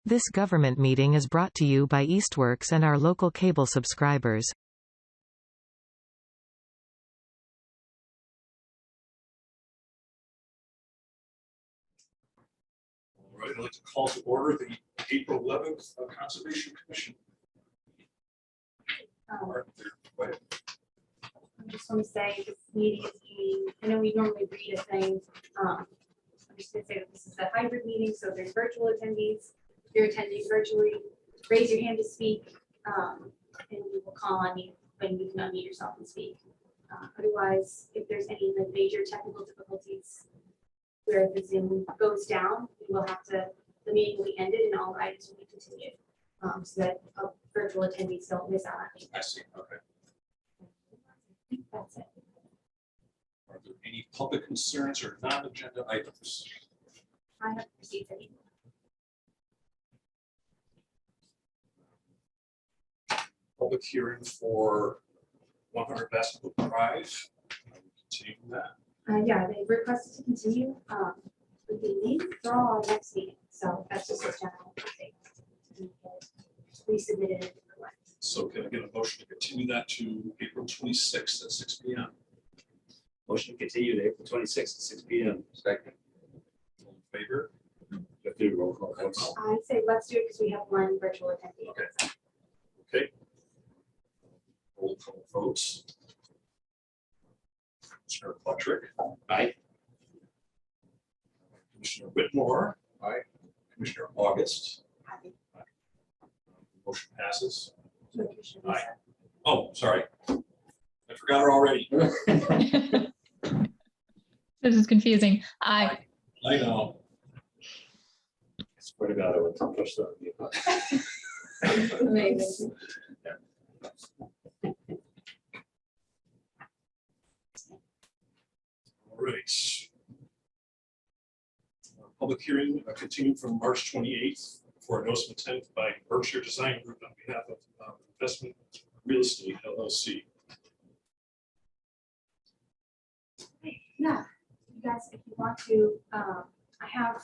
This government meeting is brought to you by Eastworks and our local cable subscribers. All right, I'd like to call to order the April 11th Conservation Commission. I just want to say this meeting is being, I know we normally read a thing. I'm just going to say that this is a hybrid meeting, so there's virtual attendees. If you're attending virtually, raise your hand to speak, and we will call on you when you can unmute yourself and speak. Otherwise, if there's any like major technical difficulties where the Zoom goes down, we will have to, the meeting will be ended and all items will be continued, so that virtual attendees don't miss out on anything. I see. Okay. That's it. Are there any public concerns or non-agenda items? I have received any. Public hearing for 100 Basketball Drive. Continuing that. Yeah, they requested to continue with the name for our next meeting. So that's just a general update. We submitted it. So can I get a motion to continue that to April 26th at 6 p.m.? Motion to continue to April 26th at 6 p.m. Second. All in favor? Let's do roll call votes. I'd say let's do it because we have one virtual attendee. Okay. Okay. Roll call votes. Commissioner Patrick. Aye. Commissioner Whitmore. Aye. Commissioner August. Happy. Motion passes. Commissioner Aye. Lisa. Oh, sorry. I forgot her already. This is confusing. Aye. I know. I swear to God, I went to push that. Amazing. All right. Public hearing continued from March 28th for a notice of intent by Berkshire Design Group on behalf of Investment Real Estate LLC. Yeah, you guys, if you want to, I have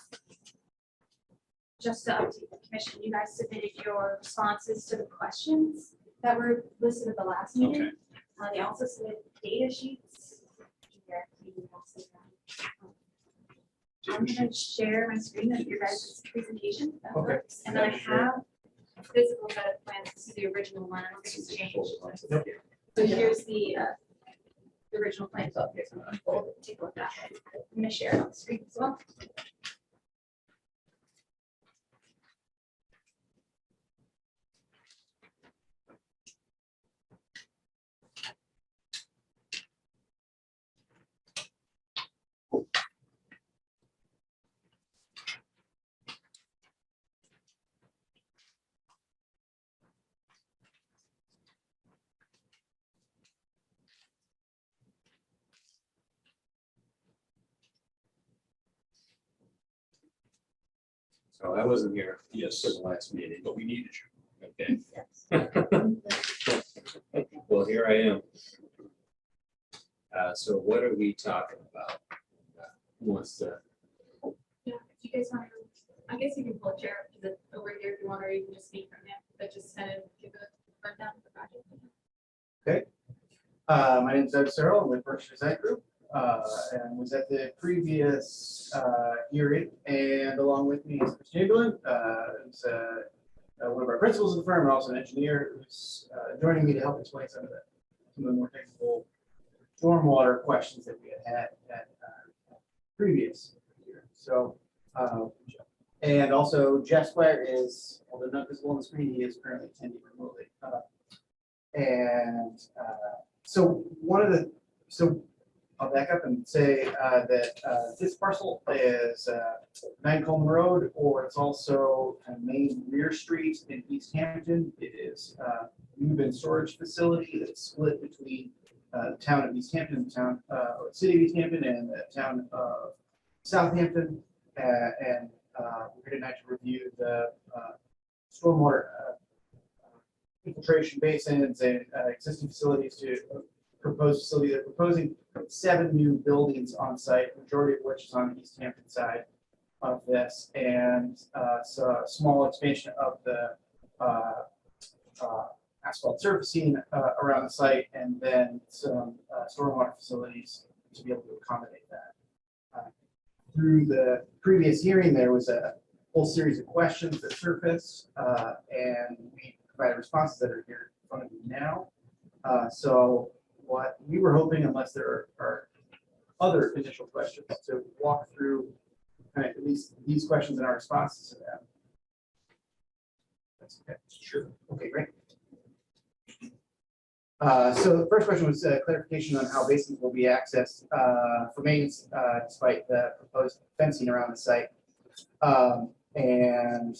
just to update the commission, you guys submitted your responses to the questions that were listed at the last meeting. Okay. They also submitted data sheets. Here, you can also, I'm going to share my screen of your guys' presentation. That Okay. works. And then I have a physical set of plans. This is the original one. I don't think it's changed. Yep. So here's the original plan. So here's one. We'll take a look at it. I'm going to share it on the screen as well. So I wasn't here Yes, for the last meeting. but we needed you. Okay. Yes. Well, here I am. So what are we talking about? Who wants to? Yeah, if you guys want to, I guess you can pull a chair up to the over here if you want, or you can just speak from there, but just kind of give a rundown of the project. My name is Doug Searle. I'm with Berkshire Design Group, and was at the previous hearing. And along with me is Chris Chamberlain, who's one of our principals of the firm and also an engineer, who's joining me to help explain some of the more technical stormwater questions that we had at previous year. So, and also Jeff Square is, although not visible on the screen, he is currently attending remotely. So I'll back up and say that this parcel is 9 Coleman Road, or it's also a main rear street in Easthampton. It is a move-in storage facility that's split between the town of Easthampton, the town, or city of Easthampton, and the town of Southampton. And we're going to review the stormwater infiltration basins and existing facilities to proposed facility. They're proposing 7 new buildings on site, majority of which is on the Easthampton side. of this, and so a small expansion of the asphalt surfacing around the site, and then some stormwater facilities to be able to accommodate that. Through the previous hearing, there was a whole series of questions that surfaced, and we provided responses that are here in front of you now. So what we were hoping, unless there are other initial questions, to walk through kind of at least these questions and our responses to them. That's okay. Sure. Okay, great. So the first question was clarification on how basins will be accessed for maintenance despite the proposed fencing around the site. And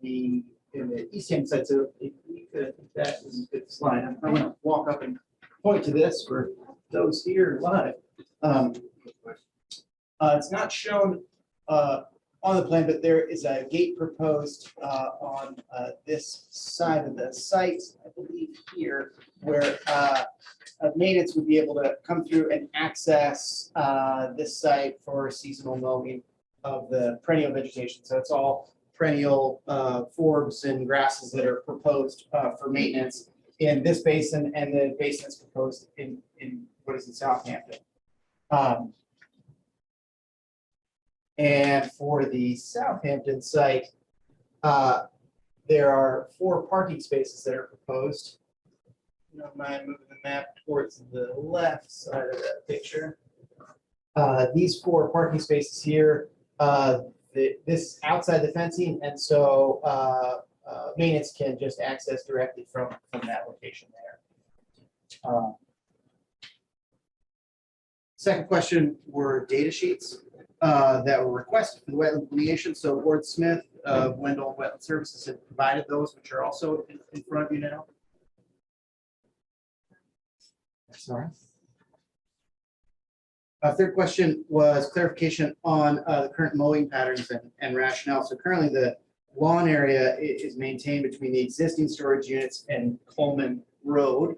in the Easthampton site, so if we could, that is a good slide. I'm going to walk up and point to this for those here live. It's not shown on the plan, but there is a gate proposed on this side of the site, I believe here, where maintenance would be able to come through and access this site for seasonal mowing of the perennial vegetation. So it's all perennial forbs and grasses that are proposed for maintenance in this basin, and the basin is proposed in what is in Southampton. And for the Southampton site, there are 4 parking spaces that are proposed. You don't mind moving the map towards the left side of that picture. These 4 parking spaces here, this outside the fencing, and so maintenance can just access directly from that location there. Second question were data sheets that were requested for the wetland delineation. So Ward Smith of Wendell Wetland Services had provided those, which are also in front of you now. Sorry. Third question was clarification on the current mowing patterns and rationale. So currently the lawn area is maintained between the existing storage units and Coleman Road,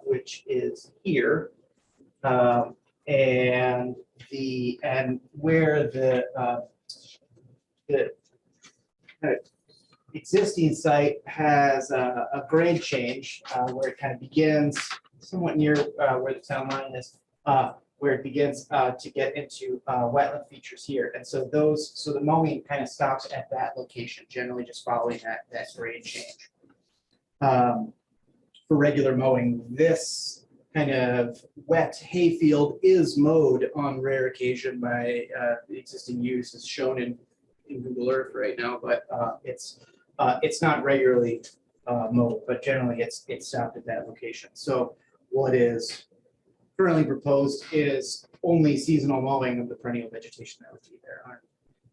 which is here. And where the existing site has a grade change where it kind of begins somewhat near where the town line is, where it begins to get into wetland features here. And so the mowing kind of stops at that location, generally just following that grade change. For regular mowing, this kind of wet hayfield is mowed on rare occasion by the existing use, as shown in Google Earth right now, but it's not regularly mowed, but generally it's stopped at that location. So what is currently proposed is only seasonal mowing of the perennial vegetation that would be there on an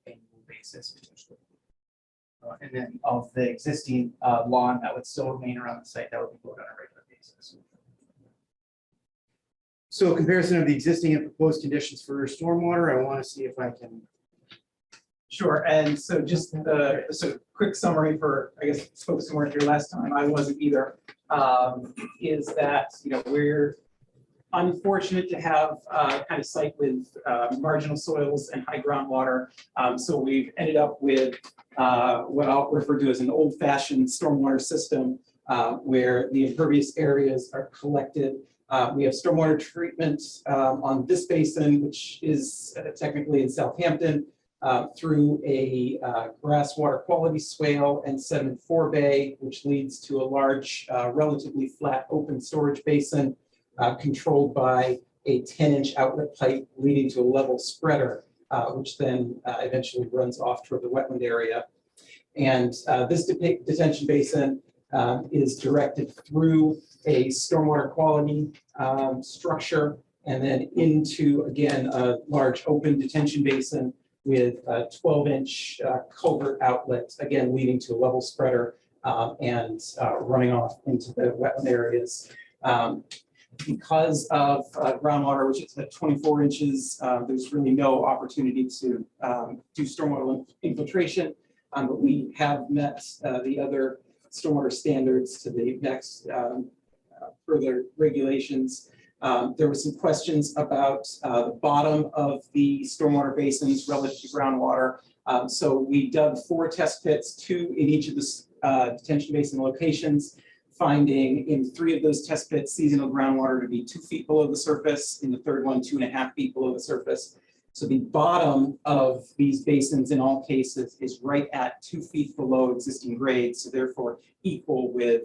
annual basis potentially. And then of the existing lawn that would still remain around the site, that would be mowed on a regular basis. So a comparison of the existing and proposed conditions for stormwater. I want to see if I can. Sure, and so just so quick summary for, I guess, folks who weren't here last time, I wasn't either, is that, we're unfortunate to have kind of site with marginal soils and high groundwater. So we've ended up with what I'll refer to as an old-fashioned stormwater system where the impervious areas are collected. We have stormwater treatment on this basin, which is technically in Southampton, through a grass water quality swale and sediment forebay, which leads to a large, relatively flat open storage basin controlled by a 10-inch outlet pipe leading to a level spreader, which then eventually runs off toward the wetland area. And this detention basin is directed through a stormwater quality structure and then into, again, a large open detention basin with a 12-inch culvert outlet, again, leading to a level spreader and running off into the wetland areas. Because of groundwater, which is at 24 inches, there's really no opportunity to do stormwater infiltration, but we have met the other stormwater standards to the next further regulations. There were some questions about the bottom of the stormwater basins relative to groundwater. So we dug 4 test pits, 2 in each of the detention basin locations, finding in 3 of those test pits seasonal groundwater to be 2 feet below the surface, in the third one 2.5 feet below the surface. So the bottom of these basins in all cases is right at 2 feet below existing grades, so therefore equal with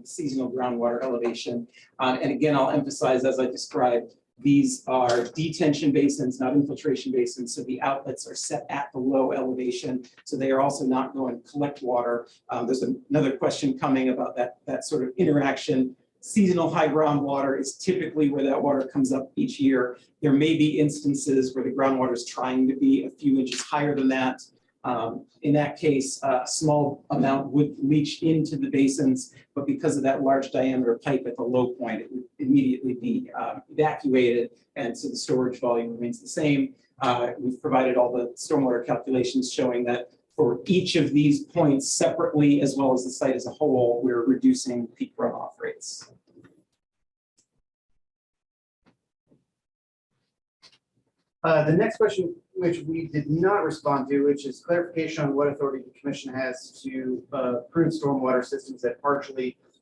seasonal groundwater elevation. And again, I'll emphasize, as I described, these are detention basins, not infiltration basins, so the outlets are set at the low elevation, so they are also not going to collect water. There's another question coming about that sort of interaction. Seasonal high groundwater is typically where that water comes up each year. There may be instances where the groundwater is trying to be a few inches higher than that. In that case, a small amount would leach into the basins, but because of that large diameter pipe at the low point, it would immediately be evacuated, and so the storage volume remains the same. We've provided all the stormwater calculations showing that for each of these points separately, as well as the site as a whole, we're reducing peak runoff rates. The next question, which we did not respond to, which is clarification on what authority the commission has to approve stormwater systems that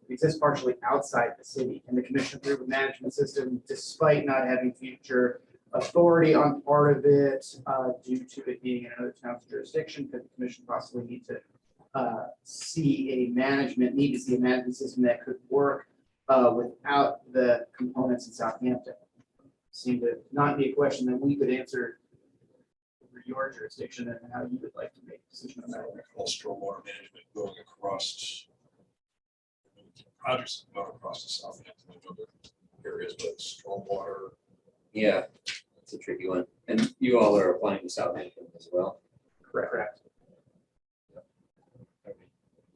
exist partially outside the city. And the commission approve a management system despite not having future authority on part of it due to it being in another town's jurisdiction. Could the commission possibly need to see a management system that could work without the components in Southampton? Seem to not be a question that we could answer for your jurisdiction and how you would like to make a decision on that. All stormwater management going across projects going across the Southampton and other areas, but stormwater. Yeah, that's a tricky one. And you all are applying to Southampton as well? Correct.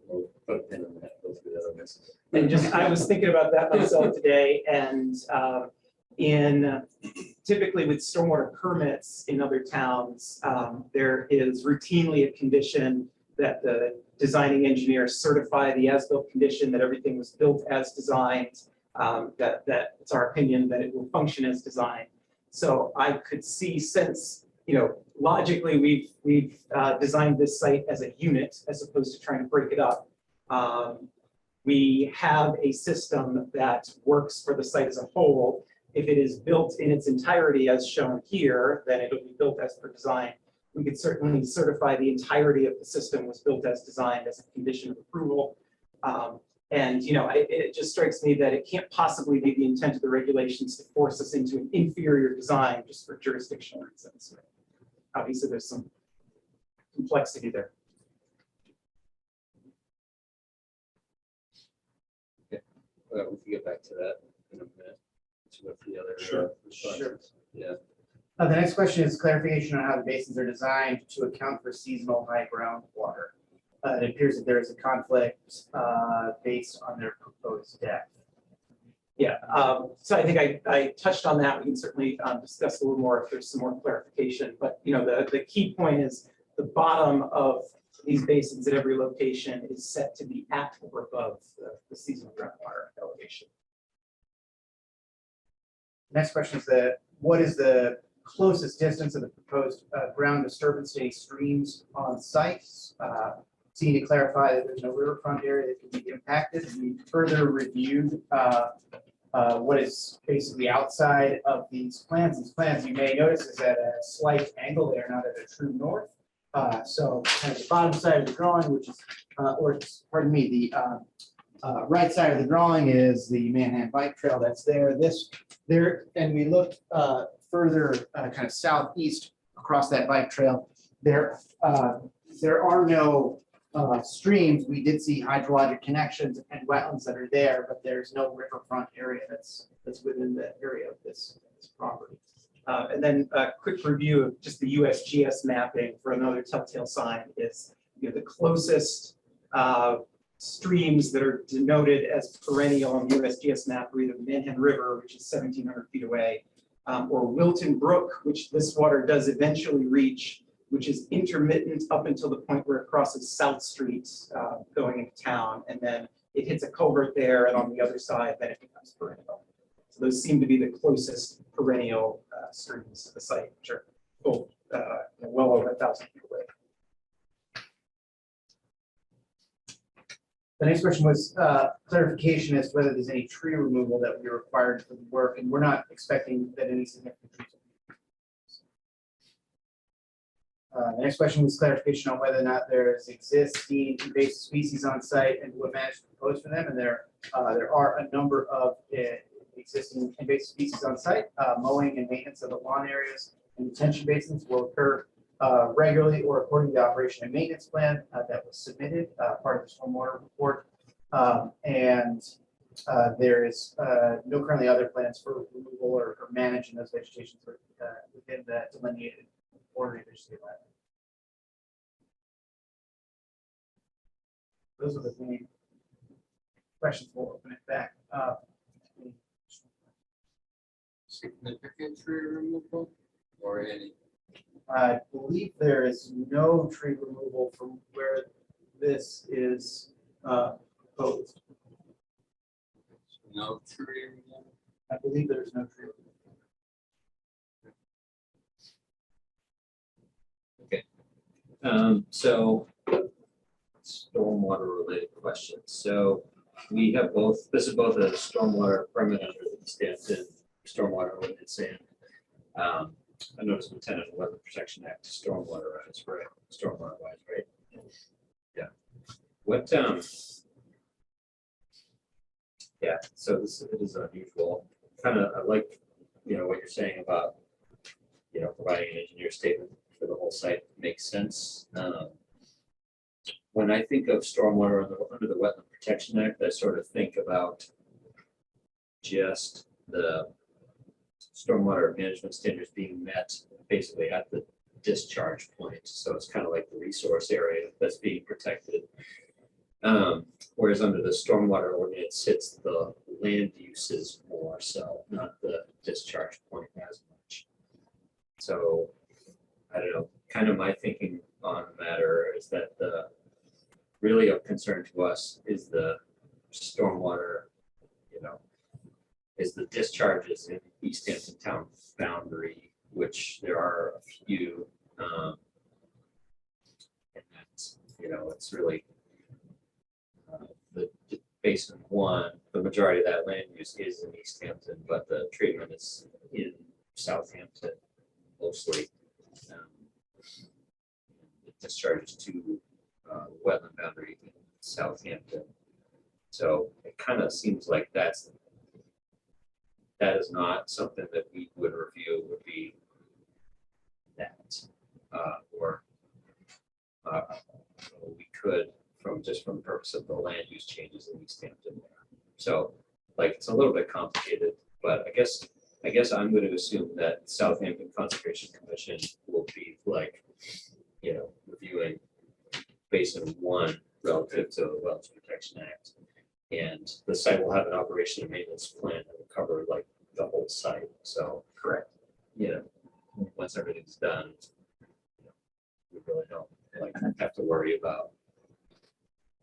We'll put a pin on that, go through that, I guess. And just, I was thinking about that myself today, and typically with stormwater permits in other towns, there is routinely a condition that the designing engineer certify the as-built condition that everything was built as designed, that it's our opinion that it will function as designed. So I could see, since, logically we've designed this site as a unit as opposed to trying to break it up. We have a system that works for the site as a whole. If it is built in its entirety as shown here, then it'll be built as per design. We could certainly certify the entirety of the system was built as designed as a condition of approval. And it just strikes me that it can't possibly be the intent of the regulations to force us into an inferior design just for jurisdictional reasons. Obviously, there's some complexity there. Okay, we can get back to that in a minute. With the other responses. Sure. Yeah. The next question is clarification on how the basins are designed to account for seasonal high groundwater. It appears that there is a conflict based on their proposed depth. Yeah, so I think I touched on that. We can certainly discuss a little more if there's some more clarification. But the key point is the bottom of these basins at every location is set to be at or above the seasonal groundwater elevation. Next question is what is the closest distance of the proposed ground disturbance to any streams on sites? So you need to clarify that there's no riverfront area that can be impacted. We further reviewed what is basically outside of these plans. These plans, you may notice, is at a slight angle. They are not at a true north. So kind of the bottom side of the drawing, which is, the right side of the drawing is the Manhattan Bike Trail that's there. And we looked further kind of southeast across that bike trail. There are no streams. We did see hydrologic connections and wetlands that are there, but there's no riverfront area that's within the area of this property. And then a quick review of just the USGS mapping for another telltale sign is the closest streams that are denoted as perennial on the USGS map are either the Manhattan River, which is 1,700 feet away, or Wilton Brook, which this water does eventually reach, which is intermittent up until the point where it crosses South Street going into town, and then it hits a culvert there, and on the other side, then it becomes perennial. So So those seem to be the closest perennial streams to the site, which are both well over 1,000 feet away. The next question was clarification as to whether there's any tree removal that would be required for the work, and we're not expecting that any significant trees. The next question was clarification on whether or not there is existing invasive species on site and what management proposed for them, and there are a number of existing invasive species on site. Mowing and maintenance of the lawn areas and detention basins will occur regularly or according to the operation and maintenance plan that was submitted, part of the stormwater report. There is no currently other plans for removal or managing those vegetations within the delineated border vegetative land. Those are the main questions. We'll open it back up. Significant tree removal or any? I believe there is no tree removal from where this is proposed. No tree removal? I believe there's no tree removal. So stormwater related questions. So we have both, this is both a stormwater permit under the Easthampton stormwater ordinance and I noticed Lieutenant Wetland Protection Act stormwater rights, right? Stormwater wise, right? Yeah. What yeah, so this it is unusual. Kind of I like, what you're saying about, providing an engineer statement for the whole site makes sense. When I think of stormwater under the Wetland Protection Act, I sort of think about just the stormwater management standards being met basically at the discharge point. So it's kind of like the resource area that's being protected. Whereas under the stormwater ordinance sits the land uses more so, not the discharge point as much. So I don't know, kind of my thinking on the matter is that the really of concern to us is the stormwater, is the discharges in Easthampton town boundary, which there are a few. And that's, it's really the basin one, the majority of that land use is in Easthampton, but the treatment is in Southampton mostly. It discharges to wetland boundary in Southampton. So it kind of seems like that is not something that we would review, would be that, or we could from the purpose of the land use changes in Easthampton there. So like it's a little bit complicated, but I guess I'm going to assume that Southampton Conservation Commission will be like, reviewing Basin 1 relative to the Wetlands Protection Act. And the site will have an operation and maintenance plan that will cover like the whole site. So Correct. Once everything's done, we really don't have to worry about.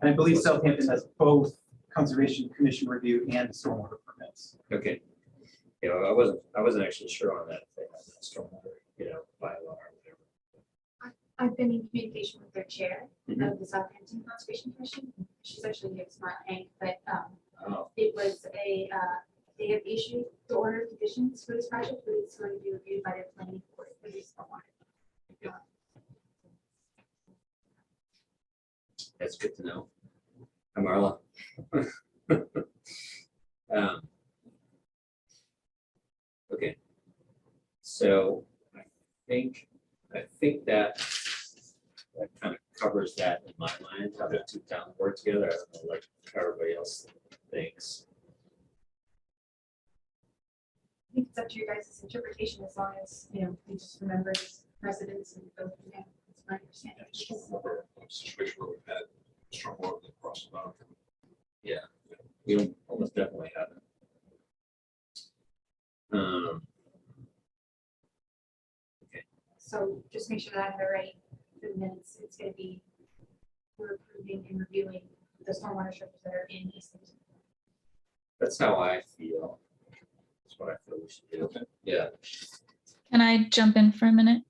And I believe Southampton has both Conservation Commission review and stormwater permits. Okay. I wasn't actually sure on that if they had that stormwater, bylaw or whatever. I've been in communication with their chair of the Southampton Conservation Commission. She's actually here tomorrow, Hank, but it was they have issued the order of conditions for this project, but it's going to be reviewed by their planning board for this stormwater. That's good to know. Hi, Marla. Okay. So I think that kind of covers that in my mind, how the two towns work together. I don't know, like how everybody else thinks. I think it's up to your guys' interpretation as long as, we just remember precedents and go from there. That's my understanding. Stormwater situation where we've had stormwater across the mountain. Yeah, we almost definitely haven't. Okay. So just make sure that I have it right for the minutes. It's going to be, we're approving and reviewing the stormwater structures that are in Easthampton. That's how I feel. That's what I feel we should do. Yeah. Can I jump in for a minute?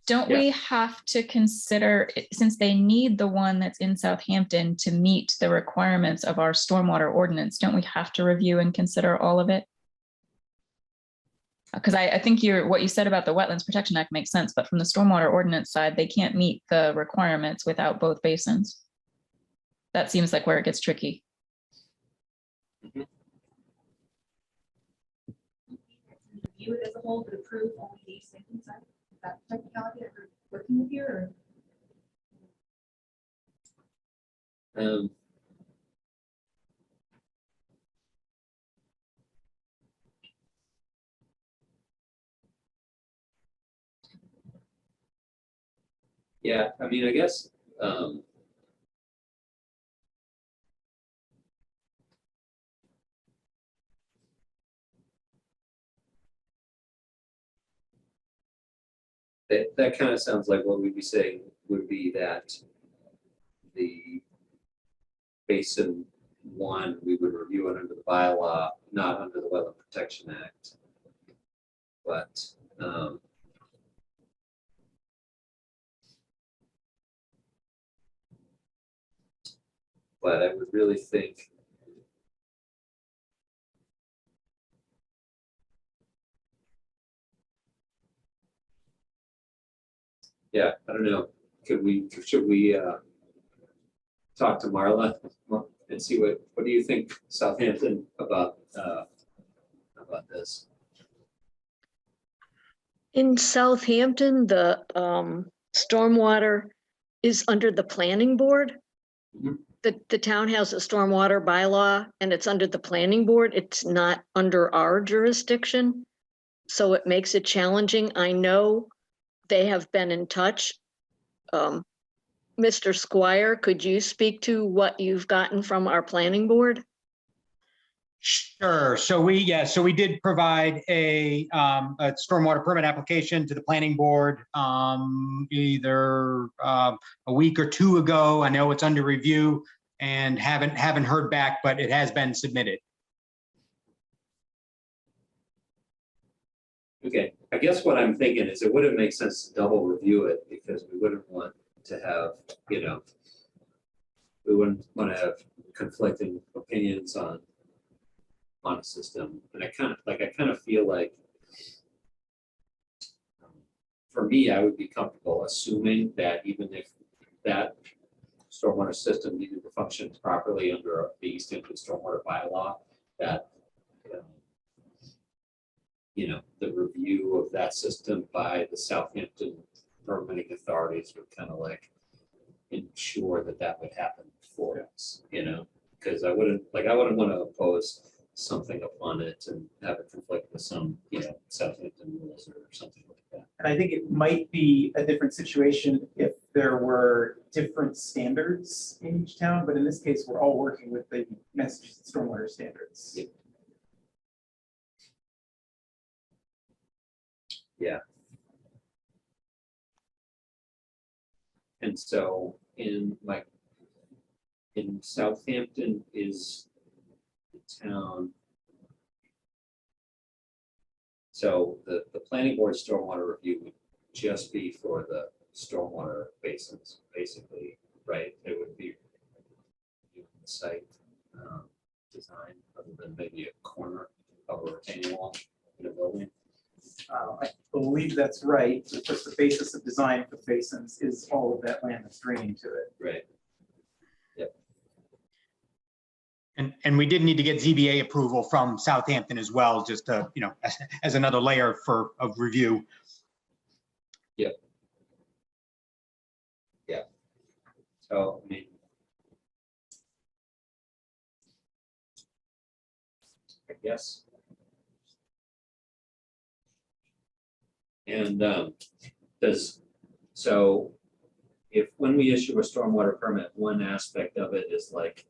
Don't Yeah. we have to consider, since they need the one that's in Southampton to meet the requirements of our stormwater ordinance, don't we have to review and consider all of it? Because I think what you said about the Wetlands Protection Act makes sense, but from the stormwater ordinance side, they can't meet the requirements without both basins. That seems like where it gets tricky. Review it as a whole, but approve only the Easthampton side. Is that technicality that we're working with here, or? Yeah, I mean, I guess, that kind of sounds like what we'd be saying would be that the basin one, we would review it under the bylaw, not under the Wetland Protection Act. But, I would really think yeah, I don't know. Should we talk to Marla and see what do you think, Southampton, about this? In Southampton, the stormwater is under the planning board. Mhm. The town has a stormwater bylaw and it's under the planning board. It's not under our jurisdiction. So it makes it challenging. I know they have been in touch. Mr. Squire, could you speak to what you've gotten from our planning board? Sure. So we did provide a stormwater permit application to the planning board either a week or two ago. I know it's under review and haven't heard back, but it has been submitted. Okay, I guess what I'm thinking is it wouldn't make sense to double review it because we wouldn't want to have, we wouldn't want to have conflicting opinions on a system. And I kind of feel like for me, I would be comfortable assuming that even if that stormwater system needed to function properly under the Easthampton stormwater bylaw, that the review of that system by the Southampton permitting authorities would kind of like ensure that would happen for us, because I wouldn't want to oppose something upon it and have it conflict with some, Southampton rules or something like that. And I think it might be a different situation if there were different standards in each town, but in this case, we're all working with the Massachusetts stormwater standards. Yeah. And so in Southampton is the town. So the planning board stormwater review would just be for the stormwater basins, basically, right? It would be the site design other than maybe a corner of a retaining wall in a building. I believe that's right. Of course, the basis of design for basins is all of that land that's draining to it. Right. Yep. And we did need to get ZBA approval from Southampton as well, just to, as another layer of review. Yep. Yeah. So, I mean, I guess. And if when we issue a stormwater permit, one aspect of it is like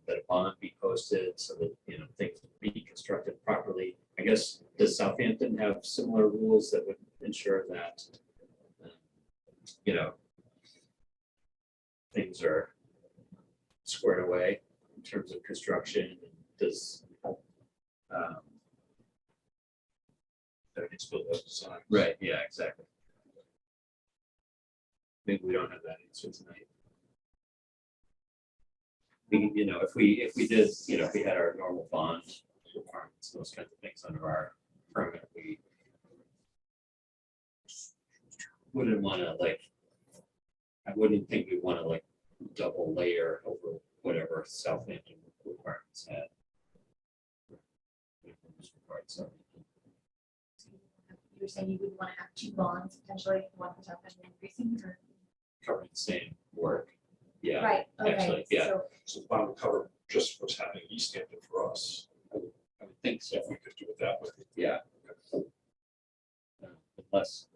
that a bond be posted so that things be constructed properly. I guess, does Southampton have similar rules that would ensure that things are squared away in terms of construction? Does that gets built up design. Right, yeah, exactly. Maybe we don't have that answer tonight. We, if we did, if we had our normal bond requirements, those kinds of things under our permit, we wouldn't want to I wouldn't think we'd want to double layer over whatever Southampton requirements had. So, You were saying you would want to have two bonds, potentially one for Southampton and increasing, or? covering the same work. Yeah, Right, okay. actually, yeah. So So the bond would cover just what's happening in Easthampton for us, I would think so. if we could do it that way. Yeah. Unless,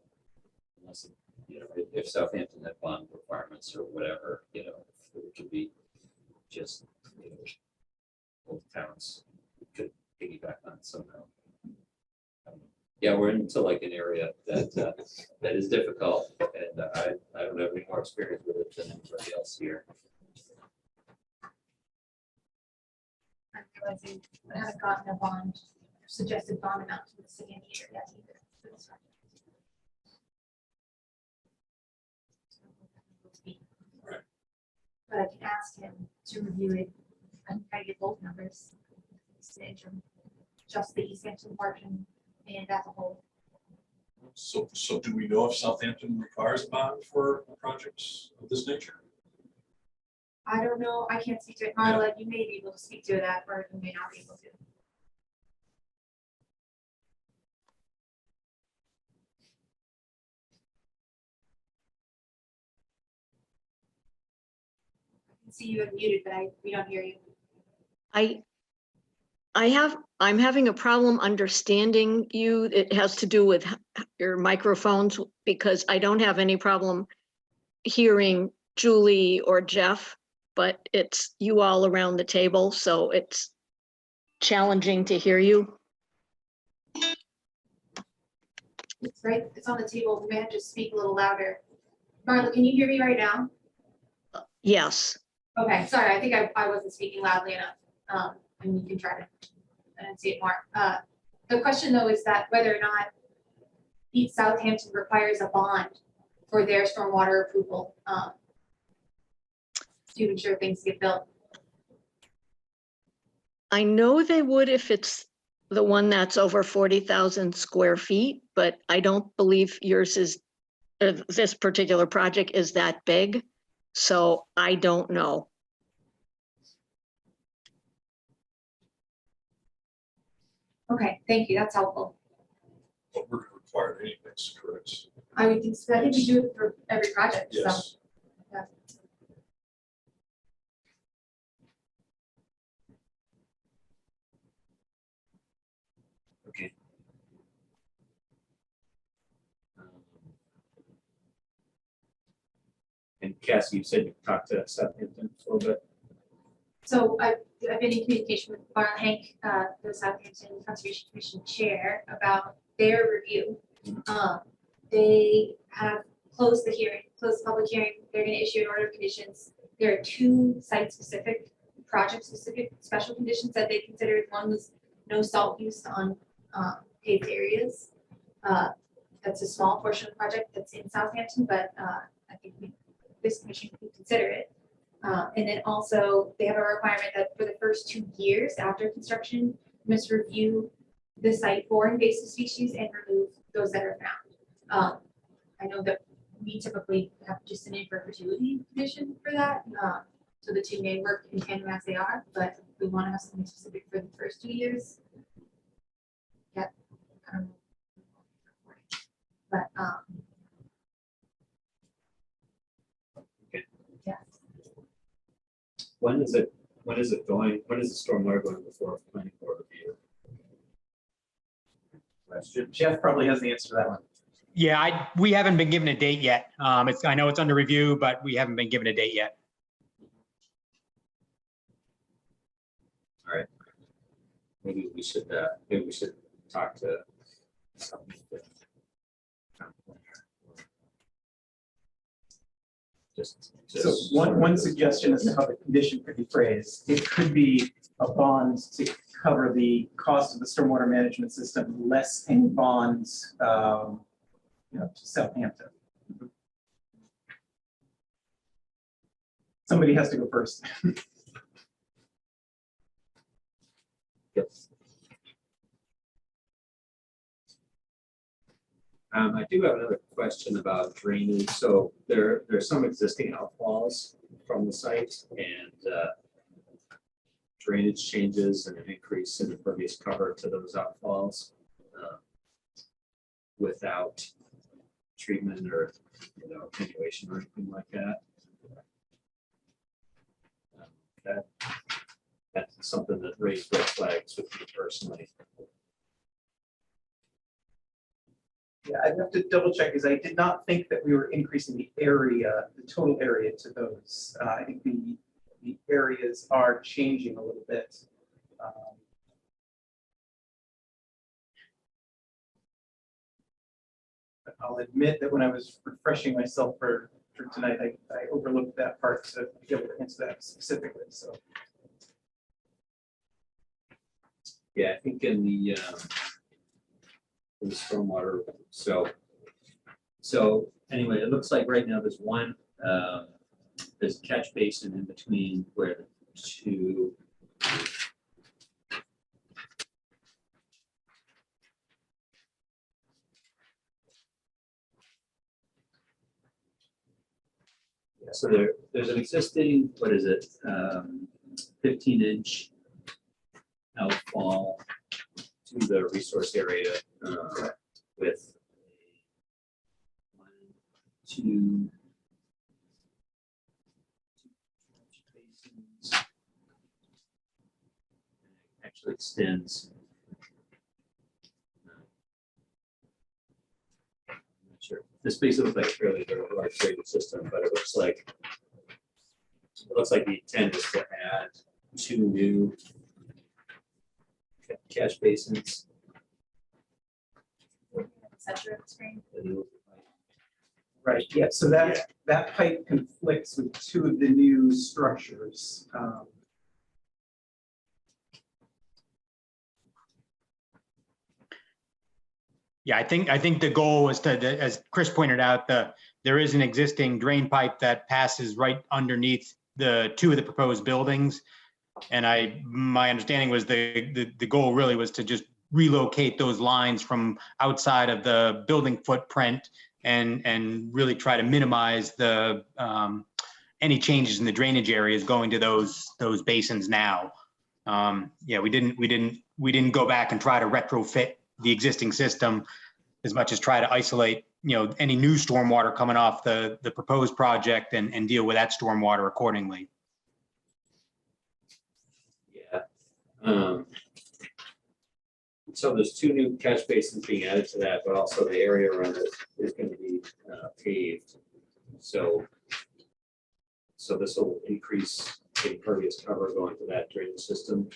if Southampton had bond requirements or whatever, if it could be just, both towns could piggyback on it somehow. Yeah, we're into an area that that is difficult, and I don't have any more experience with it than anybody else here. I'm realizing I haven't gotten a bond, suggested bond amount from the city engineer yet either. for this project. Right. But I can ask him to review it and try to get both numbers. Just the Easthampton portion and as a whole. So do we know if Southampton requires a bond for projects of this nature? I don't know, I can't speak to it. Marla, you may be able to speak to that, or you may not be able to. I can see you unmuted, but we don't hear you. I'm having a problem understanding you. It has to do with your microphones because I don't have any problem hearing Julie or Jeff, but it's you all around the table, so it's challenging to hear you. It's right, it's on the table. We may have to speak a little louder. Marla, can you hear me right now? Yes. Okay, sorry, I think I wasn't speaking loudly enough. And you can try to see it more. The question though is that whether or not East Southampton requires a bond for their stormwater approval to ensure things get built. I know they would if it's the one that's over 40,000 square feet, but I don't believe yours is, this particular project is that big. So I don't know. Okay, thank you. That's helpful. But we're going to require it anyways, correct? I would think so. I think we do it for every project. Yes. So, yeah. Okay. And Cassie, you said you talked to Southampton a little bit. So I've been in communication with Marla Hank, the Southampton Conservation Commission Chair, about their review. They have closed the hearing, closed the public hearing. They're going to issue an order of conditions. There are two site-specific, project-specific special conditions that they considered. One was no salt use on paved areas. That's a small portion of the project that's in Southampton, but I think this commission could consider it. And then also they have a requirement that for the first 2 years after construction, you must review the site for invasive species and remove those that are found. I know that we typically have just an in perpetuity condition for that. So the two may work in tandem as they are, but we want to have something specific for the first 2 years. Yep. But yeah. When is the stormwater going before planning board review? Question. Jeff probably has the answer to that one. Yeah, we haven't been given a date yet. I know it's under review, but we haven't been given a date yet. All right. Maybe we should talk to something. So one suggestion as to how the condition could be phrased, it could be a bond to cover the cost of the stormwater management system, less any bonds, to Southampton. Somebody has to go first. Yes. I do have another question about drainage. So there's some existing outfalls from the site and drainage changes and an increase in impervious cover to those outfalls without treatment or attenuation or anything like that. That's something that raised red flags with me personally. Yeah, I'd have to double check because I did not think that we were increasing the area, the total area to those. I think the areas are changing a little bit. But I'll admit that when I was refreshing myself for tonight, I overlooked that part to be able to answer that specifically. So Yeah, I think in the stormwater. So anyway, it looks like right now there's there's a catch basin in between where the two. Yeah, so there's an existing, what is it, 15-inch outfall to the resource area with 1, 2 basins. Actually extends. I'm not sure. This basically looks like a fairly large drainage system, but it looks like the intent is to add 2 new catch basins. Center of the screen. right, yeah. So that pipe conflicts with 2 of the new structures. Yeah, I think the goal was to, as Chris pointed out, there is an existing drain pipe that passes right underneath the 2 of the proposed buildings. And my understanding was the goal really was to just relocate those lines from outside of the building footprint and really try to minimize the any changes in the drainage areas going to those basins now. Yeah, we didn't go back and try to retrofit the existing system as much as try to isolate, any new stormwater coming off the proposed project and deal with that stormwater accordingly. Yeah. So there's 2 new catch basins being added to that, but also the area around it is going to be paved. So this will increase the impervious cover going to that drainage system.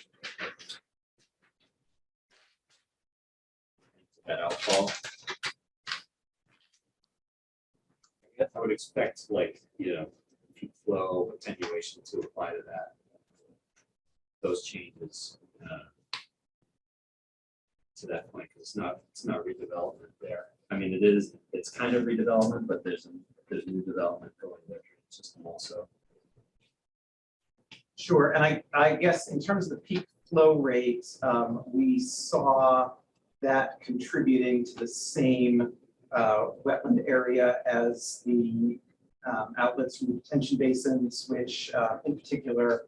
That outfall. I would expect peak flow attenuation to apply to that. Those changes to that point, because it's not redevelopment there. I mean, it's kind of redevelopment, but there's new development going there system also. Sure, and I guess in terms of the peak flow rate, we saw that contributing to the same wetland area as the outlets from the detention basins, which in particular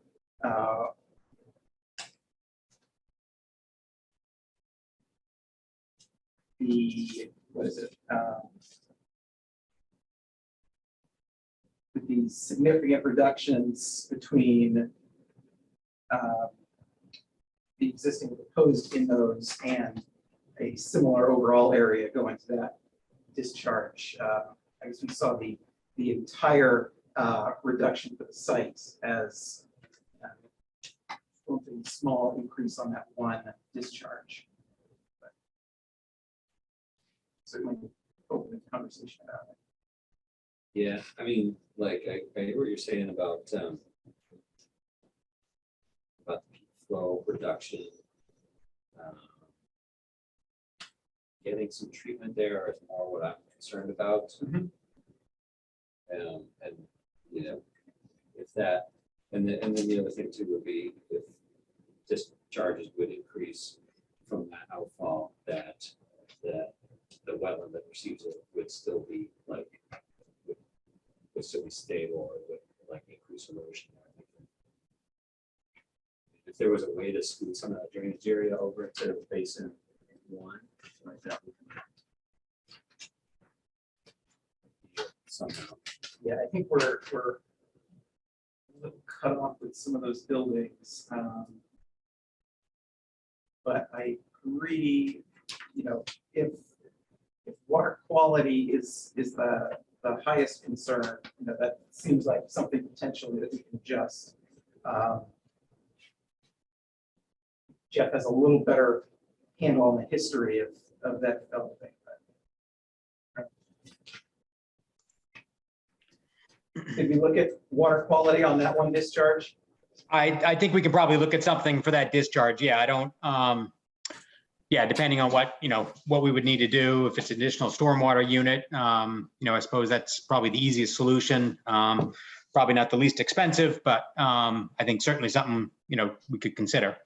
with these significant reductions between the existing proposed in those and a similar overall area going to that discharge. I guess we saw the entire reduction for the site as a small increase on that one discharge. But certainly open the conversation about it. Yeah, I mean, I hear what you're saying about the peak outflow reduction. Getting some treatment there is more what I'm concerned about. Mhm. And, you know, if that, and then the other thing too would be if discharges would increase from that outfall, that the wetland that receives it would still be like, would still be stable or would like increase erosion. If there was a way to scoot some of that drainage area over to basin one, like that. Somehow. Yeah, I think we're a little cut off with some of those buildings. But I agree, you know, if water quality is the highest concern, you know, that seems like something potentially that we can adjust. Jeff has a little better handle on the history of that developing. Did we look at water quality on that one discharge? I think we can probably look at something for that discharge. Yeah, I don't, yeah, depending on what, you know, what we would need to do, if it's additional stormwater unit, you know, I suppose that's probably the easiest solution. Probably not the least expensive, but I think certainly something, you know, we could consider.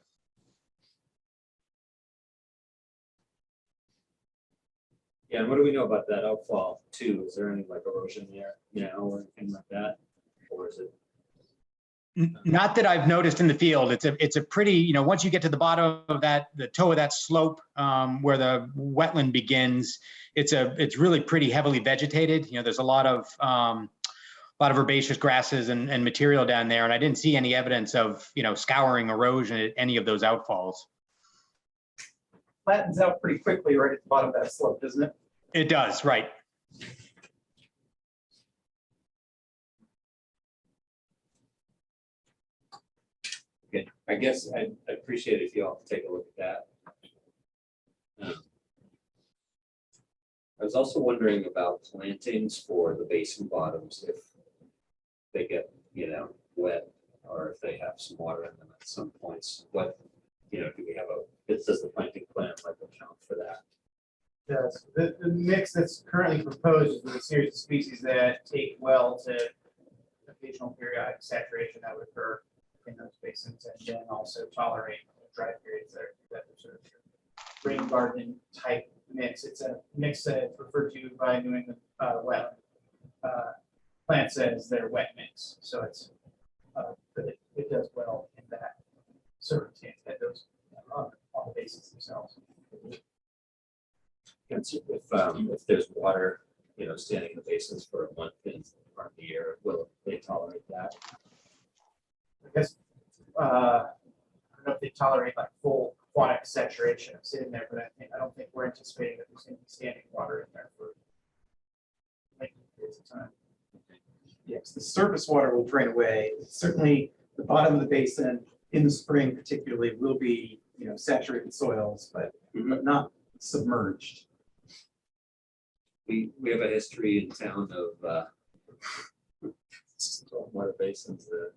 Yeah, and what do we know about that outfall too? Is there any like erosion there, you know, or anything like that? Or is it? Not that I've noticed in the field. It's a pretty, you know, once you get to the bottom of that, the toe of that slope where the wetland begins, it's really pretty heavily vegetated. You know, there's a lot of herbaceous grasses and material down there, and I didn't see any evidence of, you know, scouring erosion at any of those outfalls. Flattens out pretty quickly right at the bottom of that slope, doesn't it? It does, right. Okay, I guess I'd appreciate it if you all take a look at that. I was also wondering about plantings for the basin bottoms, if they get, you know, wet or if they have some water in them at some points. What, you know, do we have does the planting plan like account for that? Yes, the mix that's currently proposed is with a series of species that take well to occasional periodic saturation that would occur in those basins, and then also tolerate dry periods that are sort of rain garden type mix. It's a mix that's referred to by New England wetland plants as their wet mix. So it's but it does well in that circumstance that goes on the basins themselves. If there's water, you know, standing in the basins for a month in part of the year, will they tolerate that? I guess I don't know if they tolerate like full aquatic saturation of sitting there, but I don't think we're anticipating that there's going to be standing water in there for lengthy periods of time. Yes, the surface water will drain away. Certainly, the bottom of the basin in the spring, particularly, will be, you know, saturated soils, but not submerged. We have a history in town of water basins that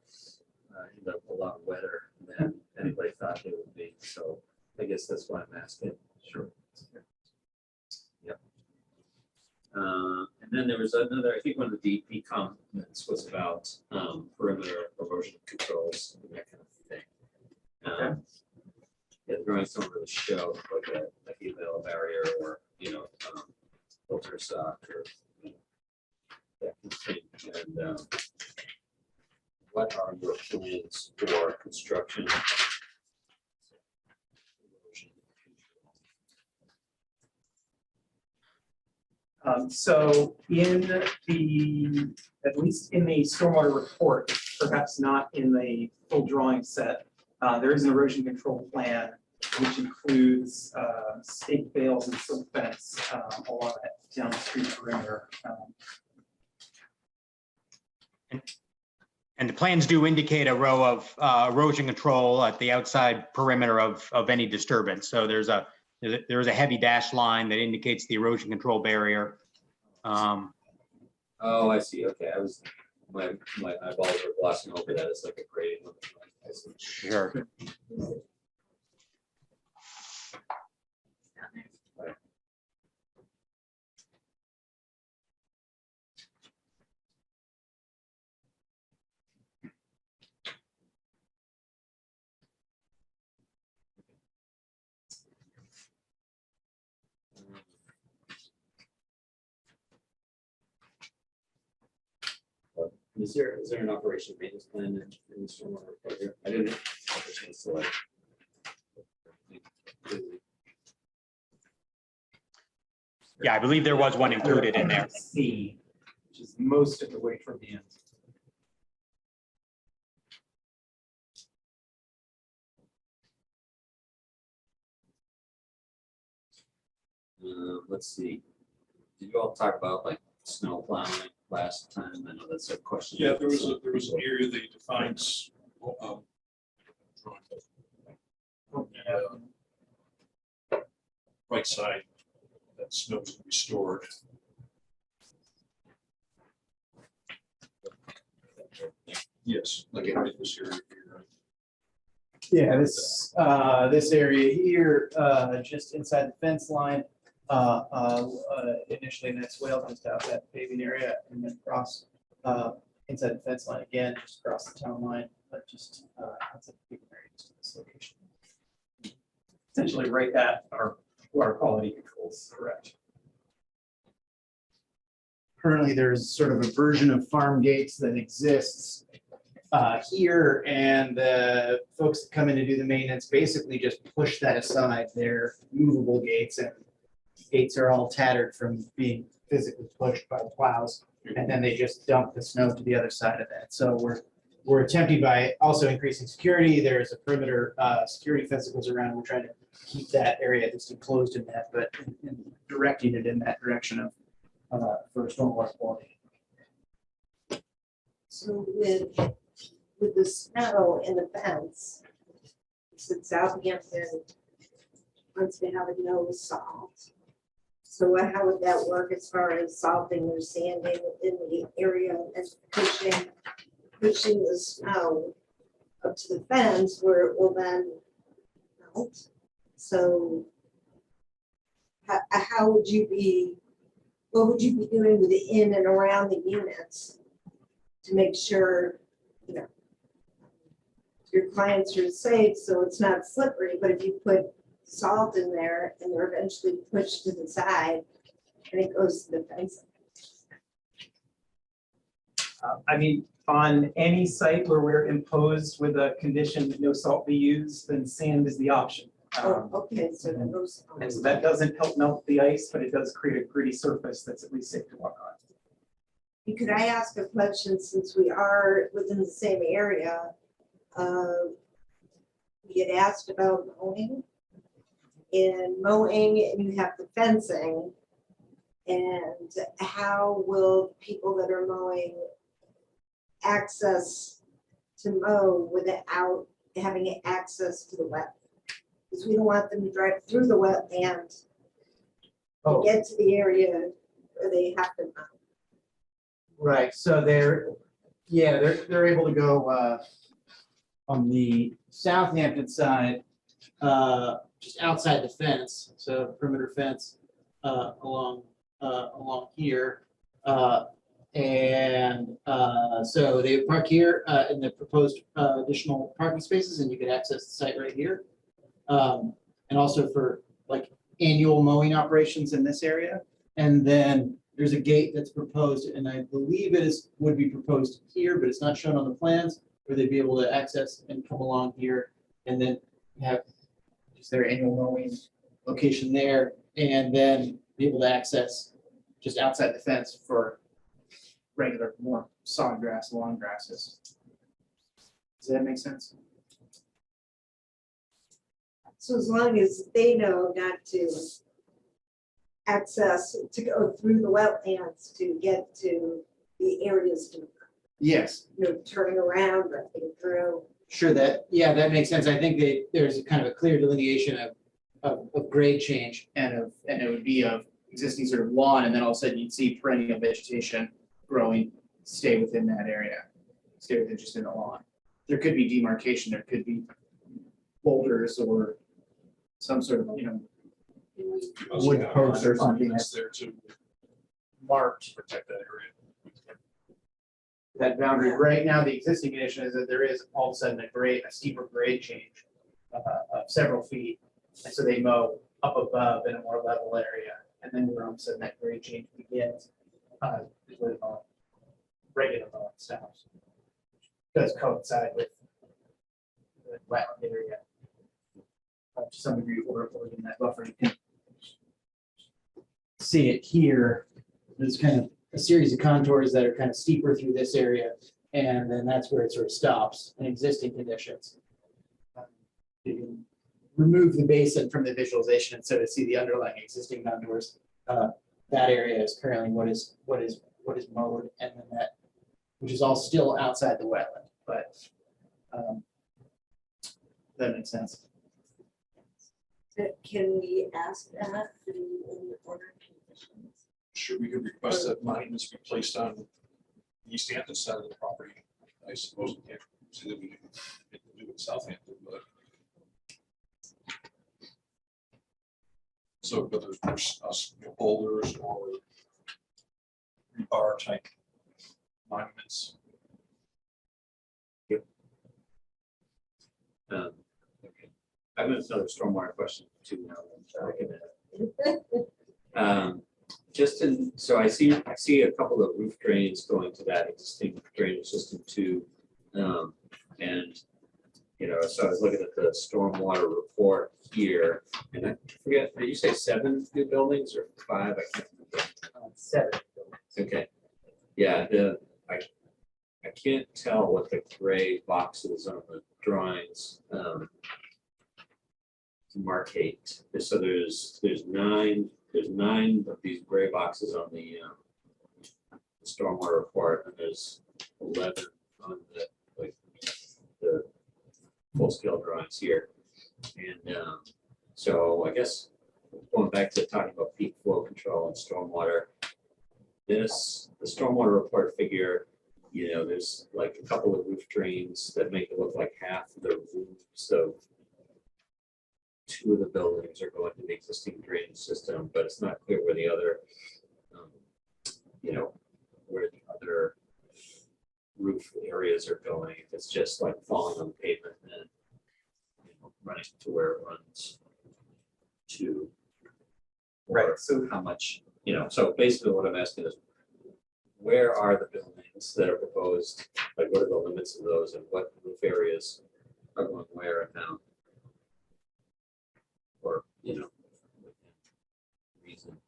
end up a lot wetter than anybody thought they would be. So I guess that's why I'm asking. Sure. Yep. And then there was another, I think one of the DEP comments was about perimeter erosion controls and that kind of thing. Yeah, the drawings don't really show like a heat metal barrier or, you know, filter sock or, you know, that kind of thing. And what are your plans for construction? So in at least in the stormwater report, perhaps not in the full drawing set, there is an erosion control plan which includes stake bales and silk fence along that downstream perimeter. And the plans do indicate a row of erosion control at the outside perimeter of any disturbance. So there's a heavy dashed line that indicates the erosion control barrier. Oh, I see. Okay, My eyeballs are glossing over that. It's like a grading limit. I see. Sure. Is there an operation maintenance plan in the stormwater program? I didn't. Select. Yeah, I believe there was one included in there. C, which is most of the way toward the end. Let's see. Did you all talk about like snow plowing last time? I know that's a question. Yeah, there was an area that defines. Right side, that snow is restored. Yes, like it right this area here, right? Yeah, this area here, just inside the fence line, initially in that swale, just out that paving area, and then cross, inside the fence line again, just across the town line, but just, outside the paving area, just in this location. Essentially right at our water quality controls, correct? Currently, there's sort of a version of farm gates that exists here, and the folks that come in to do the maintenance basically just push that aside. They're movable gates, and gates are all tattered from being physically pushed by the plows, and then they just dump the snow to the other side of that. So we're attempting by also increasing security. There's a perimeter security fence that goes around. We're trying to keep that area just enclosed in that, but in directing it in that direction of for stormwater quality. So with the snow and the fence, since Southampton wants to have a no salt. So how would that work as far as salting or sanding in the area and pushing the snow up to the fence where it will then melt? So how would you be, what would you be doing with the in and around the units to make sure, you know, your clients are safe so it's not slippery, but if you put salt in there and they're eventually pushed to the side and it goes to the fence? I mean, on any site where we're imposed with a condition that no salt be used, then sand is the option. Oh, okay, so then those. And so that doesn't help melt the ice, but it does create a gritty surface that's at least safe to walk on. Could I ask a question, since we are within the same area? We had asked about mowing. And mowing, and you have the fencing. And how will people that are mowing access to mow without having access to the wetland? Because we don't want them to drive through the wetland to get to the area where they have to mow. Right, so they're able to go on the Southampton side, just outside the fence, so perimeter fence along here. So they park here in the proposed additional parking spaces, and you can access the site right here. And also for like annual mowing operations in this area. And then there's a gate that's proposed, and I believe would be proposed here, but it's not shown on the plans, where they'd be able to access and come along here, and then have just their annual mowing location there, and then be able to access just outside the fence for regular, more sod grass, lawn grasses. Does that make sense? So as long as they know not to access, to go through the wetlands to get to the areas to, Yes. you know, turning around, driving through. Sure, that makes sense. I think there's a kind of a clear delineation of grade change and it would be of existing sort of lawn, and then all of a sudden you'd see perennial vegetation growing stay within that area, stay within just in the lawn. There could be demarcation, there could be boulders or some sort of, You also wood have posts or something monuments there to marked protect that area. that boundary. Right now, the existing condition is that there is all of a sudden a steeper grade change of several feet. And so they mow up above in a more level area. And then where all of a sudden that grade change begins, is where the regular mowing stops. Does coincide with the wetland area. To some degree, or in that buffer. You can see it here. There's kind of a series of contours that are kind of steeper through this area, and then that's where it sort of stops in existing conditions. You can remove the basin from the visualization and sort of see the underlying existing contours. That area is currently what is mowed, and then that, which is all still outside the wetland, but that makes sense. Can we ask that in the order conditions? Sure, we could request that monuments be placed on the Easthampton side of the property. I suppose we can't say that we can do it in Southampton, but. So, but there's boulders or rebar type monuments. Okay. I have another stormwater question too now. Just in, so I see a couple of roof drains going to that existing drainage system too. And, so I was looking at the stormwater report here, and I forget, did you say 7 new buildings or 5? I can't remember. 7. Okay. Yeah, I can't tell what the gray boxes on the drawings markate. So there's 9 of these gray boxes on the stormwater report, and there's 11 on the full scale drawings here. And so I guess going back to talking about peak flow control and stormwater, the stormwater report figure, there's like a couple of roof drains that make it look like half of the roofs of 2 of the buildings are going to the existing drainage system, but it's not clear where the other, where the other roof areas are going. If it's just like falling on the pavement and running to where it runs to, Right, or so- how much, so basically what I'm asking is, where are the buildings that are proposed? Like, what are the limits of those, and what roof areas are going where and how? Or, within reason,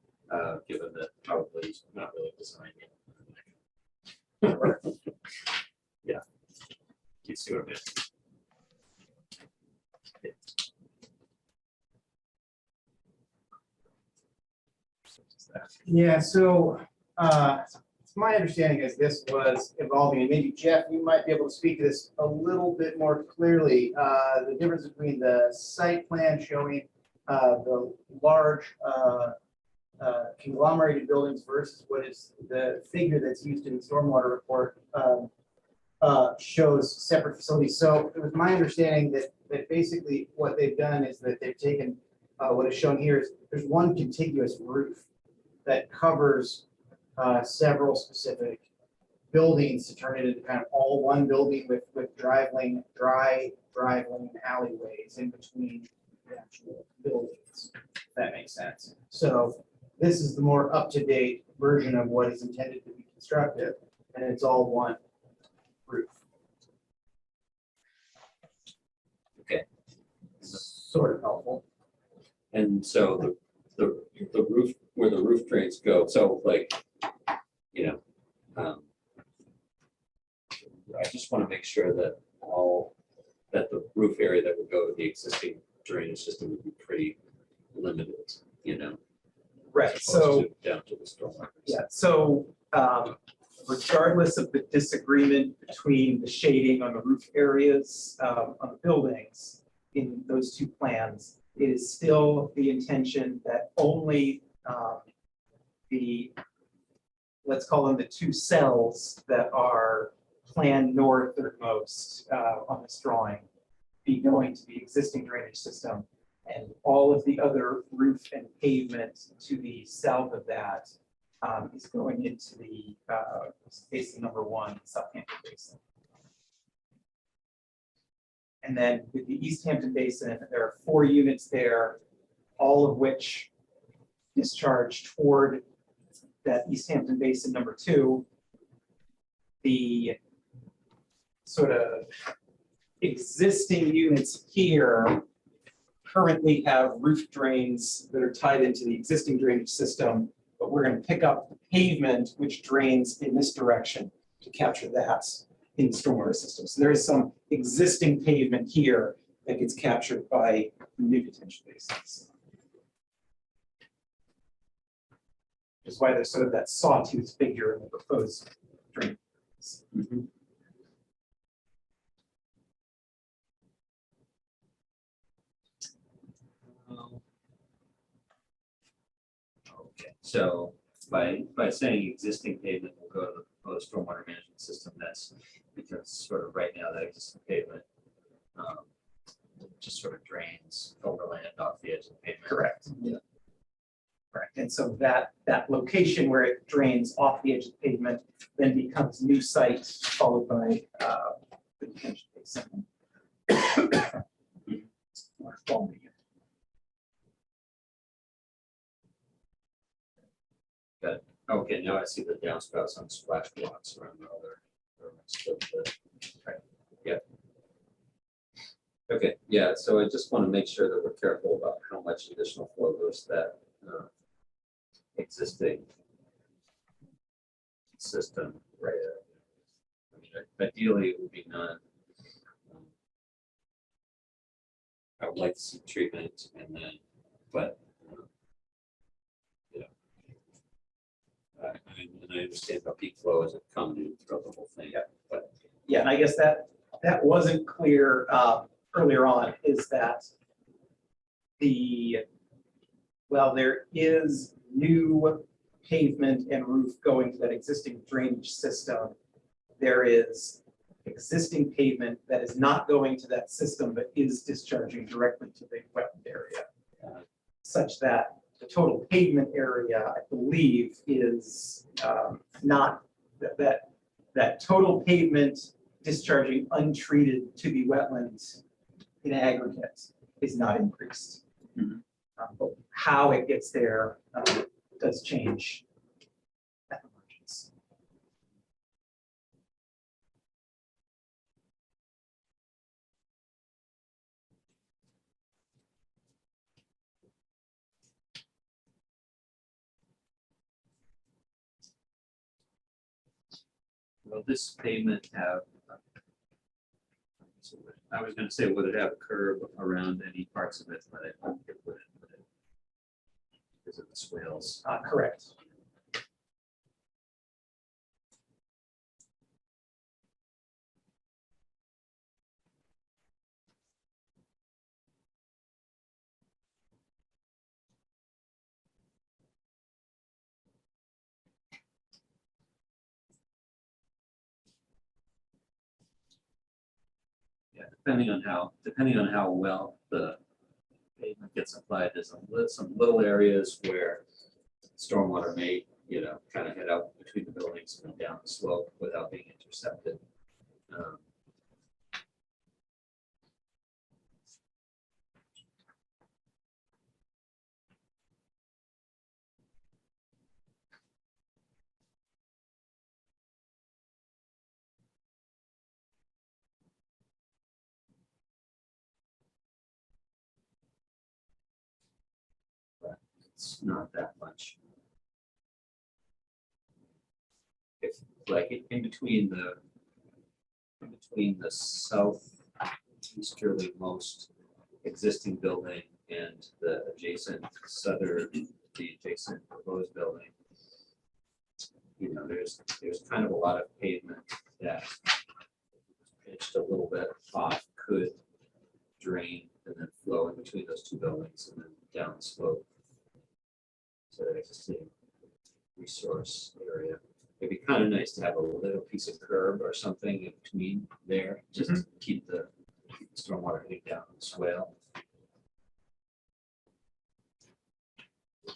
given that probably it's not really designed yet. Yeah. You see what I mean? Yeah, so it's my understanding is this was evolving, and maybe Jeff, you might be able to speak to this a little bit more clearly. The difference between the site plan showing the large conglomerated buildings versus what is the figure that's used in the stormwater report shows separate facilities. So it was my understanding that basically what they've done is that they've taken what is shown here is there's one contiguous roof that covers several specific buildings to turn it into kind of all one building with dry lane alleyways in between the actual buildings, if that makes sense. So this is the more up-to-date version of what is intended to be constructed, and it's all one roof. Okay. Sort of helpful. And so the roof, where the roof drains go, so like, I just want to make sure that the roof area that would go to the existing drainage system would be pretty limited, Right, as so. opposed to down to the stormwater. Yeah, so regardless of the disagreement between the shading on the roof areas on the buildings in those 2 plans, it is still the intention that only the let's call them the two cells that are planned northernmost on this drawing, be going to the existing drainage system. And all of the other roof and pavement to the south of that is going into the basin number 1, Southampton Basin. And then with the Easthampton Basin, there are 4 units there, all of which discharge toward that Easthampton Basin number 2. The sort of existing units here currently have roof drains that are tied into the existing drainage system, but we're going to pick up the pavement which drains in this direction to capture that in the stormwater system. So there is some existing pavement here that gets captured by new detention basins. Which is why there's sort of that sawtooth figure in the proposed drain. Okay, so by saying existing pavement will go to the proposed stormwater management system, that's because sort of right now that existing pavement just sort of drains overland off the edge of the pavement. Correct. Yeah. Correct. And so that location where it drains off the edge of the pavement then becomes new site followed by the detention basin. Or following it. Okay, now I see the downspouts on splash blocks around the other. Right. Yeah. Okay, yeah, so I just want to make sure that we're careful about how much additional flow goes to that existing system. Right. I mean, ideally, it would be none. I would like to see treatment and then, but and I understand how peak flow is coming throughout the whole thing. Yeah, but Yeah, and I guess that wasn't clear earlier on, is that there is new pavement and roof going to that existing drainage system. There is existing pavement that is not going to that system, but is discharging directly to the wetland area, such that the total pavement area, I believe, is not that total pavement discharging untreated to the wetlands in aggregate is not increased. But how it gets there does change at the margins. will this pavement have? I was going to say, would it have a curb around any parts of it, but it wouldn't because of the swales. Correct. Yeah, depending on how well the pavement gets applied, there's some little areas where stormwater may, kind of head out between the buildings and down the slope without being intercepted. But it's not that much. If like in between the southeasterly most existing building and the adjacent proposed building, there's kind of a lot of pavement that pitched a little bit off could drain and then flow in between those two buildings and then down the slope to the existing resource area. it'd be kind of nice to have a little piece of curb or something in between there, just to keep the stormwater heading down the swale.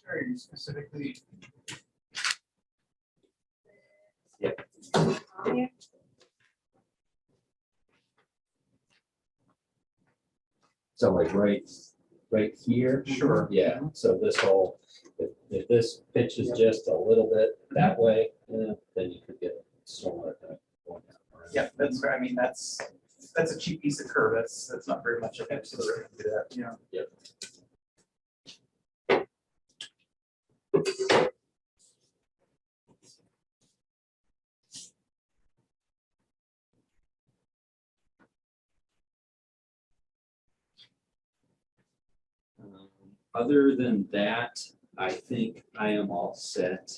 Are you specifically? So like right here. Sure. Yeah, so this whole, if this pitches just a little bit that way, then you could get stormwater kind of going down. Yeah, that's, I mean, that's a cheap piece of curb. That's not very much of it. Yeah. Other than that, I think I am all set.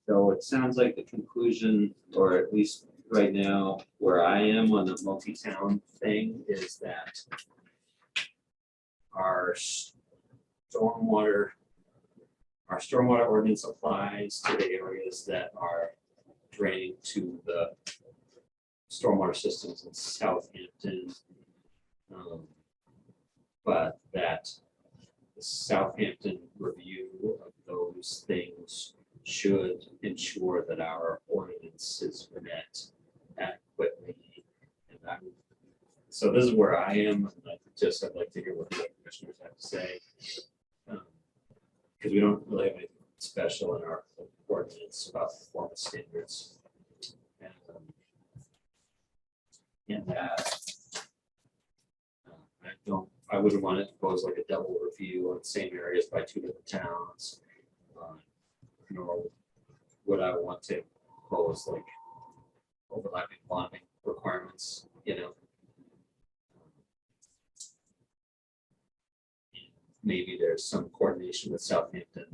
So it sounds like the conclusion, or at least right now, where I am on the multi-town thing, is that our stormwater ordinance applies to the areas that are draining to the stormwater systems in Southampton. But that the Southampton review of those things should ensure that our ordinance is met adequately. And so this is where I am. I'd like to hear what the commissioners have to say. Because we don't really have anything special in our ordinance about performance standards. I wouldn't want it to pose like a double review on the same areas by two different towns. Nor would I want to pose like overlapping bonding requirements, Maybe there's some coordination with Southampton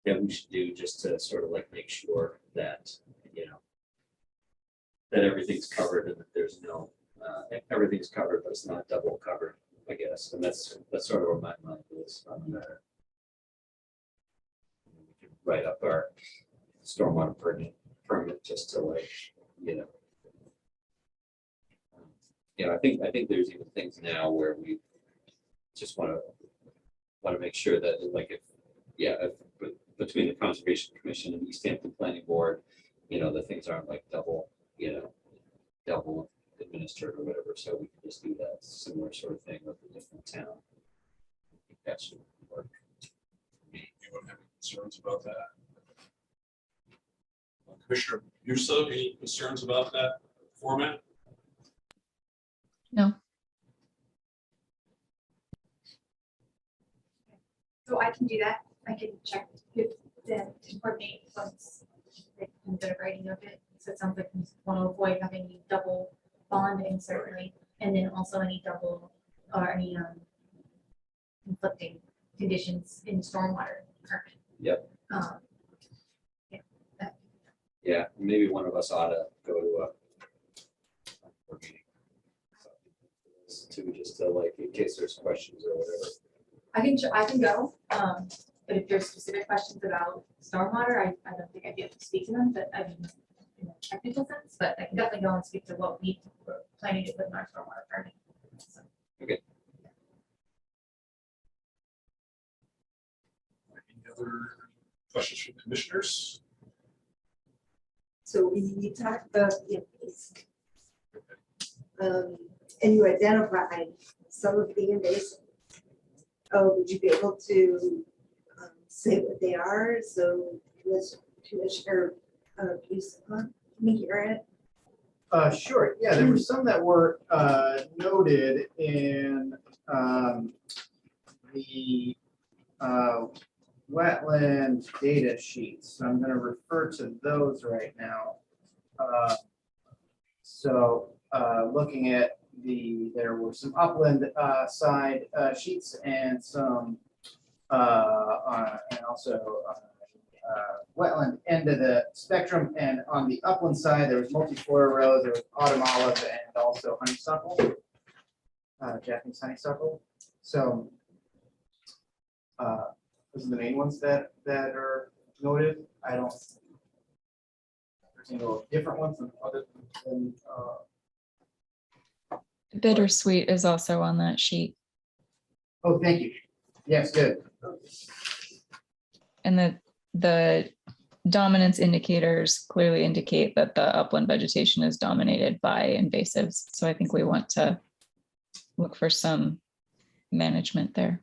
that we should do just to sort of like make sure that, that everything's covered and that there's no, everything's covered, but it's not double covered, I guess. And that's sort of where my mind is on that. We can write up our stormwater permit just to like, I think there's even things now where we just want to make sure that like if between the Conservation Commission and Easthampton Planning Board, the things aren't like double administered or whatever. So we can just do that similar sort of thing with a different town. I think that should work. Anyone have any concerns about that? Commissioner Musa, any concerns about that format? No. So I can do that. I can check with them to coordinate once they can get a writing of it. So it sounds like we want to avoid having any double bonding certainly, and then also any double or any conflicting conditions in stormwater permit. Yep. Yeah. Maybe one of us ought to go to a meeting. Just to like, in case there's questions or whatever. I can go, but if there's specific questions about stormwater, I don't think I'd be able to speak to them, but I mean, in a technical sense, but I can definitely go and speak to what we're planning to put in our stormwater permit. So. Okay. Any other questions from commissioners? So we talked about, and you identified some of the invasive. Oh, would you be able to say what they are? So Commissioner can we hear it? Sure. Yeah, there were some that were noted in the wetland data sheets. So I'm going to refer to those right now. Looking at there were some upland side sheets and some and also wetland end of the spectrum. And on the upland side, there was multiflora rose, there was autumn olive, and also honeysuckle, Japanese honeysuckle. So those are the main ones that are noted. I don't. There's different ones than other than, Bittersweet is also on that sheet. oh, thank you. Yes, good. And the dominance indicators clearly indicate that the upland vegetation is dominated by invasives. So I think we want to look for some management there.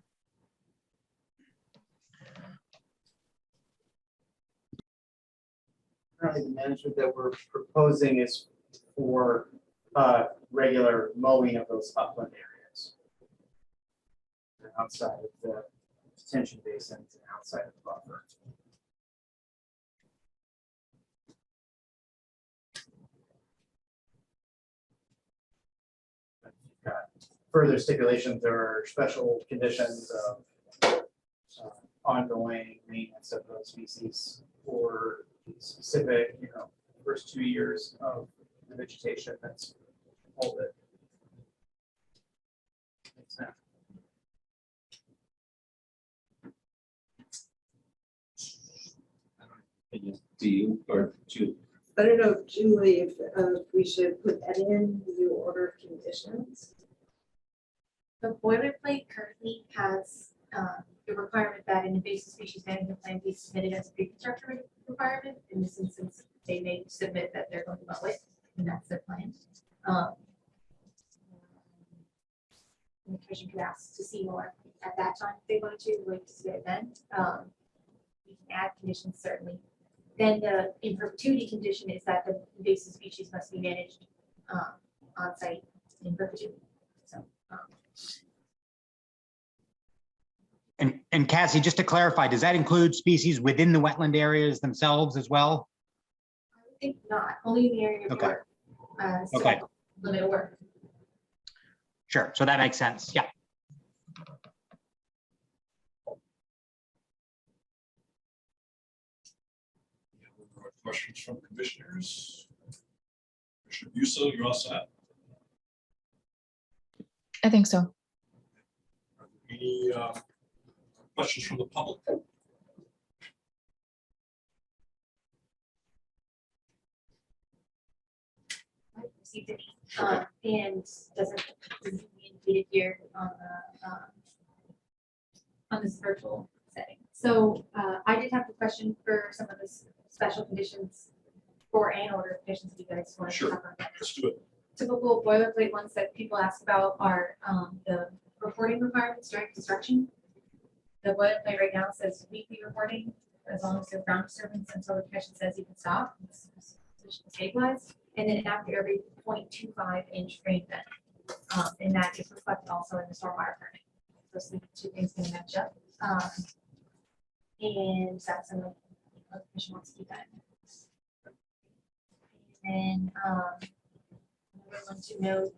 Currently, the management that we're proposing is for regular mowing of those upland areas. They're outside of the detention basins and outside of the buffer. Got further stipulations or special conditions of ongoing maintenance of those species for specific, first 2 years of the vegetation that's hold it. Do you or Julie? I don't know, Julie, if we should put that in the new order of conditions. The boilerplate currently has the requirement that an invasive species management plan be submitted as a pre-construction requirement. In this instance, they may submit that they're going to mow it, and that's their plan. And the commission could ask to see more at that time if they wanted to, like to see it then. We can add conditions certainly. Then the in perpetuity condition is that the invasive species must be managed on site in perpetuity. So. And Cassie, just to clarify, does that include species within the wetland areas themselves as well? I would think not, only in the area of Okay. work. So Okay. limit of work. Sure, so that makes sense, yeah. Questions from commissioners? Commissioner Busso, you're all set? I think so. Are there any questions from the public? I received it, and doesn't be indicated here on this virtual setting. So I did have a question for some of the special conditions for an order of conditions if you guys want to Sure. talk about that. Let's do it. Typical boilerplate ones that people ask about are the reporting requirements during construction. The boilerplate right now says weekly reporting, as long as there's ground disturbance until the commission says you can stop, it's stabilized. And then after every 0.25 inch rain event. And that is reflected also in the stormwater permit. Those two things can match up. And that's something the commission wants to keep that. And another one to note.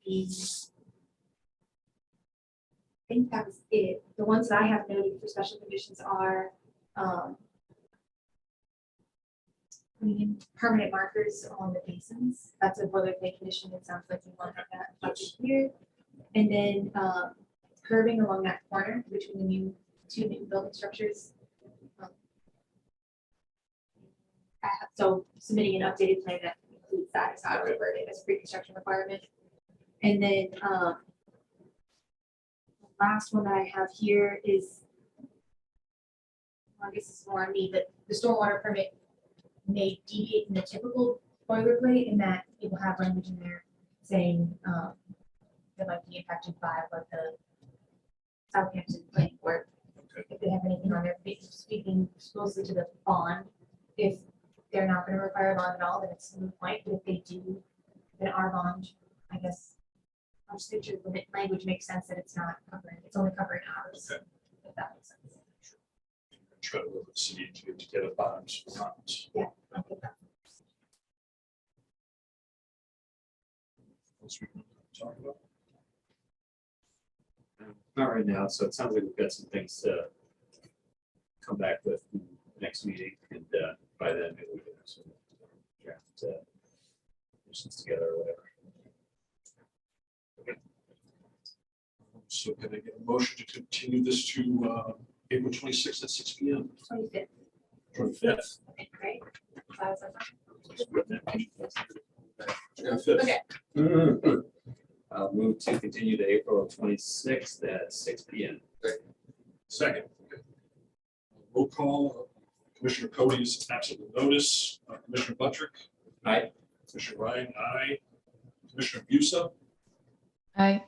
I think that was it. The ones that I have noted for special conditions are permanent markers on the basins. That's a boilerplate condition. It sounds like you want to have that reflected here. And then curbing along that corner between the two new building structures. So submitting an updated plan that includes that is how I revert it as a pre-construction requirement. And then the last one that I have here is, well, I guess it's more on me, but the stormwater permit may deviate from the typical boilerplate in that it will have language in there saying that might be impacted by what the Southampton planning board. Okay. If they have anything on there, speaking supposedly to the bond, if they're not going to require a bond at all, then it's a moot point. But if they do, then our bond, I guess, I'm just thinking the language makes sense that it's not covering, it's only covering ours. Okay. If that makes sense. Try to work with the city to get a bond. Yeah. I think that- Else we can talk about. Not right now, so it sounds like we've got some things to come back with next meeting, and by then maybe we can have some draft conditions together or whatever. So can I get a motion to continue this to April 26th at 6 P.M. 25th, 25th. okay, right? Okay. Okay, I'll move to continue to April 26th at 6 P.M. Second. Roll call. Commissioner Cody is absent with notice. Commissioner Buttrick. Aye. Commissioner Ryan, aye. Commissioner Busa. Aye.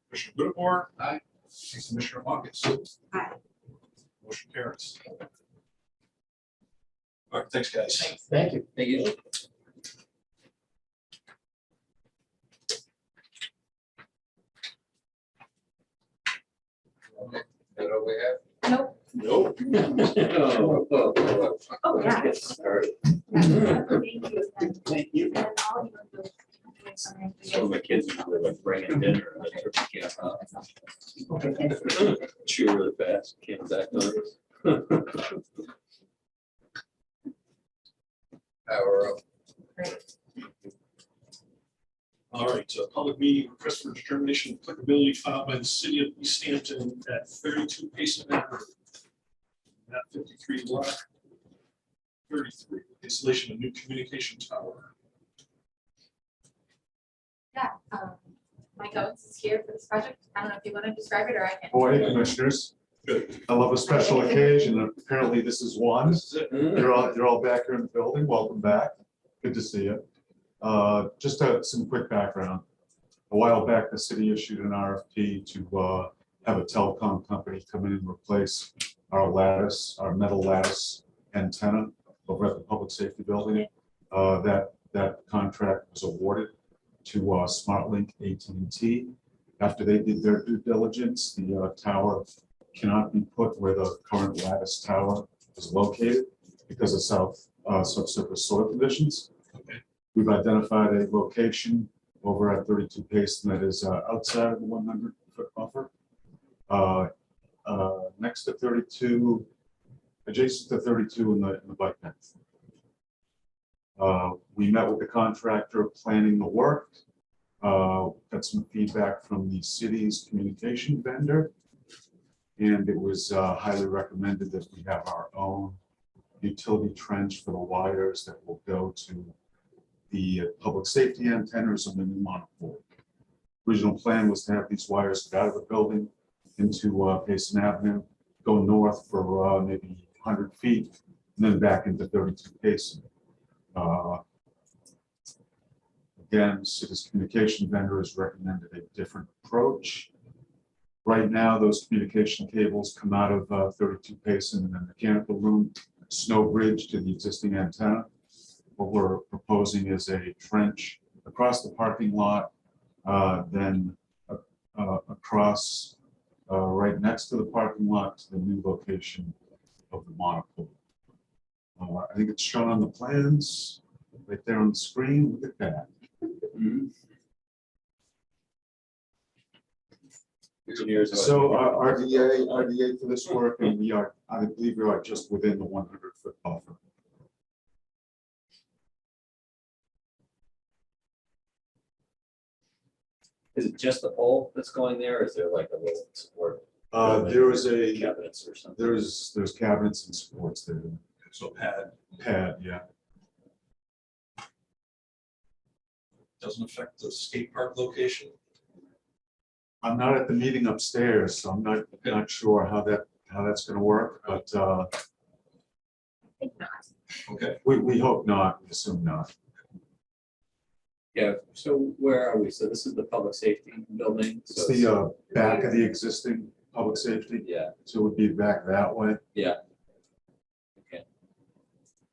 Commissioner Whittemore. Aye. And Commissioner Hawkins. Aye. Motion carries. All right, thanks, guys. Thank you. Thank you. That all we have? nope, Nope. oh, yeah. Get started. Yeah, thank you. And- Thank you. and all you do is doing something for Some of my kids are like bringing dinner. And they took the camp out. Chew really fast, came back on. Power up. All right, public meeting request for determination of applicability filed by the city of Easthampton at 32 Payson Avenue. Map 53 lot 33, installation of new communication tower. Yeah, Mike Owens is here for this project. I don't know if you want to describe it or I can. Boy, commissioners, Good. I love a special occasion. Apparently this is one. This is it. You're all back here in the building. Welcome back. Good to see you. Just some quick background. A while back, the city issued an RFP to have a telecom company come in and replace our lattice, our metal lattice antenna over at the public safety building. That contract was awarded to SmartLink AT&T. After they did their due diligence, the tower cannot be put where the current lattice tower is located because of subsurface soil conditions. We've identified a location over at 32 Payson that is outside of the 100-foot buffer. Next to 32, adjacent to 32 in the bike path. We met with the contractor planning the work. Got some feedback from the city's communication vendor. And it was highly recommended that we have our own utility trench for the wires that will go to the public safety antennas on the new monopole. Original plan was to have these wires get out of the building into Payson Avenue, go north for maybe 100 feet, and then back into 32 Payson. Again, city's communication vendor has recommended a different approach. Right now, those communication cables come out of 32 Payson in the mechanical room, snow bridge to the existing antenna. What we're proposing is a trench across the parking lot, then across right next to the parking lot to the new location of the monopole. I think it's shown on the plans right there on the screen. Look at that. So RDA for this work, and I believe we are just within the 100-foot buffer. Is it just the pole that's going there, or is there like a little support? There is a Cabinets or something? there's cabinets and supports there. So pad Yeah. doesn't affect the skate park location. I'm not at the meeting upstairs, so I'm not sure how that's going to work, but I think not. Okay. we hope not. We assume not. Yeah, so where are we? So this is the public safety building? It's So the back of the existing public safety, yeah, so it would be back that way. yeah. Okay.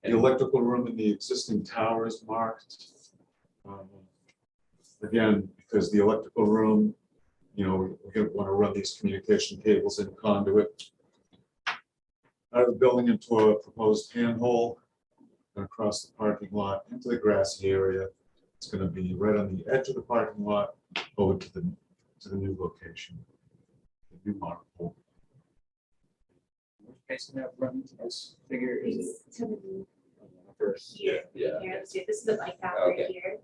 The electrical room in the existing tower is marked. Again, because the electrical room, you know, we're going to want to run these communication cables in conduit out of the building into a proposed handhole and across the parking lot into the grassy area. It's going to be right on the edge of the parking lot over to the new location, the new monopole. Payson that run this figure is It's to the first. here. Yeah. Here, let's see, this is the bike path Okay. right here.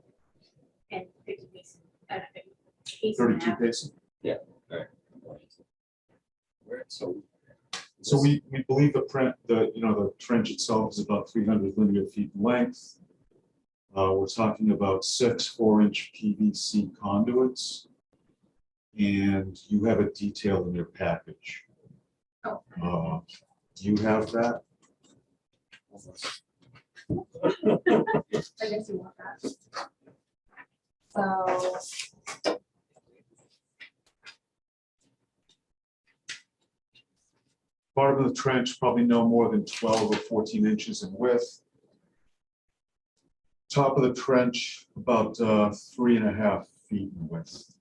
And 50 Payson, 32 Payson. Where it's So we believe the trench itself is about 300 linear feet in length. We're talking about 6 4-inch PVC conduits. And you have a detail in your package. Oh. Do you have that? I guess you want that. So. Bottom of the trench, probably no more than 12 or 14 inches in width. Top of the trench, about 3.5 feet in width.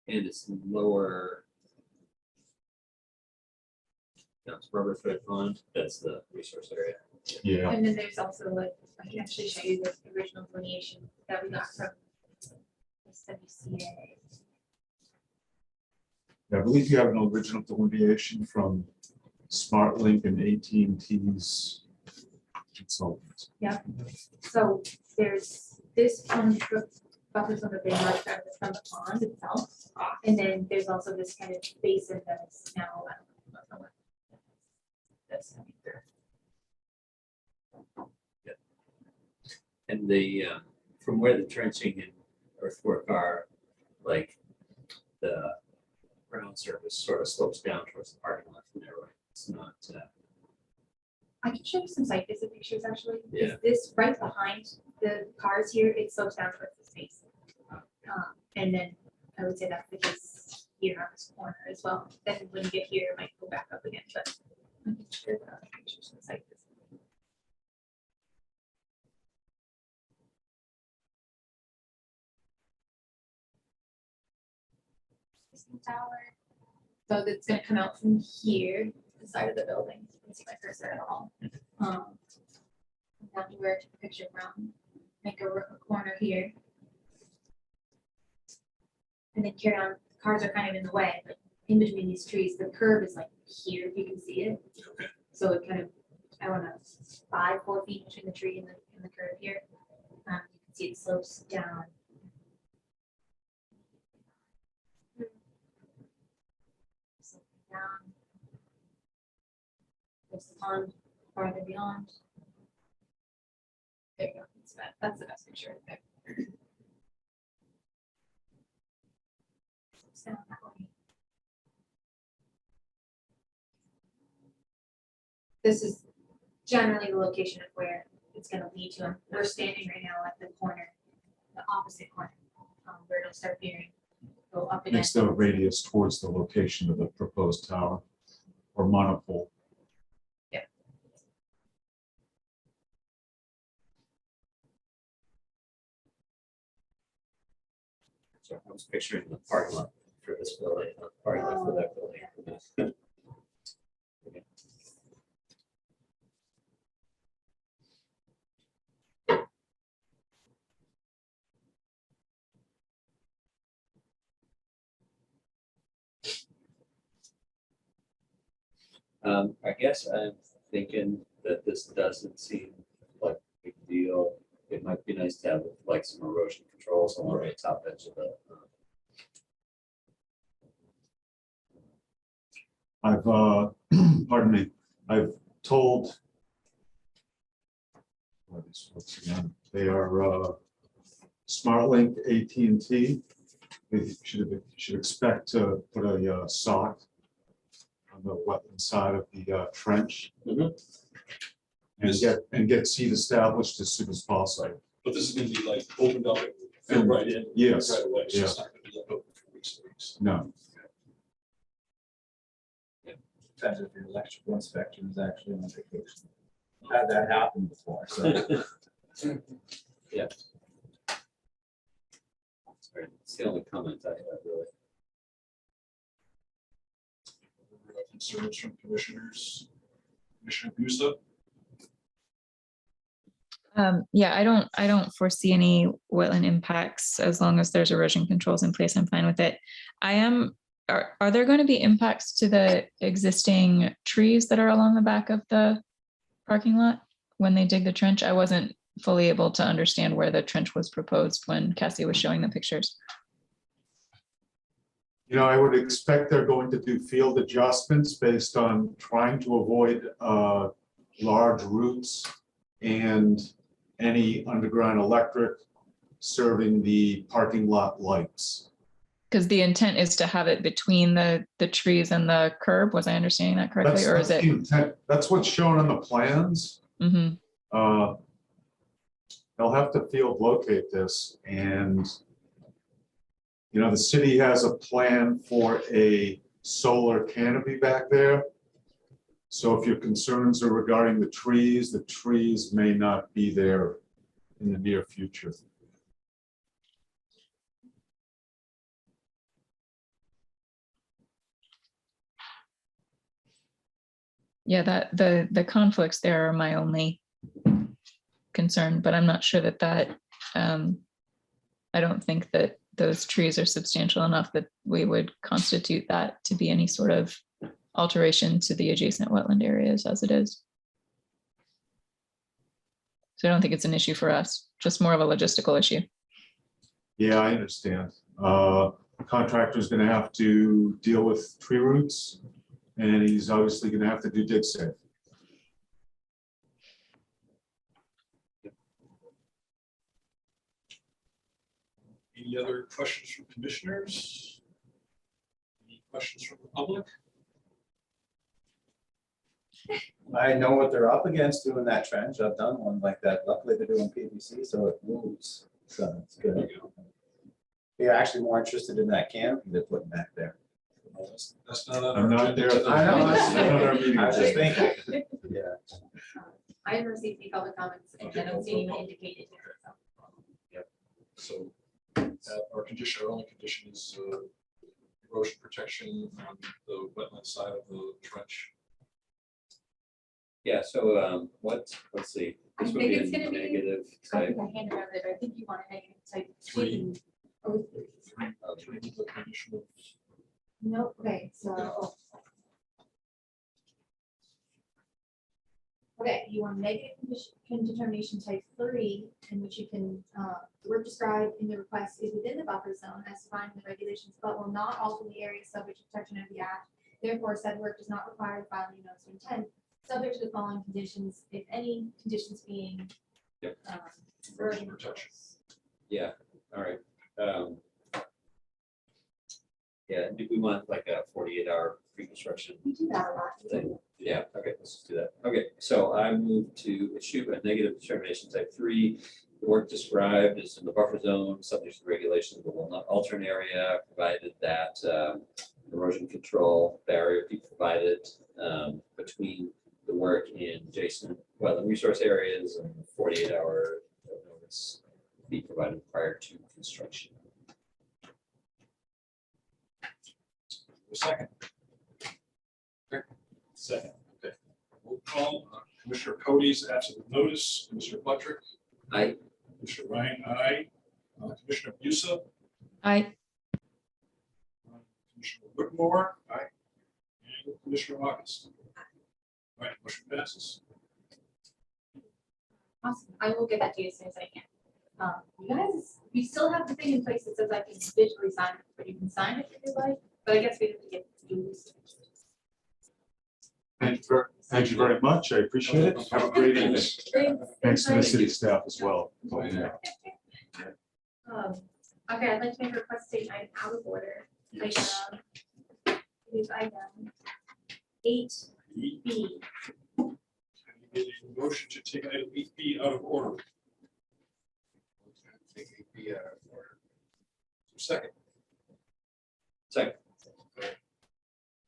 And it's lower. That's Rubberfoot Pond, that's the resource area. Yeah. And then there's also like, I can actually show you the original delineation that we got from SWCA. I believe you have an original delineation from SmartLink and AT&T's consultant. Yeah, so there's this pond buffers on the big mark that was from the pond itself. And then there's also this kind of basin that is now. That's coming through. And the, from where the trenching and earthwork are, like the ground surface sort of slopes down towards the parking lot from there, right? It's not, I can show you some site visit pictures actually. Yeah. This right behind the cars here, it slopes down towards the space. And then I would say that's the case here on this corner as well. Then when you get here, it might go back up again, but I can share the pictures of the site visit. Tower. So it's gonna come out from here, the side of the building. You can see my cursor at all. Down to where I took the picture from. Make a corner here. And then carry on. The cars are kind of in the way, but in between these trees, the curb is like here, if you can see it. Okay. So it kind of, I don't know, 5-4 feet between the tree and the curb here. You can see it slopes down. Down. There's the pond farther beyond. There you go. That's the best picture right there. Down that way. This is generally the location of where it's going to lead to. And we're standing right now at the corner, the opposite corner, where it'll start veering. Go up again. Makes the radius towards the location of the proposed tower or monopole. Yeah. so I was picturing the parking lot for this building, the parking lot for that building. I guess I'm thinking that this doesn't seem like a big deal. It might be nice to have like some erosion controls along the top edge of the. I've, pardon me, I've told what are these folks again? They are SmartLink AT&T. They should expect to put a sock on the wetland side of the trench and get seed established as soon as possible. But this is gonna be like opened up and filled right in. Yes. Right away, so it's not gonna be left open for weeks and weeks. No. Depends if your electrical inspector is actually on vacation. Had that happen before, so. Yeah. It's the only comment I have really. Concerns from commissioners. Commissioner Busta? Yeah, I don't foresee any wetland impacts as long as there's erosion controls in place. I'm fine with it. Are there going to be impacts to the existing trees that are along the back of the parking lot when they dig the trench? I wasn't fully able to understand where the trench was proposed when Cassie was showing the pictures. You know, I would expect they're going to do field adjustments based on trying to avoid large routes and any underground electric serving the parking lot lights. Because the intent is to have it between the trees and the curb. Was I understanding that correctly? That's, Or is that's it? the intent. That's what's shown on the plans. Mhm. They'll have to field locate this, and you know, the city has a plan for a solar canopy back there. So if your concerns are regarding the trees may not be there in the near future. Yeah, that the conflicts there are my only concern, but I'm not sure that I don't think that those trees are substantial enough that we would constitute that to be any sort of alteration to the adjacent wetland areas as it is. So I don't think it's an issue for us, just more of a logistical issue. Yeah, I understand. Contractor's gonna have to deal with tree roots, and he's obviously gonna have to do dig safe. Any other questions from commissioners? Any questions from the public? I know what they're up against doing that trench. I've done one like that. Luckily, they're doing PVC, so it moves. So it's good. You're actually more interested in that canopy they're putting back there. That's not on I'm our not agenda there. tonight. I know. Not our meeting I was just agenda. thinking. Yeah. I haven't received any public comments and I don't see anyone indicated here. So. So our only condition is erosion protection on the wetland side of the trench. Yeah, so let's see. I This would think be it's a gonna be- negative I type. think I handed out that, I think you want a negative type. 3. Oh, Three with the condition of no, okay, so. Okay, you want negative determination type 3, in which you can, the work described in the request is within the buffer zone as defined in the regulations, but will not alter the area subject to protection of the act. Therefore, said work does not require the filing of notice of intent, subject to the following conditions, if any conditions being. Yep. erosion protection. Yeah, all right. Yeah, do we want like a 48-hour pre-construction We do that a lot. thing? Yeah, okay, let's just do that. Okay, so I move to issue a negative determination type 3. The work described is in the buffer zone, subject to the regulations, but will not alter an area, provided that erosion control barrier be provided between the work in adjacent wetland resource areas, and 48-hour notice be provided prior to construction. A second. Second, okay. Roll call, Commissioner Cody's absent with notice, Commissioner Buttrick. Aye. Commissioner Ryan, aye. Commissioner Busa, I Commissioner Whitmore. Aye. And Commissioner August. All right, motion passes. Awesome. I will get that to you as soon as I can. You guys, we still have the thing in place that says I can digitally sign it, but you can sign it if you'd like, but I guess we have to get to do this. Thank you very much. I appreciate it. Have a great evening. Thanks to the Thanks. city staff as well. Okay, I'd like to make a request to take item out of order. Yes. It is item 8B. A motion to take item 8B out of order. Take 8B out of order. Second. Second.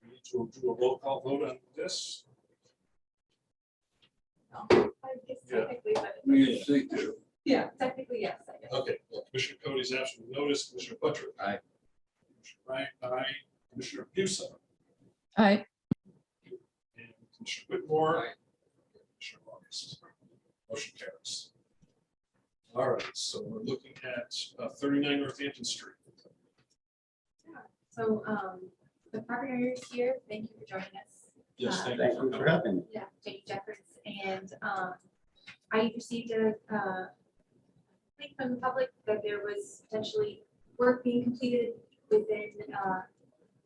We need to do a roll call vote on this. I guess Yeah. technically, but. too. Yeah, technically, yes, I guess. Okay, well, Commissioner Cody's absent with notice, Commissioner Buttrick. Aye. Commissioner Ryan, aye. Commissioner Busa. I And Commissioner Whitmore. Aye. Commissioner August. Motion carries. All right, so we're looking at 39 Northampton Street. So, the property owner is here. Thank you for joining us. Yes, thank Thank you you for for coming. having me. Yeah, Jake Jeffers, and I received a link from the public that there was potentially work being completed within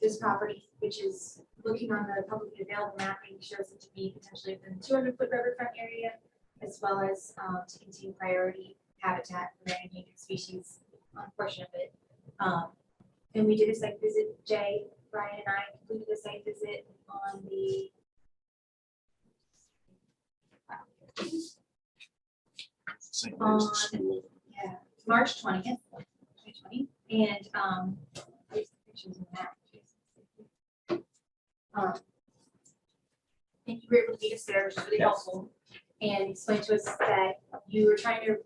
this property, which is looking on the publicly available mapping, shows it to be potentially within the 200-foot riverfront area, as well as to contain priority habitat for the endangered species portion of it. And we did a site visit, Jay, Brian and I completed a site visit on the yeah, March 20th, 2020. And there's pictures in that. And you were able to meet us there, which was really helpful, and explain to us that you were trying to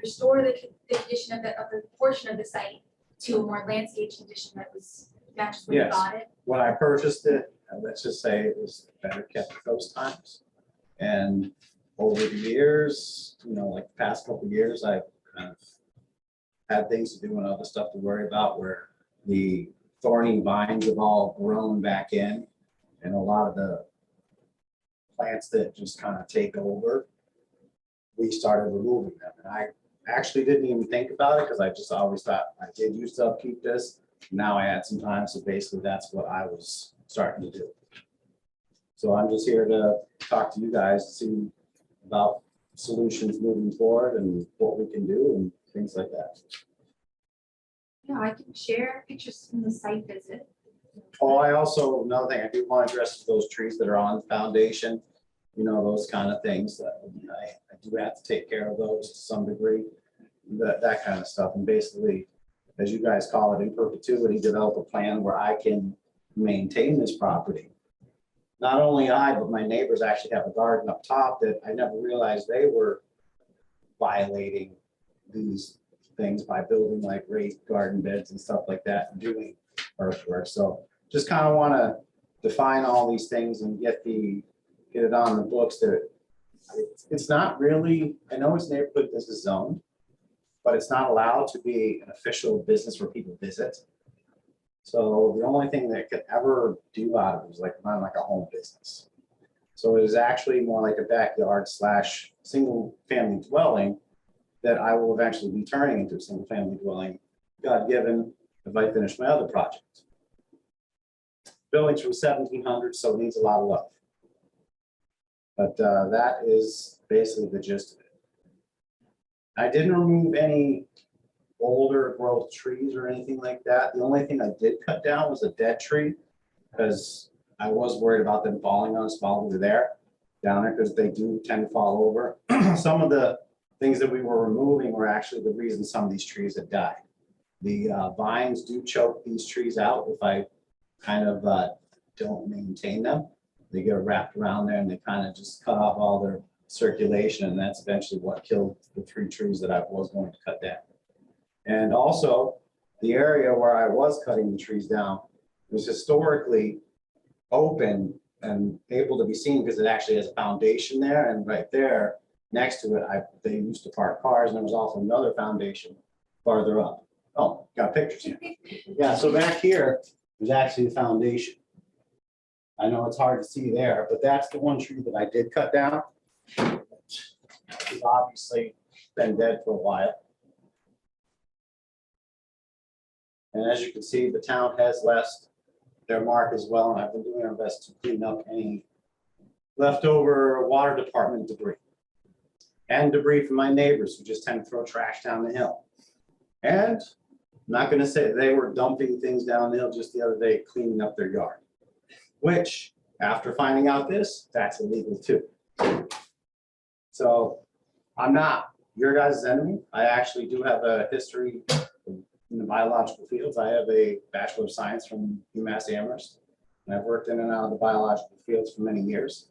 restore the condition of the portion of the site to a more landscape condition that was matches when you Yes. bought it. When I purchased it, let's just say it was better kept at those times. And over the years, like the past couple of years, I've kind of had things to do and other stuff to worry about where the thorny vines have all grown back in, and a lot of the plants that just kind of take over, we started removing them. And I actually didn't even think about it because I just always thought I did used to upkeep this. Now I had some time, so basically that's what I was starting to do. So I'm just here to talk to you guys to see about solutions moving forward and what we can do and things like that. Yeah, I can share pictures from the site visit. Oh, I also, another thing, I do want to address those trees that are on the foundation, those kind of things that I do have to take care of those to some degree, that kind of stuff. And basically, as you guys call it, in perpetuity, develop a plan where I can maintain this property. Not only I, but my neighbors actually have a garden up top that I never realized they were violating these things by building like raised garden beds and stuff like that and doing earthwork. So just kind of want to define all these things and get it on the books that it's not really, I know it's neighborhood business zone, but it's not allowed to be an official business where people visit. So the only thing that could ever do out of it is run like a home business. So it is actually more like a backyard / single family dwelling that I will eventually be turning into a single family dwelling, God given, if I finish my other project. Building's from 1700, so it needs a lot of love. But that is basically the gist of it. I didn't remove any older growth trees or anything like that. The only thing I did cut down was a dead tree because I was worried about them falling on us while we were down there because they do tend to fall over. Some of the things that we were removing were actually the reason some of these trees had died. The vines do choke these trees out if I kind of don't maintain them. They get wrapped around there and they kind of just cut off all their circulation, and that's eventually what killed the 3 trees that I was going to cut down. And also, the area where I was cutting the trees down was historically open and able to be seen because it actually has a foundation there, and right there next to it, they used to park cars, and there was also another foundation farther up. Oh, got pictures here. Yeah, so back here was actually the foundation. I know it's hard to see there, but that's the one tree that I did cut down. It's obviously been dead for a while. And as you can see, the town has left their mark as well, and I've been doing our best to clean up any leftover water department debris and debris from my neighbors who just tend to throw trash down the hill. And I'm not going to say they were dumping things down the hill just the other day, cleaning up their yard, which after finding out this, that's illegal too. So I'm not your guys' enemy. I actually do have a history in the biological fields. I have a Bachelor of Science from UMass Amherst, and I've worked in and out of the biological fields for many years.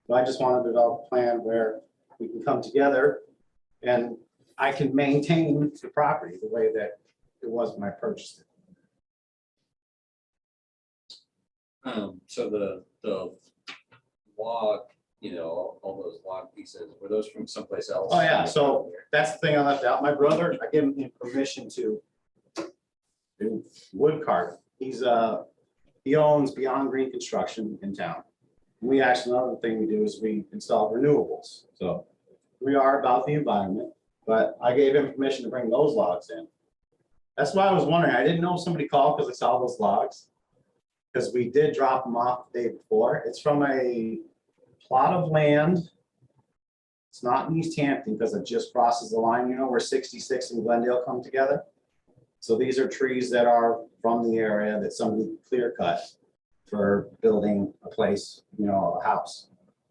So I just want to develop a plan where we can come together and I can maintain the property the way that it was when I purchased it. So the log, all those log pieces, were those from someplace else? Oh yeah, so that's the thing I left out. My brother, I gave him permission to do wood carving. He owns Beyond Green Construction in town. We actually, another thing we do is we install renewables. So we are about the environment, but I gave him permission to bring those logs in. That's why I was wondering. I didn't know if somebody called because I saw those logs. Because we did drop them off the day before. It's from a plot of land. It's not in Easthampton because it just crosses the line, you know, where 66 and Glendale come together. So these are trees that are from the area that somebody clear cut for building a place, you know, a house.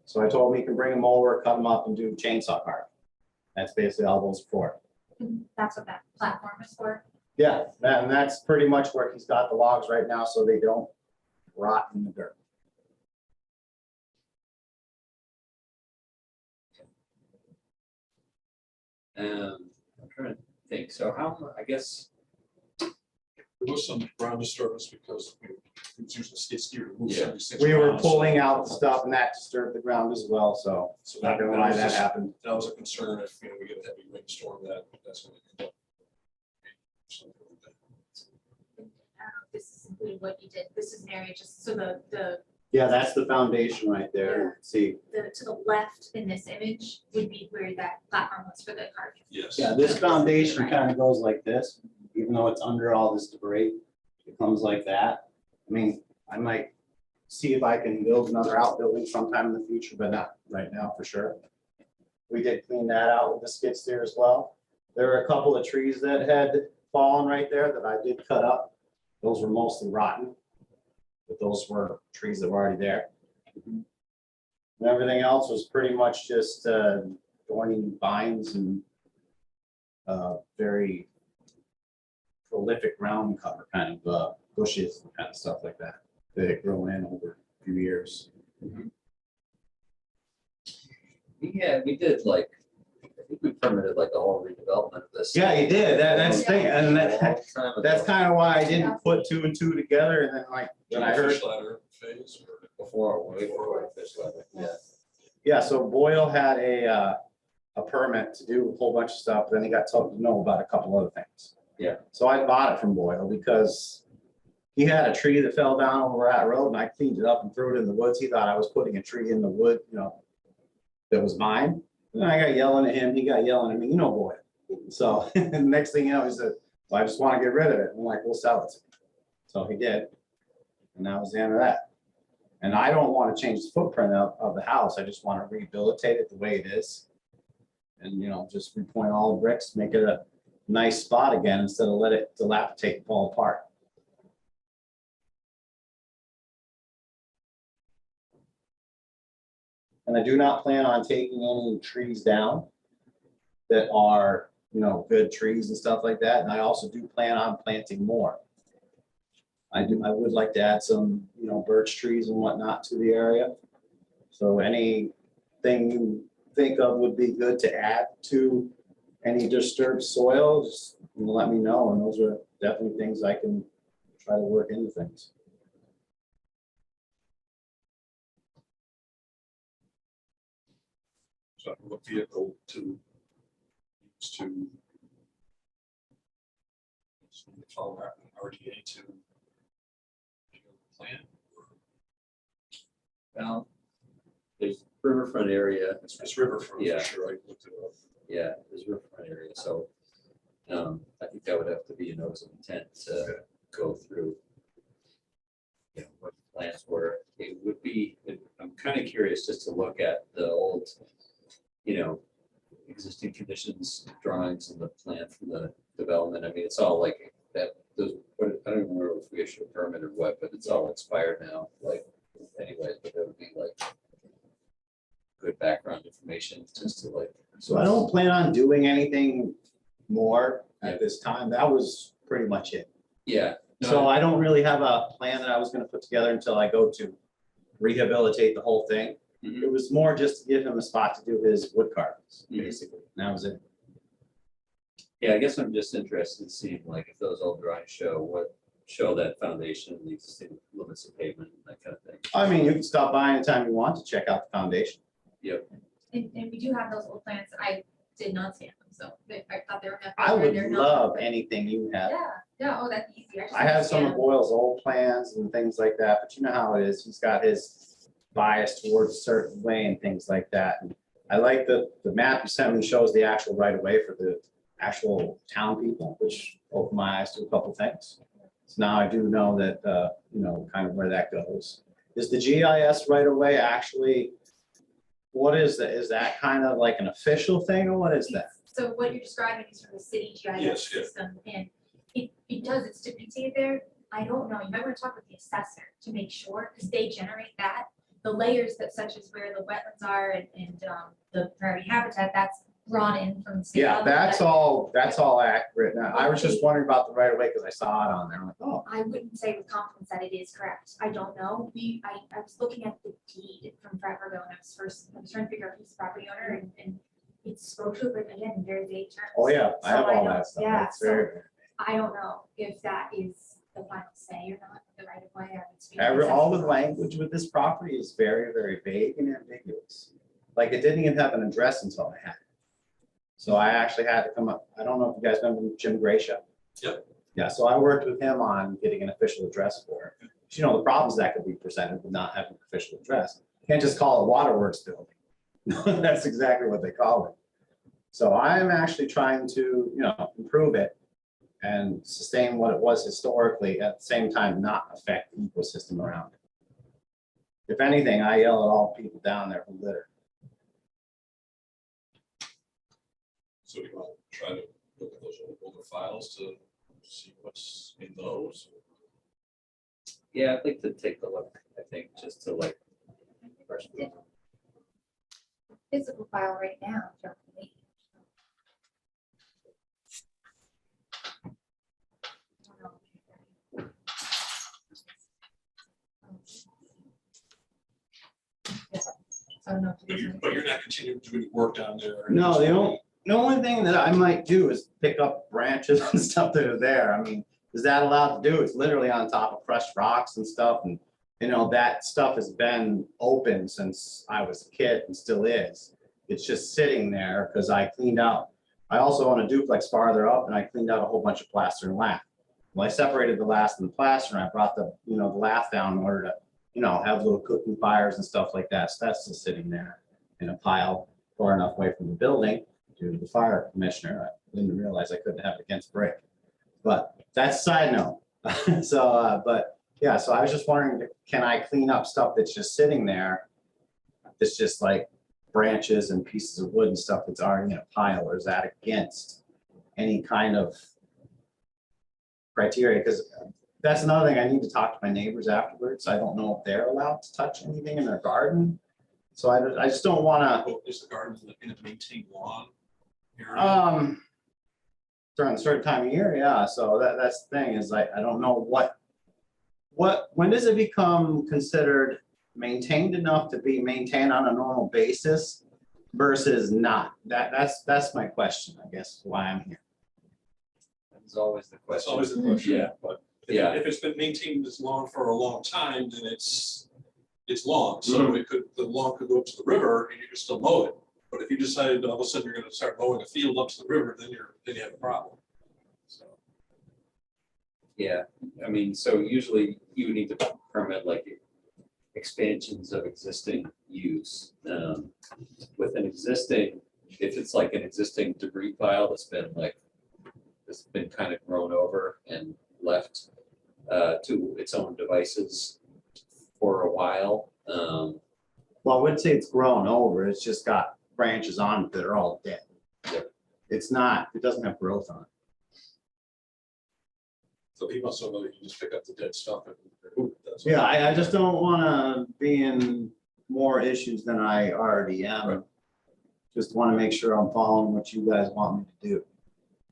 So I told him he can bring them over, cut them up and do chainsaw carving. That's basically all those for. That's what that platform is for. Yeah, and that's pretty much where he's got the logs right now, so they don't rot in the dirt. I'm trying to think, so how, I guess, There was some ground disturbance because we was using a skid steer to move Yeah. 76 We were ground, so- pulling out the stuff and that disturbed the ground as well, so So not gonna lie, was that just- happened. That was a concern if, you know, we get a heavy rainstorm, that's gonna come up. This is including what you did. This is an area just, so the Yeah, that's the foundation right there. See, to the left in this image would be where that platform was for the carving. Yes. yeah, this foundation kind of goes like this, even though it's under all this debris. It comes like that. I mean, I might see if I can build another outbuilding sometime in the future, but not right now for sure. We did clean that out with the skid steer as well. There were a couple of trees that had fallen right there that I did cut up. Those were mostly rotten, but those were trees that were already there. And everything else was pretty much just thorny vines and very prolific ground cover kind of bushes and kind of stuff like that that had grown in over a few years. yeah, we did like, I think we permitted like the whole redevelopment of this. Yeah, you did. That's the thing, and A long time ago. that's kind of why I didn't put two and two together. And then like when I heard, Fish ladder phase or? Before, way before fish ladder, yeah. yeah, so Boyle had a permit to do a whole bunch of stuff. Then he got told to know about a couple other things. Yeah. So I bought it from Boyle because he had a tree that fell down over that road and I cleaned it up and threw it in the woods. He thought I was putting a tree in the wood, you know, that was mine. And I got yelling at him, he got yelling at me, you know, Boyle. So the next thing you know, he said, well, I just want to get rid of it. I'm like, we'll sell it. So he did. And that was the end of that. And I don't want to change the footprint of the house. I just want to rehabilitate it the way it is. And, you know, just repoint all the bricks, make it a nice spot again instead of let it dilapidate and fall apart. And I do not plan on taking any trees down that are, you know, good trees and stuff like that. And I also do plan on planting more. I would like to add some, you know, birch trees and whatnot to the area. So anything you think of would be good to add to any disturbed soil, just let me know. And those are definitely things I can try to work into things. So what vehicle to use to follow that RDA to plan? Well, there's riverfront area. It's riverfront, Yeah. for sure, I looked it up. Yeah, there's riverfront area, so I think that would have to be a notice of intent to go through. You know, what the plans were. It would be, I'm kind of curious just to look at the old, you know, existing conditions, drawings and the plan for the development. I mean, it's all like that, those, I don't even remember if we issued a permit or what, but it's all expired now, like, anyway, but that would be like good background information just to like. So I don't plan on doing anything more at this time. That was pretty much it. Yeah. no, So I don't really have a plan that I was gonna put together until I go to rehabilitate the whole thing. Mhm. It was more just to give him a spot to do his wood carvings, Mhm. basically. And that was it. Yeah, I guess I'm just interested in seeing like if those old drawings show that foundation, the existing limits of pavement, and that kind of thing. I mean, you can stop by anytime you want to check out the foundation. Yep. And we do have those old plans. I did not scan them, so I thought they were. I would love anything you have. Yeah, oh, that's easy. just I have some of scan Boyle's old plans and things like that, but you know how it is. He's got his bias towards a certain way and things like that. And I like the map you sent me shows the actual right of way for actual town people, which opened my eyes to a couple things. So now I do know that, you know, kind of where that goes. Is the GIS right away actually, what is that? Is that kind of like an official thing or what is that? So what you're describing is from the city Yes, GIS yeah. system, and it does, it's depicted there. I don't know, you might want to talk with the assessor to make sure, because they generate that. The layers that such as where the wetlands are and the priority habitat, that's brought in from the state. Yeah, level, that's but all accurate. Now, I was just wondering about the right of way because I saw it on there. I'm like, oh, I wouldn't say with confidence that it is correct. I don't know. I was looking at the deed from forever ago when I was trying to figure out who's the property owner and it's supposed to, but again, in very vague terms. oh yeah, I So have all don't- that stuff. Yeah, That's very. I don't know if that is the final say or not, the right of way. I would speak. All the language with this property is very, very vague and ambiguous. Like it didn't even have an address until I had it. So I actually had to come up, I don't know if you guys remember Jim Gracia. Yep. Yeah, so I worked with him on getting an official address for it. You know, the problems that could be presented with not having an official address. You can't just call it Waterworks building. That's exactly what they call it. So I'm actually trying to, you know, improve it and sustain what it was historically, at the same time not affect the ecosystem around it. If anything, I yell at all people down there who litter. So you want to try to look at those older files to see what's in those? Yeah, I'd like to take a look, I think, just to like. Physical file right now, don't we? I don't know if it is. But you're not continuing to do any work down there? No, the only thing that I might do is pick up branches and stuff that are there. I mean, is that allowed to do? It's literally on top of crushed rocks and stuff. And, you know, that stuff has been open since I was a kid and still is. It's just sitting there because I cleaned out. I also own a duplex farther up and I cleaned out a whole bunch of plaster and lath. Well, I separated the lath and the plaster and I brought the, you know, the lath down in order to, you know, have little cooking fires and stuff like that. So that's just sitting there in a pile far enough away from the building to the fire commissioner. I didn't realize I couldn't have it against brick, but that's a side note. So, but yeah, so I was just wondering, can I clean up stuff that's just sitting there? It's just like branches and pieces of wood and stuff that's already in a pile, or is that against any kind of criteria? Because that's another thing, I need to talk to my neighbors afterwards. I don't know if they're allowed to touch anything in their garden. So I just don't want to. Is the garden in a maintained lawn area? During a certain time of year, yeah. So that's the thing is I don't know when does it become considered maintained enough to be maintained on a normal basis versus not? That's my question, I guess, why I'm here. It's always the That's question. always the question. Yeah. But Yeah. if it's been maintained as lawn for a long time, then it's lawn. So the lawn could go up to the river and you can still mow it. But if you decided all of a sudden you're gonna start mowing a field up to the river, then you have a problem. So, Yeah, I mean, so usually you would need to permit like expansions of existing use. With an existing, if it's like an existing debris pile that's been kind of grown over and left to its own devices for a while. Well, I wouldn't say it's grown over, it's just got branches on it that are all dead. It's not, it doesn't have growth on it. so people also know you can just pick up the dead stuff. That's Yeah, I just don't wanna be in more issues than I already am. Right. Just wanna make sure I'm following what you guys want me to do.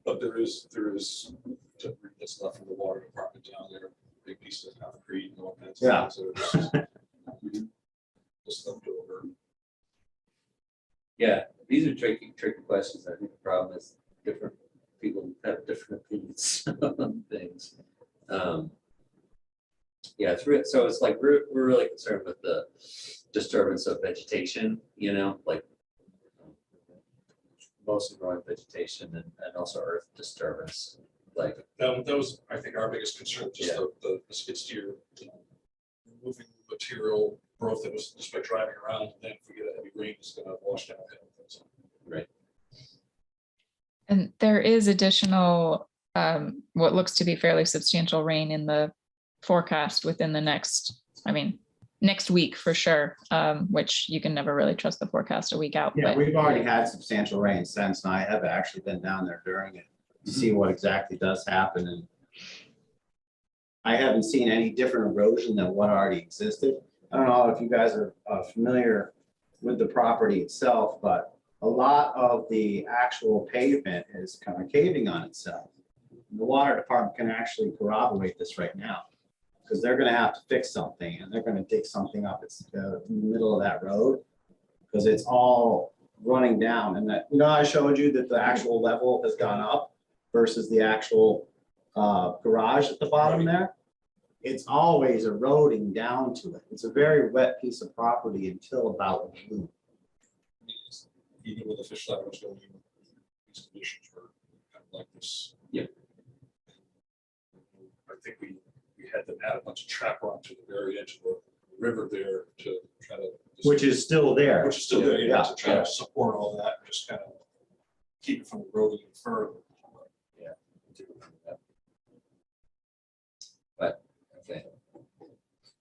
But there is debris that's left from the water department down there, big pieces of concrete and all kinds of Yeah. things. that are just left over. Yeah, these are tricky questions. I think the problem is different people have different opinions on things. Yeah, so it's like we're really concerned with the disturbance of vegetation, you know, like mostly growing vegetation and also earth disturbance. Like That was, I think, our biggest concern, just Yeah. the skid steer, removing material growth that was just by driving around, and then if we get a heavy rain, it's gonna wash down. Right. And there is additional, what looks to be fairly substantial rain in the forecast within the next, next week for sure, which you can never really trust the forecast a week out. Yeah, but we've already had substantial rain since, and I have actually been down there during it to see what exactly does happen, and I haven't seen any different erosion than what already existed. I don't know if you guys are familiar with the property itself, but a lot of the actual pavement is kind of caving on itself. The water department can actually corroborate this right now, because they're gonna have to fix something, and they're gonna dig something up. It's in the middle of that road, because it's all running down. And that, I showed you that the actual level has gone up versus the actual garage at the bottom there. It's always eroding down to it. It's a very wet piece of property until about June. Even with the fish ladder, so these conditions were kind of like this. Yep. I think we had them add a bunch of trap rock to the very edge of the river there to try to. Which is still there. Which is still there, Yeah. to try to support all that, and just kind of keep it from eroding any further. Yeah. But, okay.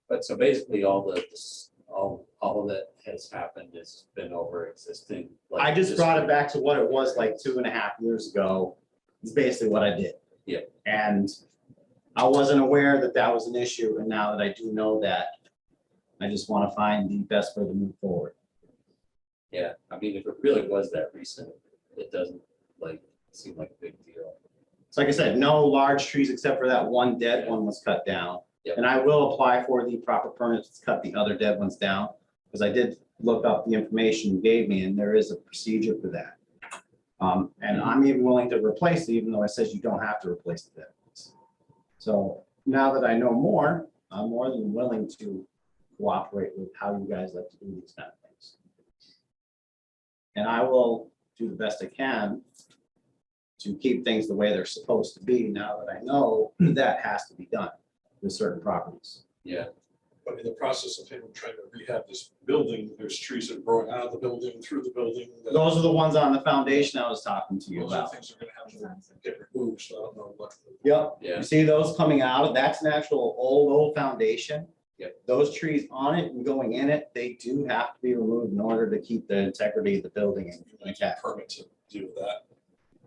But so basically all of that has happened has been over existing. like, I just brought it back to what it was like 2.5 years ago. It's basically what I did. Yeah. And I wasn't aware that that was an issue, and now that I do know that, I just want to find the best way to move forward. Yeah, if it really was that recent, it doesn't seem like a big deal. So like I said, no large trees except for that one dead one was cut down. Yep. And I will apply for the proper permits to cut the other dead ones down, because I did look up the information you gave me, and there is a procedure for that. And I'm even willing to replace it, even though it says you don't have to replace the dead ones. So now that I know more, I'm more than willing to cooperate with how you guys like to do these kind of things. And I will do the best I can to keep things the way they're supposed to be, now that I know that has to be done with certain properties. Yeah. But in the process of him trying to rehab this building, there's trees that are growing out of the building, through the building. Those are the ones on the foundation I was talking to you Those are about. things that are gonna have to get removed, so I don't know what. Yep. Yeah. You see those coming out? That's an actual old foundation. Yep. Those trees on it and going in it, they do have to be removed in order to keep the integrity of the building intact. Permit to deal with that.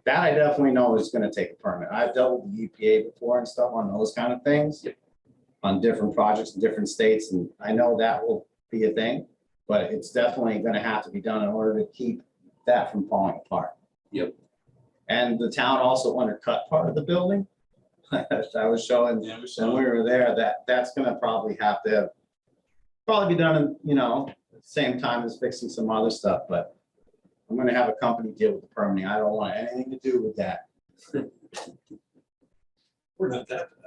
That I definitely know is gonna take a permit. I've dealt with the EPA before and stuff on those kind of things. Yep. On different projects in different states, and I know that will be a thing, but it's definitely gonna have to be done in order to keep that from falling apart. Yep. And the town also undercut part of the building. I was showing Yeah, we when saw. we were there, that's gonna probably have to probably be done in, at the same time as fixing some other stuff, but I'm gonna have a company deal with the permitting. I don't want anything to do with that. We're not that bad.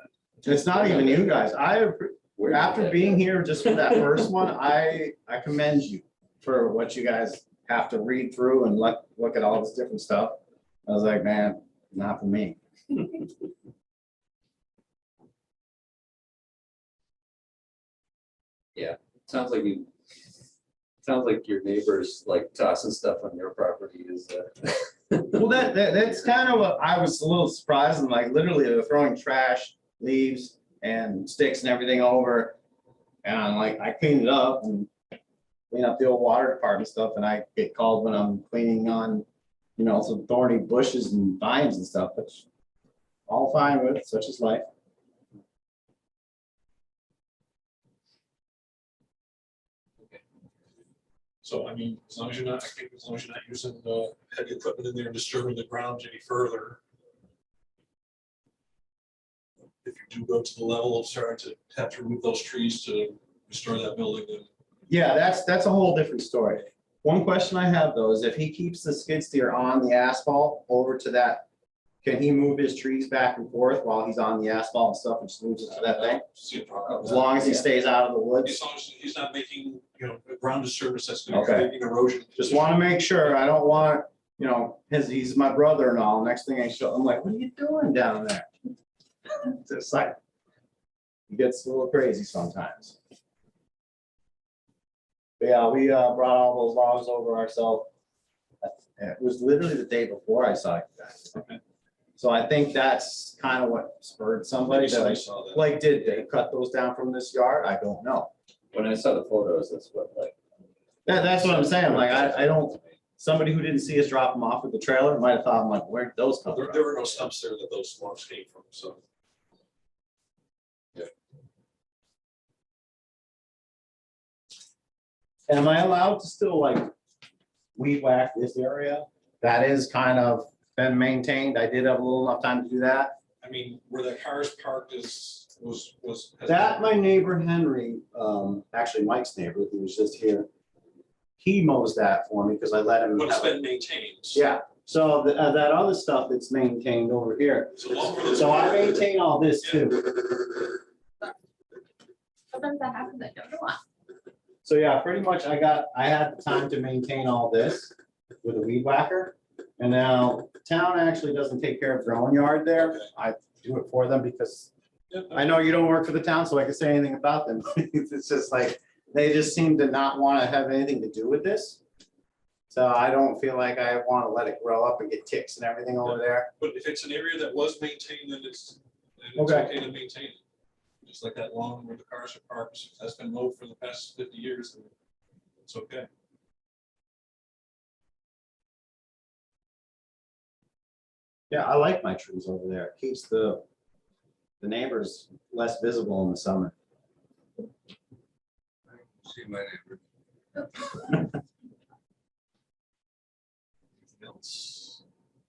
It's not even you guys. After being here just for that first one, I commend you for what you guys have to read through and look at all this different stuff. I was like, man, not for me. Yeah, sounds like your neighbors tossing stuff on your property is. Well, that's kind of what I was a little surprised, and literally they're throwing trash, leaves and sticks and everything over. And I'm like, I cleaned it up and clean up the old water department stuff, and I get called when I'm cleaning on, some thorny bushes and vines and stuff, which all fine with, such is life. So, as long as you're not using heavy equipment in there and disturbing the ground any further. If you do go to the level of starting to have to remove those trees to restore that building, then. Yeah, that's a whole different story. One question I have though is if he keeps the skid steer on the asphalt over to that, can he move his trees back and forth while he's on the asphalt and stuff and just moves it to that thing? See a problem with As that. long as he stays out of the woods? As long as he's not making, a ground disturbance that's going to Okay. create erosion. Just want to make sure. I don't want, he's my brother and all. Next thing I'm like, what are you doing down there? It's like, it gets a little crazy sometimes. But yeah, we brought all those logs over ourselves It was literally the day before I saw you guys. Okay. So I think that's kind of what spurred somebody Maybe to somebody like, saw that. like, did they cut those down from this yard? I don't know. When I saw the photos, that's what like. That's what I'm saying. Like, I don't, somebody who didn't see us drop them off with the trailer might have thought, I'm like, where'd those come There from? there were no stumps there that those marks came from, so. Am I allowed to still like weed whack this area? That is kind of been maintained. I did have a little enough time to do that. I mean, where the cars parked was. That, my neighbor Henry, actually Mike's neighbor, who was just here, he mows that for me because I let him. But it's have it. been maintained. Yeah, so that other stuff that's maintained over here. So I maintain all this too. Sometimes that happens, I don't know why. So yeah, pretty much I had the time to maintain all this with a weed whacker. And now the town actually doesn't take care of their own yard there. Okay. I do it for them because Yeah, I know you don't work for the town, so I can say anything about them. It's just like, they just seem to not want to have anything to do with this. So I don't feel like I want to let it grow up and get ticks and everything over there. But if it's an area that was maintained, then it's Okay. okay to maintain it. Just like that lawn where the cars are parked, if that's been mowed for the past 50 years, then it's okay. Yeah, I like my trees over there. It keeps the neighbors less visible in the summer. See my neighbor. Anything else?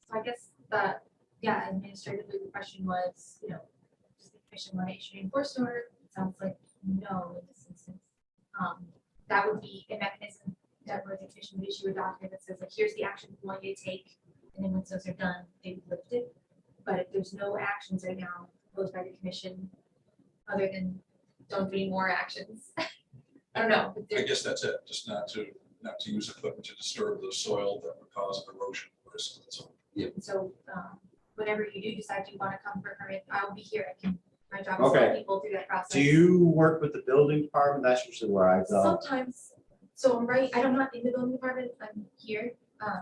So I guess that, yeah, administratively, the question was, you know, does the commission want to issue an enforcement order? It sounds like no in this instance. That would be a mechanism that where the commission would issue a document that says, like, here's the action we want you to take. And then once those are done, they would lift it. But if there's no actions right now proposed by the commission, other than don't do any more actions. I don't know. But I there- guess that's it, just not to use equipment to disturb the soil that would cause an erosion risk. That's all. So, whenever you do decide you want to come for a permit, I'll be here. I can, my job is to Okay. help people through that process. Do you work with the building department? That's usually where I go. Sometimes, so I'm right, I'm not in the building department, I'm here,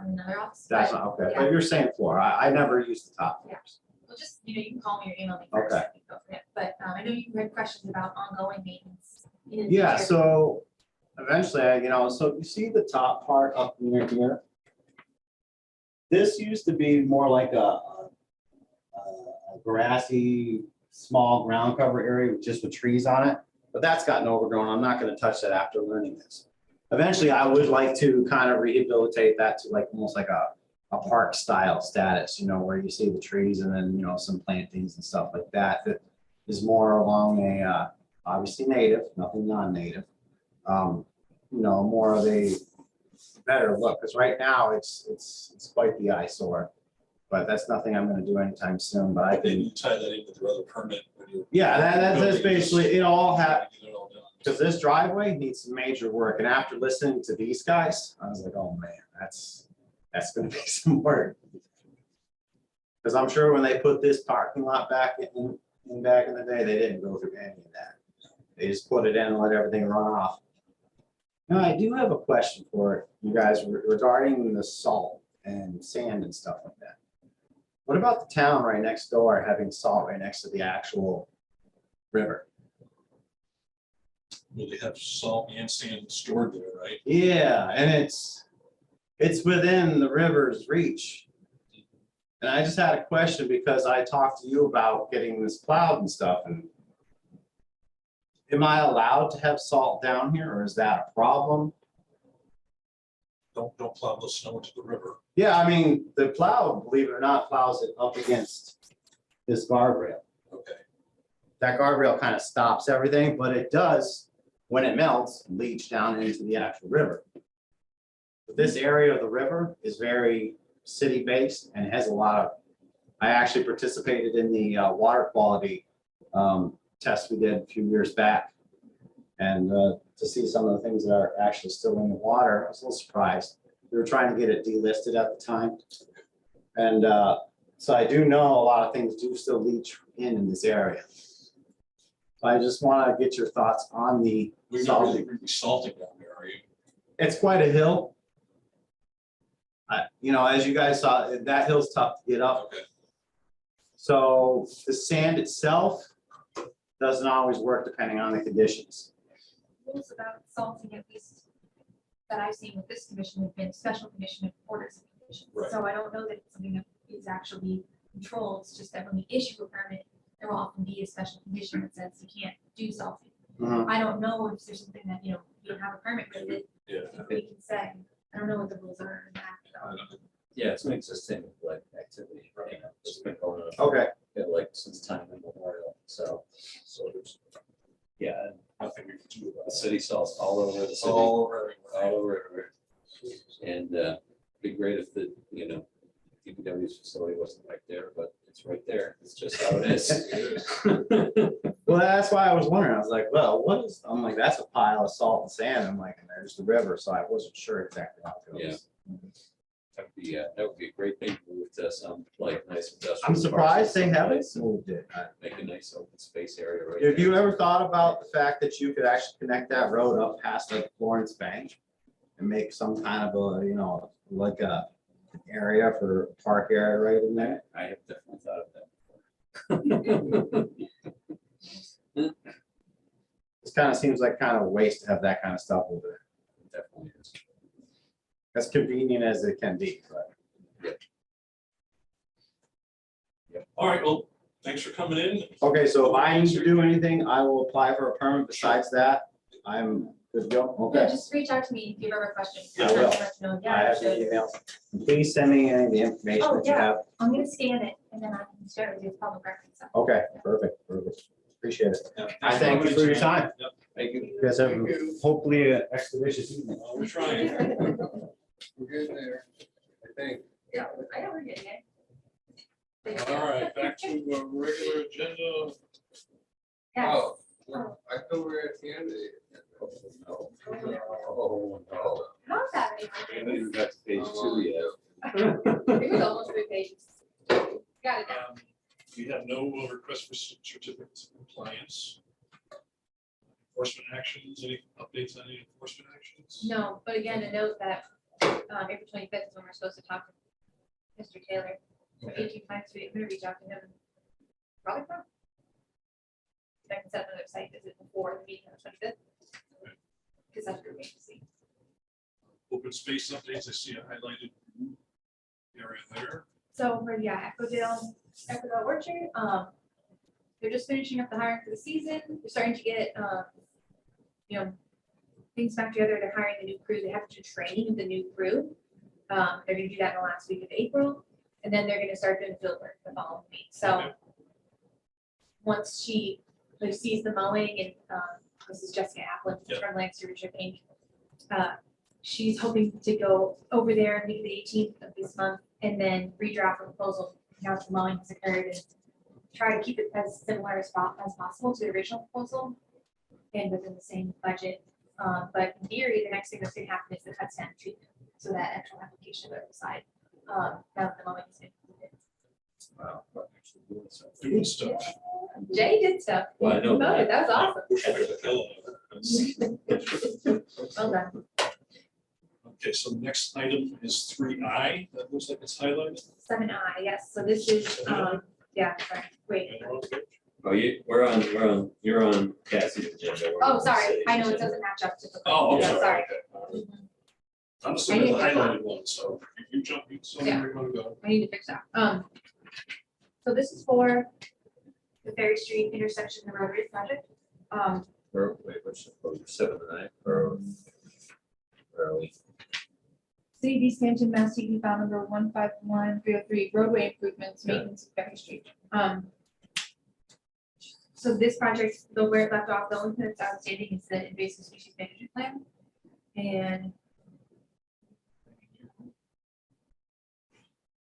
in another office. That's but, not okay. yeah. But you're saying floor. I never use the top Yeah. floors. Well, just, you know, you can call me or email me first. Okay. I can go from it. But, I know you had questions about ongoing maintenance. in the Yeah, future. so eventually, so you see the top part up near here? This used to be more like a grassy, small ground cover area with just with trees on it, but that's gotten overgrown. I'm not gonna touch that after learning this. Eventually, I would like to kind of rehabilitate that to like almost like a park style status, you know, where you see the trees and then, you know, some plantings and stuff like that, that is more along a, obviously native, nothing non-native. You know, more of a better look, because right now it's quite the eyesore. But that's nothing I'm gonna do anytime soon, but I Then can, you tie that in with your other permit. when you're- yeah, that's building, basically, just it all have, get it all done. because this driveway needs some major work, and after listening to these guys, I was like, oh man, that's gonna be some work. Because I'm sure when they put this parking lot back in back in the day, they didn't go through any of that. They just put it in and let everything run off. Now, I do have a question for you guys regarding the salt and sand and stuff like that. What about the town right next door having salt right next to the actual river? Well, they have salt and sand stored there, right? Yeah, and it's within the river's reach. And I just had a question because I talked to you about getting this plowed and stuff, and am I allowed to have salt down here, or is that a problem? Don't plow the snow into the river. Yeah, I mean, the plow, believe it or not, plows it up against this guardrail. Okay. That guardrail kind of stops everything, but it does, when it melts, leach down into the actual river. But this area of the river is very city-based and has a lot of, I actually participated in the water quality test we did a few years back. And to see some of the things that are actually still in the water, I was a little surprised. We were trying to get it delisted at the time. And so I do know a lot of things do still leach in this area. So I just want to get your thoughts on the We're not salting. really salting down there, are you? It's quite a hill. You know, as you guys saw, that hill's tough to get up. Okay. So the sand itself doesn't always work depending on the conditions. Rules about salting, at least that I've seen with this commission, have been special commission orders and conditions. Right. So I don't know that it's something that is actually controlled. It's just that when we issue a permit, there will often be a special condition that says you can't do salting. Mhm. I don't know if there's something that, you know, you don't have a permit with it, Yeah. we can say. I don't know what the rules are in that. though. Yeah, it's an existing like activity, right? It's been going on. Okay. Yeah, like since time immemorial, so there's, yeah, Nothing we can do about the it. city sells all over the city. All over. All over everywhere. And be great if the, you know, DPW's facility wasn't right there, but it's right there. It's just how it is. Well, that's why I was wondering. I was like, well, what is, I'm like, that's a pile of salt and sand. I'm like, and there's the river, so I wasn't sure exactly how it goes. That would be a great thing to move to some like nice industrial. I'm surprised they parks. haven't moved it. Make a nice open space area right Have you there. ever thought about the fact that you could actually connect that road up past like Florence Bank and make some kind of a, you know, like a an area for a park area right in there? I have definitely thought of that. This kind of seems like kind of a waste to have that kind of stuff over there. It definitely is. As convenient as it can be, but. All right, well, thanks for coming in. Okay, so if I need to do anything, I will apply for a permit. Besides that, I'm good to go. Yeah, Okay. just reach out to me if you have ever questions. I will. No, I yeah, have the email. Please send me any of the information Oh, that you yeah. have. I'm gonna scan it and then I can share it with you as public record. So. Okay, perfect. Appreciate it. Yeah, I thanks thank you for your coming in. time. Yep. Thank you. You guys have hopefully an expeditious evening. We're trying. We're good there, I think. Yeah, I know we're getting it. All right, back to a regular agenda. Yes. Oh, well, I thought we were at the end of it. Oh, no. How's that? I haven't even got to page 2 yet. It was almost 3 pages. Got it now. We have no request for certificates of compliance. Enforcement actions, any updates on any enforcement actions? No, but again, a note that April 25th is when we're supposed to talk to Mr. Taylor. So Okay. 18 times I'm gonna reach out to him. Probably from. I can set another site visit before the meeting on the 25th. Because that's your vacancy. Open space updates, I see a highlighted area there. So for Echodale Orchard, they're just finishing up the hiring for the season. They're starting to get, you know, things back together. They're hiring the new crew. They have to do training of the new crew. They're gonna do that in the last week of April, and then they're gonna start doing field work the following week. So Okay. once she like, sees the mowing and this is Jessica Applin Yep. from Land Stewardship Inc. She's hoping to go over there maybe the 18th of this month and then redraft a proposal now that the mowing has occurred and try to keep it as similar as possible to the original proposal and within the same budget. But in theory, the next thing that's gonna happen is the cut stamp treatment. So that actual application of the side, now that the mowing is included. Wow. we're actually doing something. Doing stuff. Jay did stuff. Well, I know Promoted. That was Okay, awesome. Well done. so the next item is 3I. That looks like it's highlighted. 7I, yes. So this is, yeah, sorry, wait. Oh, you're on Cassie's agenda. We're Oh, on sorry. City's I know it agenda. doesn't match up to the. Oh, I'm Yeah, sorry. sorry. Okay. I'm just looking at the highlighted one, so if you jump, you tell me where you want to go. I need to fix that. So this is for the Ferry Street intersection, the Rotary project. Wait, which, 7 and 9, or where are we? City of Easthampton, Mass. DEP file number 151303, roadway improvements, Yeah. maintenance of Ferry Street. So this project, where it left off, the only thing that's outstanding is the invasive species management plan. And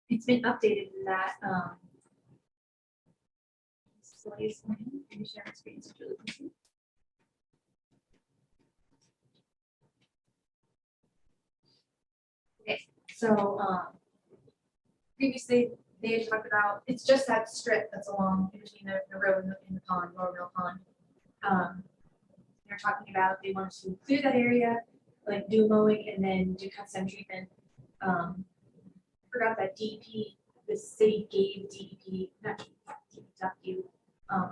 it's been updated in that, this is the latest one. Let me share my screen so Julie can see. Okay, so, previously, they had talked about, it's just that strip that's along in between the road and the pond, Lower Mill Pond. They're talking about, they want to clear that area, like do mowing and then do cut stem treatment. forgot that DEP, the city gave DEP, not DPW,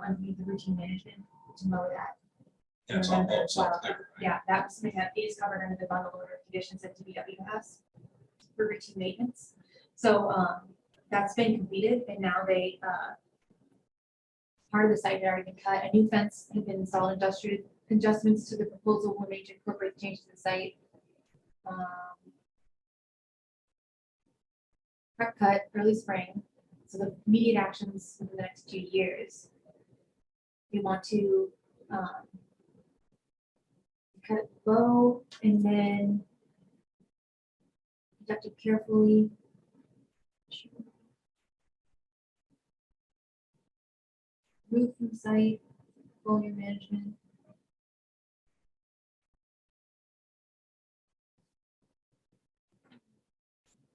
underneath the routine management to mow that. Yeah, it's Remember all as well. there, right? Yeah, that was something that is covered under the bundle order of conditions that DPW has for routine maintenance. So that's been completed, and now they, part of the site had already been cut. A new fence had been installed. Industrial adjustments to the proposal were made to incorporate the changes to the site. Prep cut early spring. So the immediate actions in the next 2 years. We want to cut it low and then conduct it carefully. Roof from site, foliar management.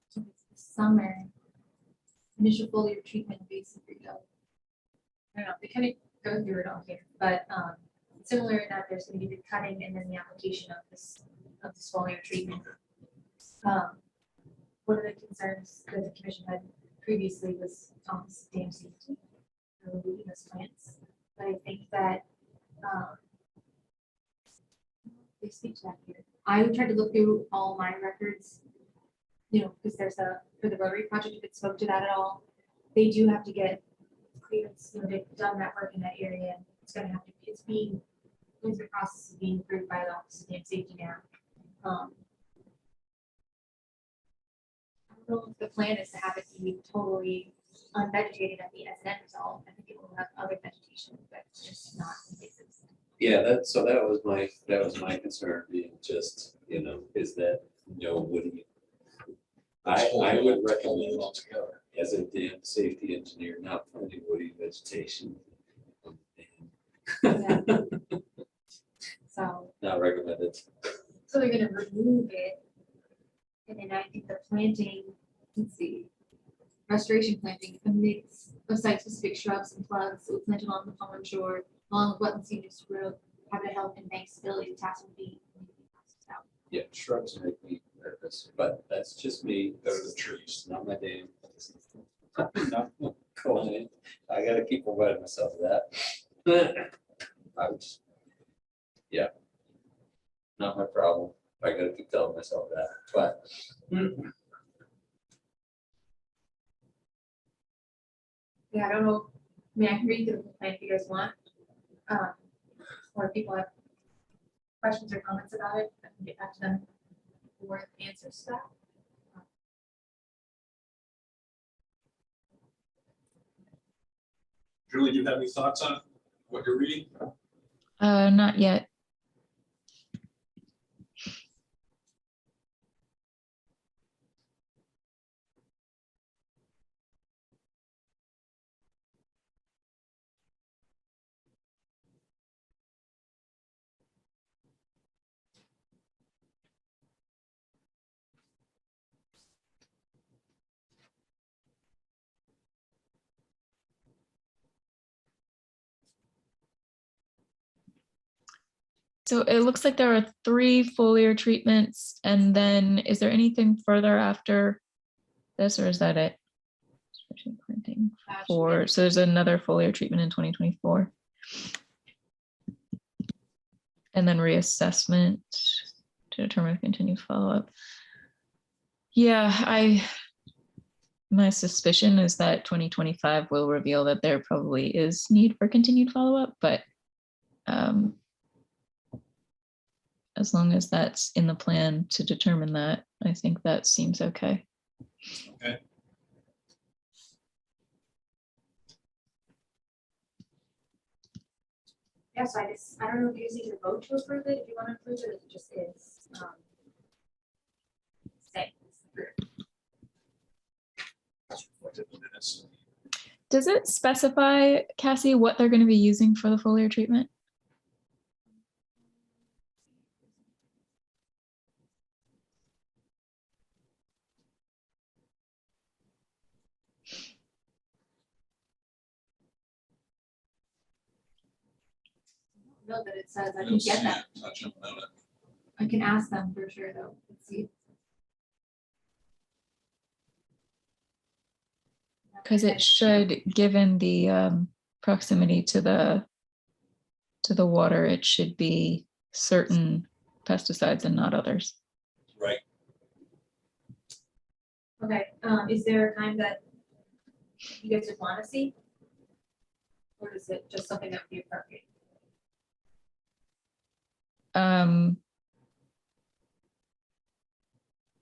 So it's the summer. Initial foliar treatment, basic rebuild. I don't know, they kind of go through it all here, but similar in that there's going to be the cutting and then the application of this foliar treatment. One of the concerns that the commission had previously was dam safety, removing those plants. But I think that they speak to that here. I tried to look through all my records, because there's for the Rotary project, if it spoke to that at all, they do have to get clearance, they've done that work in that area. It's going to have to, it's being, going through the process of being approved by the Office of Dam Safety now. I don't know if the plan is to have it be totally unvegetated at the S&N result. I think it will have other vegetation, but just not invasive. Yeah, that was my concern, being just, is that no woody. I would recommend altogether. as a dam safety engineer, not planting woody vegetation. Yeah. So, Not recommended. so they're gonna remove it. And then I think the planting, let's see, restoration planting, a mix of site-specific shrubs and plugs that were planted along the pond shore, along with wetland seniors road, have to help and bank stability, tassel beat. Yeah, shrubs make me nervous, but that's just me. Those are the trees, not my dam. Not going in. I gotta keep reminding myself of that. I would just, yeah. Not my problem. I gotta keep telling myself that, but. Yeah, I don't know, I mean, I can read through the plan if you guys want. Or if people have questions or comments about it, I can get back to them for answers to that. Julie, do you have any thoughts on what you're reading? Not yet. So it looks like there are 3 foliar treatments, and then is there anything further after this, or is that it? Planting for, so there's another foliar treatment in 2024. And then reassessment to determine continued follow-up. Yeah, my suspicion is that 2025 will reveal that there probably is need for continued follow-up, but as long as that's in the plan to determine that, I think that seems okay. Okay. Yeah, so I don't know if you guys need to vote to approve it, if you want to approve it, it just is. Say. Reflected in the minutes. Does it specify, Cassie, what they're going to be using for the foliar treatment? Know that it says, I I can don't see get that. it. Not jumping out at me. I can ask them for sure though. Let's see. Because it should, given the proximity to the water, it should be certain pesticides and not others. Right. Okay, is there a time that you guys would want to see? Or is it just something that would be appropriate?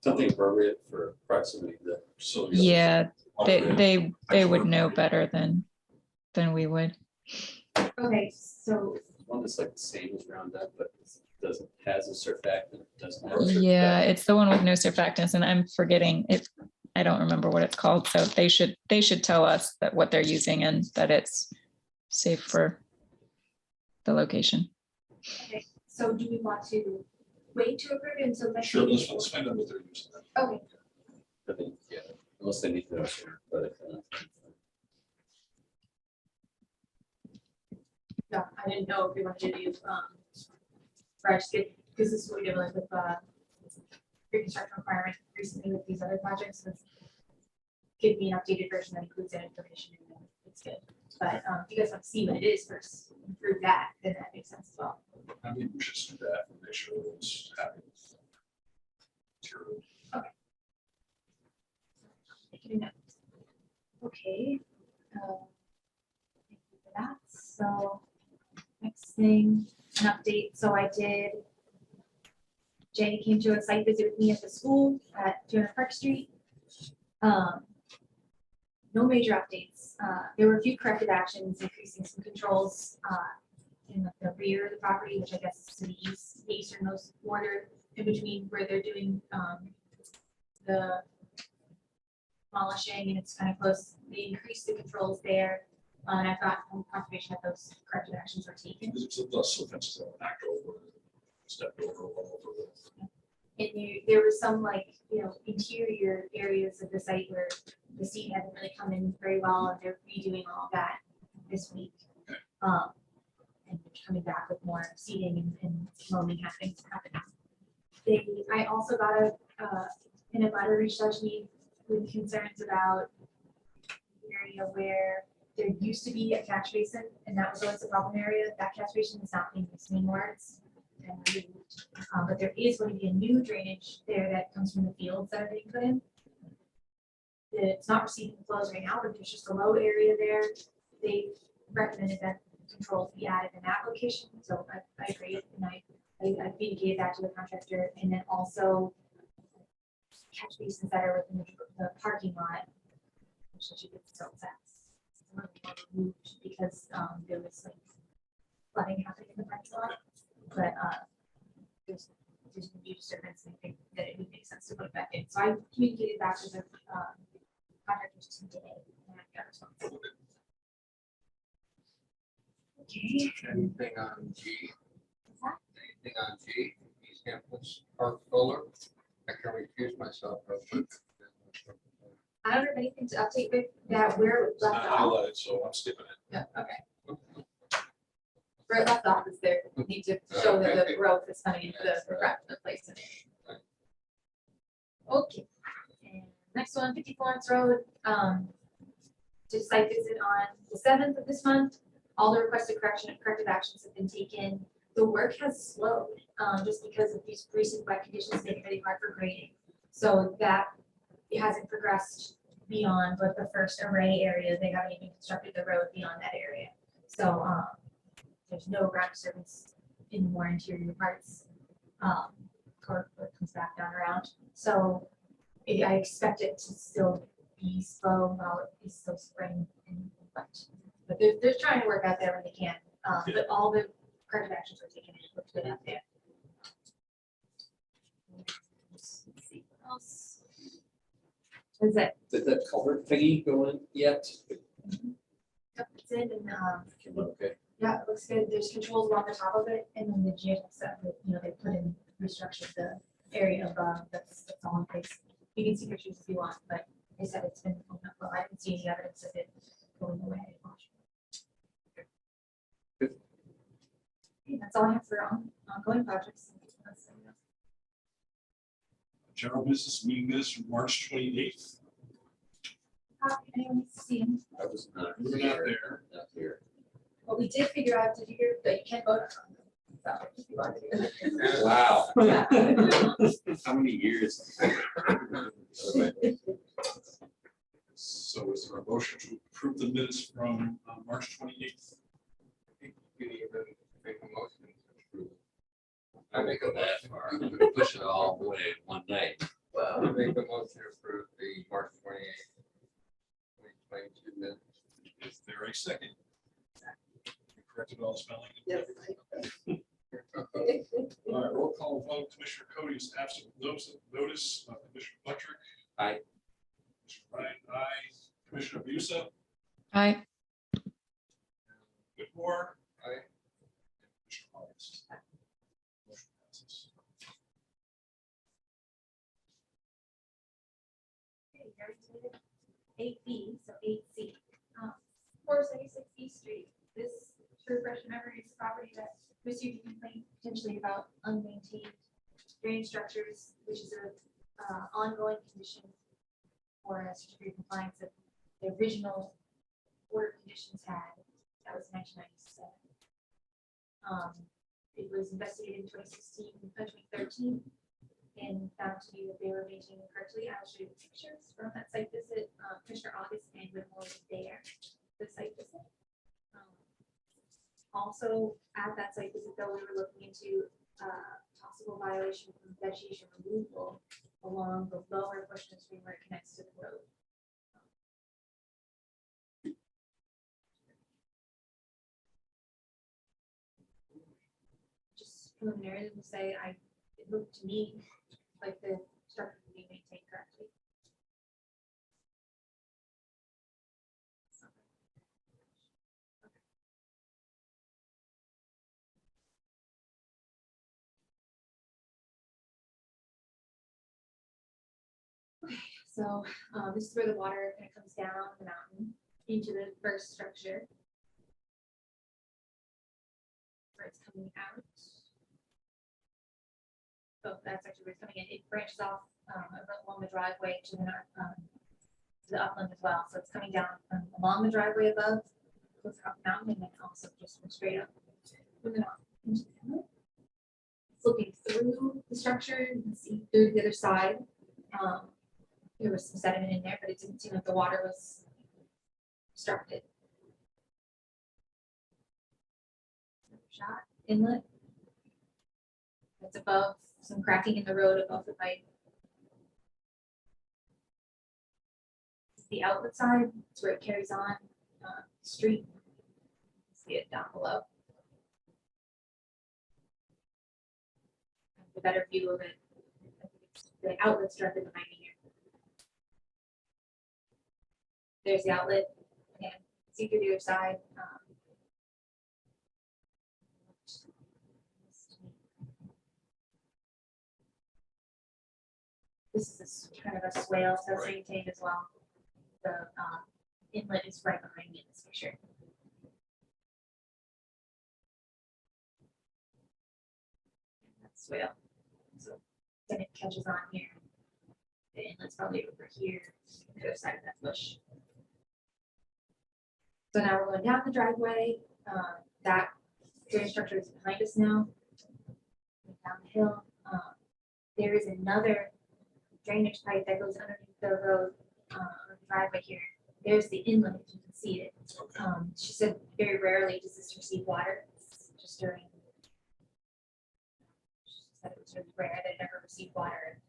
Something appropriate for proximity to the facilities. Yeah, Water, they would know better than we would. Okay, so, one that's like the same as Roundup, but doesn't, has a surfactant, doesn't have. a Yeah, surfactant. it's the one with no surfactants, and I'm forgetting it. I don't remember what it's called, so they should tell us that what they're using and that it's safe for the location. okay, so do we want to wait to approve it until next Sure, meeting? let's find out what they're using. Okay, I think, yeah, unless they need to know sooner, but. yeah, I didn't know if we wanted to do, because this is what we did like with, pre-construction requirement recently with these other projects, let's give me an updated version that includes that information, and then it's good. But, if you guys want to see what it is first, and prove that, then that makes sense as well. I mean, we should do that and make sure it's happening. Making a note. Okay. Thank you for that. So next thing, an update. So I did. Jay came to a site visit with me at the school at 200 Park Street. No major updates. There were a few corrective actions, increasing some controls in the rear of the property, which I guess is to the east, the easternmost border in between where they're doing the demolishing, and it's kind of close. They increased the controls there, and I've got confirmation that those corrective actions were taken. Because it's less offenses that were knocked over, stepped over, went over. And there was some interior areas of the site where the seed hadn't really come in very well, and they're redoing all that this week. And coming back with more seeding and mowing happening. I also got an abutter reached out to me with concerns about the area where there used to be a catch basin, and that was always a problem area. That catch basin is not being used anymore. It's been removed. But there is going to be a new drainage there that comes from the fields that are being put in. It's not receiving flows right now, but there's just a low area there. They recommended that controls be added in that location. So I agree, and I communicated that to the contractor, and then also catch basins that are within the parking lot, which should get silt sets. Removed because there was flooding happening in the parking lot, but there's a new disturbance, and I think that it would make sense to put it back in. So I communicated back to the contractors today, and I got a response. Okay. Anything on G? What's that? Anything on G? Easthampton's Park Solar? I can recuse myself. I don't have anything to update with that where it It's left not off. highlighted, so I'm skipping it. Yeah, okay. Where it left off is there, we need to show that the growth is coming into the correct place. Okay, and next one, 50 Florence Road, did a site visit on the 7th of this month. All the requested corrective actions have been taken. The work has slowed, just because of these recent wet conditions make it really hard for grading. So that it hasn't progressed beyond like the first array area. They haven't even constructed the road beyond that area. So there's no ground disturbance in more interior parts. Or it comes back down around. So I expect it to still be slow while it is still spring and wet. But they're trying to work out there when they can. But all the corrective actions are taken. It looks good out there. Let's see what else. Is it? Did that culvert thingy go in yet? Yep, it's in and Okay. yeah, it looks good. There's controls along the top of it, and then the geotech stuff that they put in, restructured the area above. That's all in place. You can see pictures if you want, but they said it's been opened up. Well, I didn't see any evidence of it going away. Good. Okay, that's all I have for ongoing projects. General business meeting minutes from March 28th. copy, anyone needs to see them. I was not. We're not there. Not here. What we did figure out, did you hear that you can't vote on them? So, if you want to. Wow. Yeah. How many years? So is there a motion to approve the minutes from March 28th? You can even make a motion to approve. I won't go that far. I'm gonna push it all the way in one night. Well, I make a motion to approve the March 28th, 2022 minutes. Is there a second? You corrected all the spelling? Yes. All right, roll call vote. Commissioner Cody is absent. Notice, Commissioner Buttrick. Aye. Commissioner Ryan, aye. Commissioner Busa, Aye. Whitmore. Aye. Commissioner August. Motion passes. Eight B, so eight C. 476 East Street. This, to refresh your memory, is a property that received a complaint potentially about unmaintained drainage structures, which is a ongoing condition for a certificate of compliance that the original order conditions had. That was 1997. It was investigated in 2016, 2013, and found to be that they were maintaining correctly. I'll show you the pictures from that site visit. Commissioner August and Whitmore was there, the site visit. Also, at that site visit, though, we were looking into possible violation from vegetation removal along the lower portion of the stream where it connects to the road. Just preliminary to say, it looked to me like the structure would be maintained correctly. So this is where the water kind of comes down the mountain into the first structure. Where it's coming out. So that's actually where it's coming in. It branches off along the driveway to the upland as well. So it's coming down along the driveway above, goes up the mountain, and then also just straight up. Moving on into the inlet. It's looking through the structure. You can see through the other side. There was some sediment in there, but it didn't seem like the water was obstructed. Shot inlet. That's above some cracking in the road above the pipe. The outlet side, it's where it carries on street. See it down below. The better view of it. The outlet's directly behind me here. There's the outlet. Again, see through the other side. This is kind of a swale, so it's maintained as well. The inlet is right behind me in this picture. That swale. So then it catches on here. The inlet's probably over here, the other side of that bush. So now we're going down the driveway. That drainage structure is behind us now. Down the hill. There is another drainage pipe that goes underneath the road on the driveway here. There's the inlet, if you can see it. She said very rarely does this receive water. It's just during. She said it was really rare that it never received water.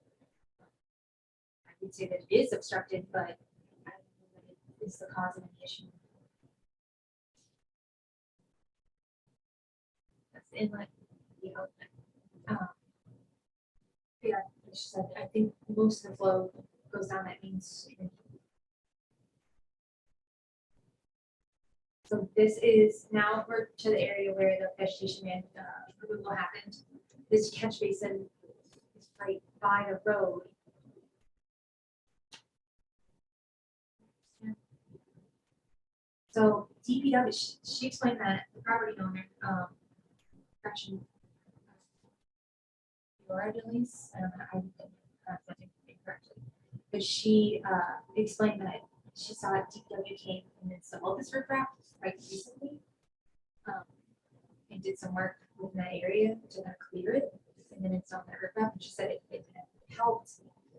I would say that it is obstructed, but I don't know that it is the cause of any issue. That's the inlet, the outlet. Yeah, she said, I think most of the flow goes down that main street. So this is now we're to the area where the vegetation and removal happened. This catch basin is right by the road. So DPW, she explained that the property owner, correction, Denise, I don't know how you pronounce that incorrectly, but she explained that she saw DPW came and installed this riprap quite recently. And did some work in that area to kind of clear it and then install that riprap. And she said it helped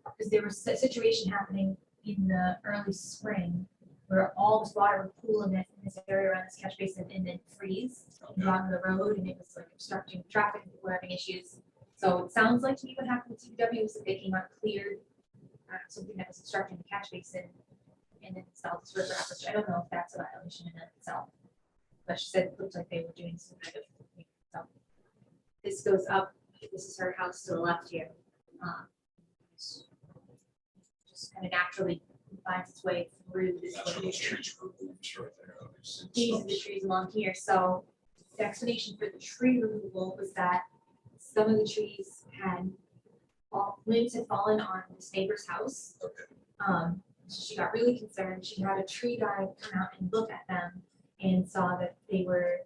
because there was a situation happening in the early spring where all this water would pool in this area around this catch basin and then freeze along the road, and it was like obstructing traffic, and people were having issues. So it sounds like to me what happened with DPW was that they came out, cleared something that was obstructing the catch basin, and then installed this riprap, which I don't know if that's a violation in itself. But she said it looked like they were doing some kind of. So this goes up. This is her house to the left here. Just kind of naturally finds its way through this. That's where those trees were moved right there. These are the trees along here. So the explanation for the tree removal was that some of the trees had limbs had fallen on this neighbor's house. Okay. So she got really concerned. She had a tree guy come out and look at them and saw that they were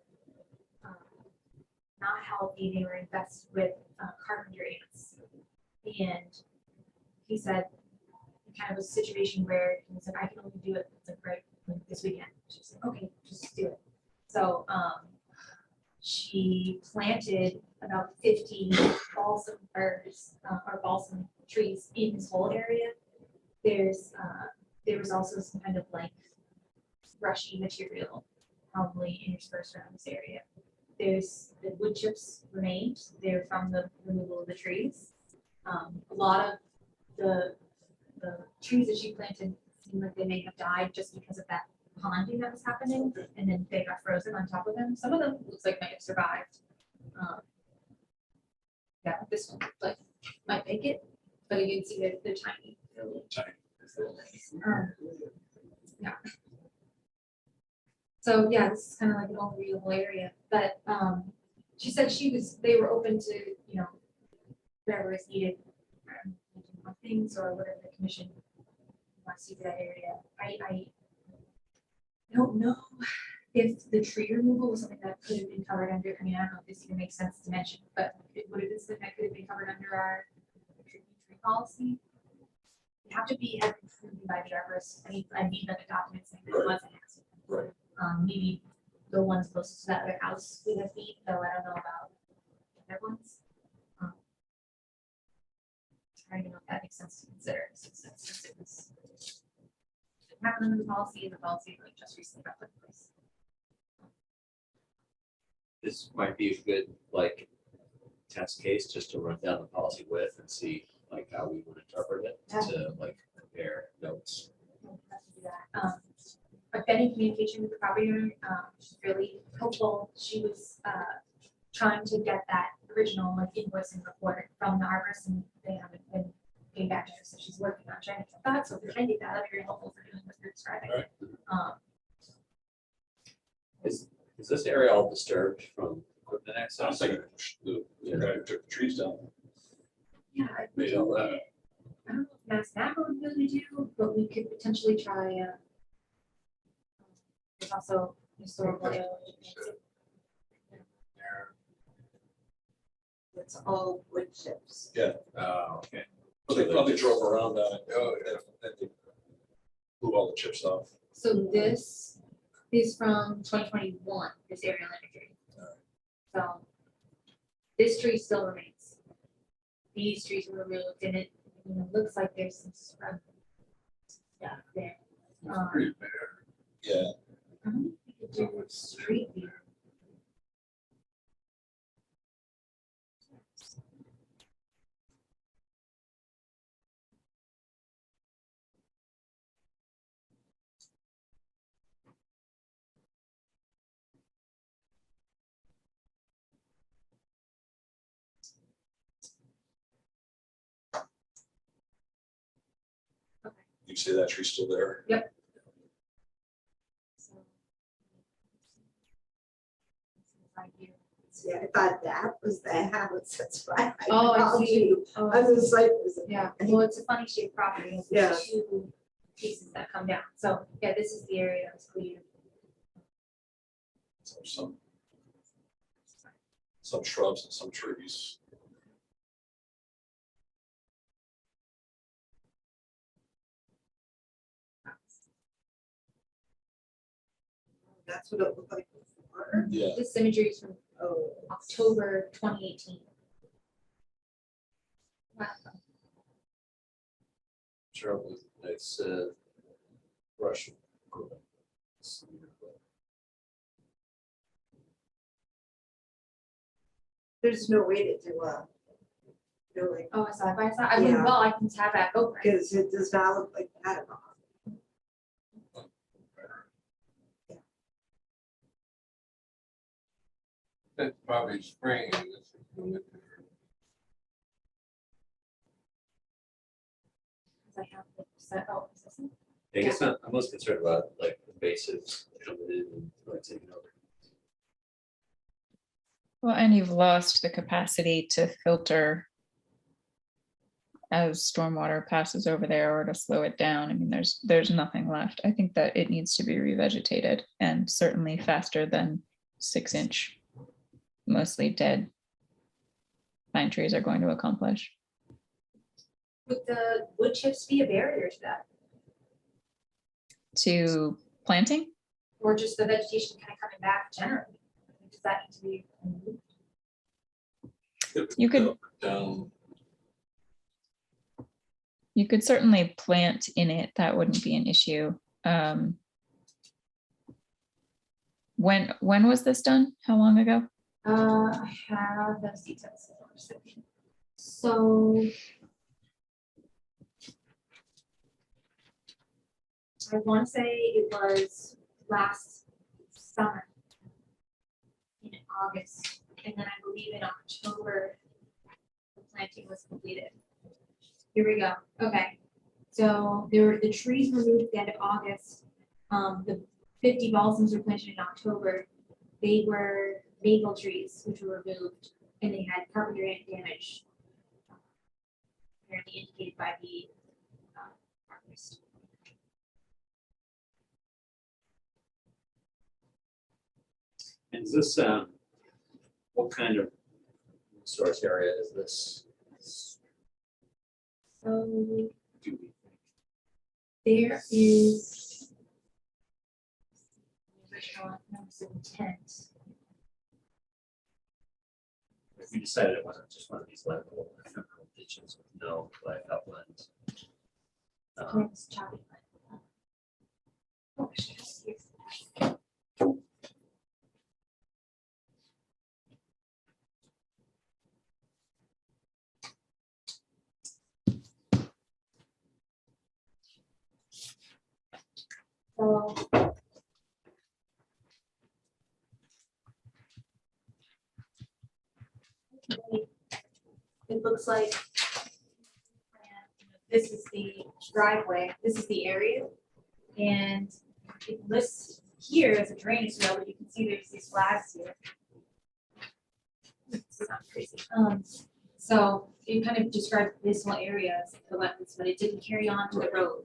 not healthy. They were infested with carpenter ants. And he said kind of a situation where he was like, I can only do it like right like this weekend. She's like, okay, just do it. So she planted about 50 balsam firs or balsam trees in this whole area. There was also some kind of like brushy material probably interspersed around this area. There's the wood chips remained. They're from the removal of the trees. A lot of the trees that she planted seem like they may have died just because of that ponding that was happening, and then they got frozen on top of them. Some of them looks like might have survived. Yeah, this one like might make it, but you can see that they're tiny. They're a little tiny. Yeah. So yeah, this is kind of like an overviewable area, but she said they were open to, you know, whatever is needed, more things or whatever the commission wants to see for that area. I don't know if the tree removal was something that could have been covered under, I mean, I don't know if this even makes sense to mention, but it would have been something that could have been covered under our tree policy. You have to be approved by the arborist. I need like a document saying that it was an accident. Right. Maybe the ones closest to that other house would have been, though I don't know about the other ones. I don't know if that makes sense to consider since it was happened under the policy and the policy like just recently got put in place. This might be a good like test case just to run down the policy with and see like how we would interpret it to like compare notes. We'll have to do that. I've been in communication with the property owner. She's really helpful. She was trying to get that original like invoicing report from the arborist, and they haven't been getting back to her. So she's working on trying to get that. So if we can get that, that'd be very helpful for doing what you're describing. Right. Is this area all disturbed from equipment I access? was thinking the guy who took the trees down Yeah, made all that. I don't know if Mass Napa would really do, but we could potentially try. There's also historical. It's all wood chips. Yeah. Okay. But they probably drove around on it. Oh, yeah. And they blew all the chips off. So this is from 2021, this aerial imagery. So this tree still remains. These trees were removed, and it looks like there's some scrub stuff there. Pretty bare. Yeah. I don't think we could do a street view. You see that tree still there? Yep. So, Yeah, I thought that was the house, that's why I Oh, I called see. you. Oh, On the site visit. yeah, well, it's a funny shaped property. It's Yeah. two pieces that come down. So, yeah, this is the area that was cleared. So some shrubs and some trees. That's what it looked like before. Yeah. This imagery is from Oh, October 2018. Wow. Trouble with it's Russian. there's no way to do a building, Oh, a side by side. I mean, Yeah. well, I can tab back over. because it does not look like that at all. That's probably spring. And this is winter. I have the set. Oh, is this it? I guess I'm most concerned about like invasives coming in and like taking over. Well, and you've lost the capacity to filter as stormwater passes over there or to slow it down. I mean, there's nothing left. I think that it needs to be revegetated and certainly faster than 6-inch, mostly dead pine trees are going to accomplish. Would the wood chips be a barrier to that? To planting, Or just the vegetation kind of coming back generally? Does that need to be removed? You could- Down. you could certainly plant in it. That wouldn't be an issue. When was this done? How long ago? I have those details. So I want to say it was last summer in August, and then I believe in October the planting was completed. Here we go. Okay, so the trees were moved at the end of August. The 50 balsams were planted in October. They were maple trees which were removed, and they had carpenter ant damage, apparently indicated by the arborist. And is this, what kind of source area is this? So Do we there is the original notice of intent. If we decided it wasn't just one of these level ditches with no like upland. Plants choppy. Oh, yes, yes. So it looks like this is the driveway, this is the area, and it lists here as a drainage well, but you can see there's these flags here. This is not crazy. So it kind of describes this whole area as the wetlands, but it didn't carry on to the road.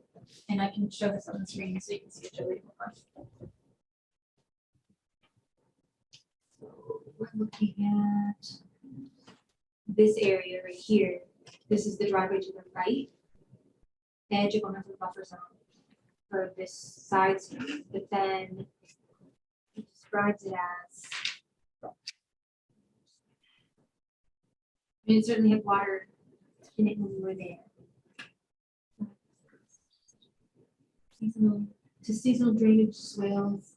And I can show this on the screen so you can see it. Really more. So we're looking at this area right here. This is the driveway to the right edge of one of the buffer zone for this side street, but then it describes it as. I mean, it certainly had water in it when we were there. Seasonal drainage swales.